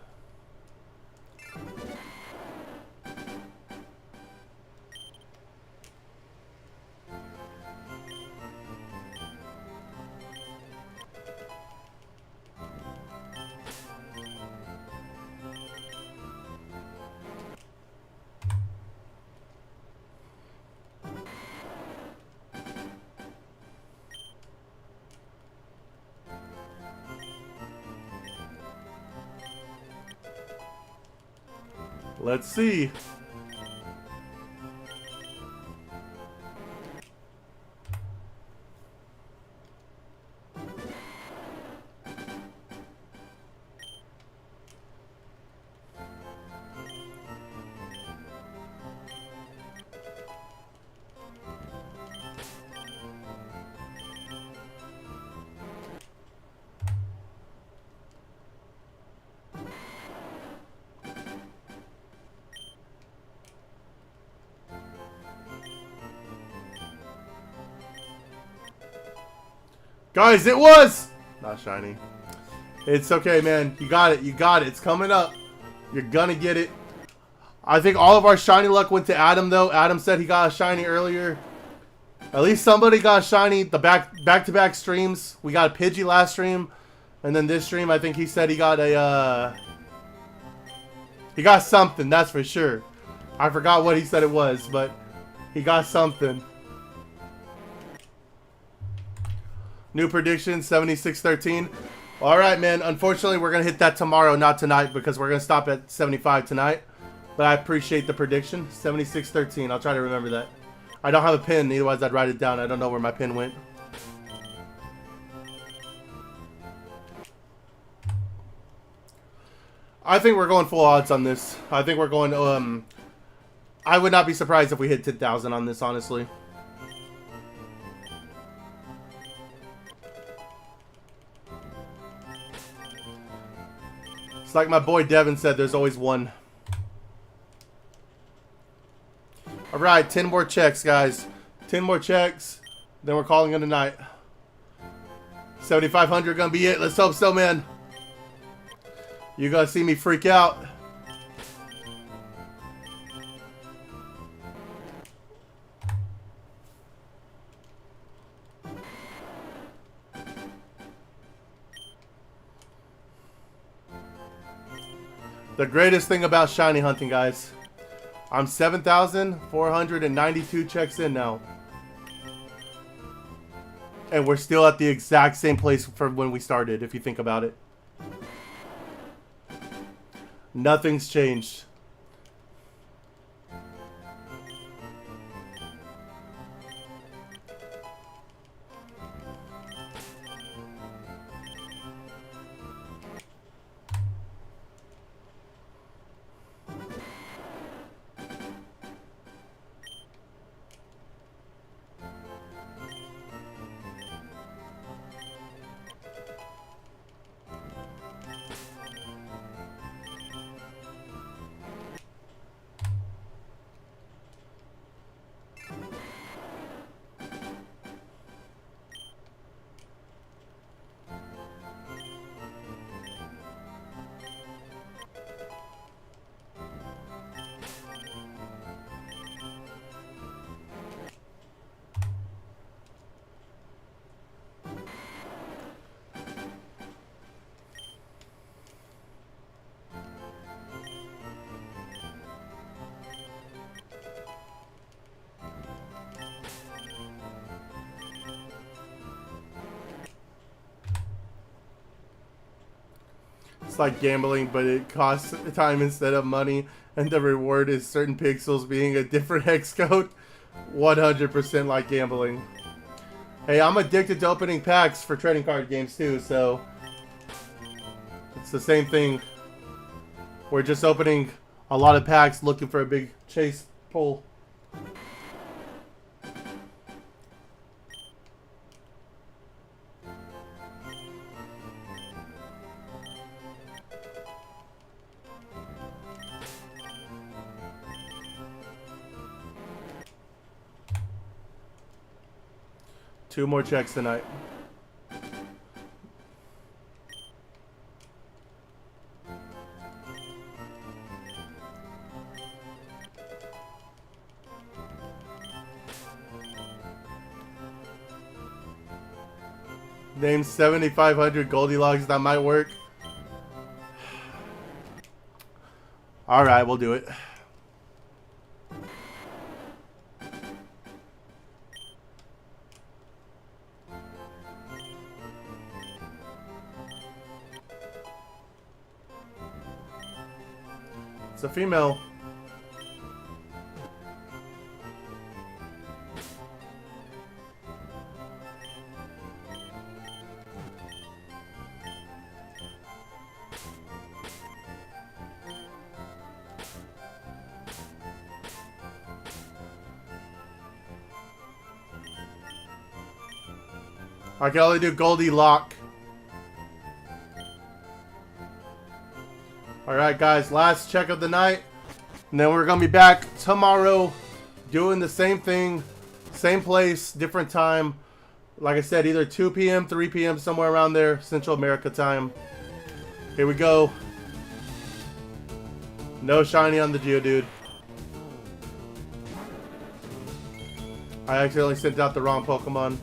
Let's see. Guys, it was not shiny. It's okay, man. You got it. You got it. It's coming up. You're gonna get it. I think all of our shiny luck went to Adam, though. Adam said he got a shiny earlier. At least somebody got a shiny. The back-to-back streams. We got a Pidgey last stream, and then this stream, I think he said he got a he got something. That's for sure. I forgot what he said it was, but he got something. New prediction, 76-13. Alright, man. Unfortunately, we're going to hit that tomorrow, not tonight, because we're going to stop at 75 tonight. But I appreciate the prediction. 76-13. I'll try to remember that. I don't have a pin, otherwise I'd write it down. I don't know where my pin went. I think we're going full odds on this. I think we're going, I would not be surprised if we hit 10,000 on this, honestly. It's like my boy Devin said, there's always one. Alright, 10 more checks, guys. 10 more checks. Then we're calling it a night. 7,500 gonna be it. Let's hope so, man. You're gonna see me freak out. The greatest thing about shiny hunting, guys. I'm 7,492 checks in now. And we're still at the exact same place from when we started, if you think about it. Nothing's changed. It's like gambling, but it costs time instead of money, and the reward is certain pixels being a different hex code. 100% like gambling. Hey, I'm addicted to opening packs for trading card games too, so it's the same thing. We're just opening a lot of packs looking for a big chase pull. Two more checks tonight. Name 7,500 Goldilocks. That might work. Alright, we'll do it. It's a female. I can only do Goldilocks. Alright guys, last check of the night. And then we're going to be back tomorrow doing the same thing. Same place, different time. Like I said, either 2 p.m., 3 p.m., somewhere around there. Central America time. Here we go. No shiny on the Geodude. I accidentally sent out the wrong Pokemon.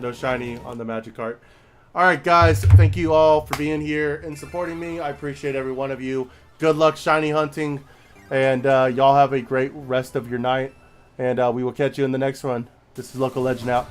No shiny on the Magikarp. Alright guys, thank you all for being here and supporting me. I appreciate every one of you. Good luck shiny hunting. And y'all have a great rest of your night. And we will catch you in the next one. This is Local Legend out.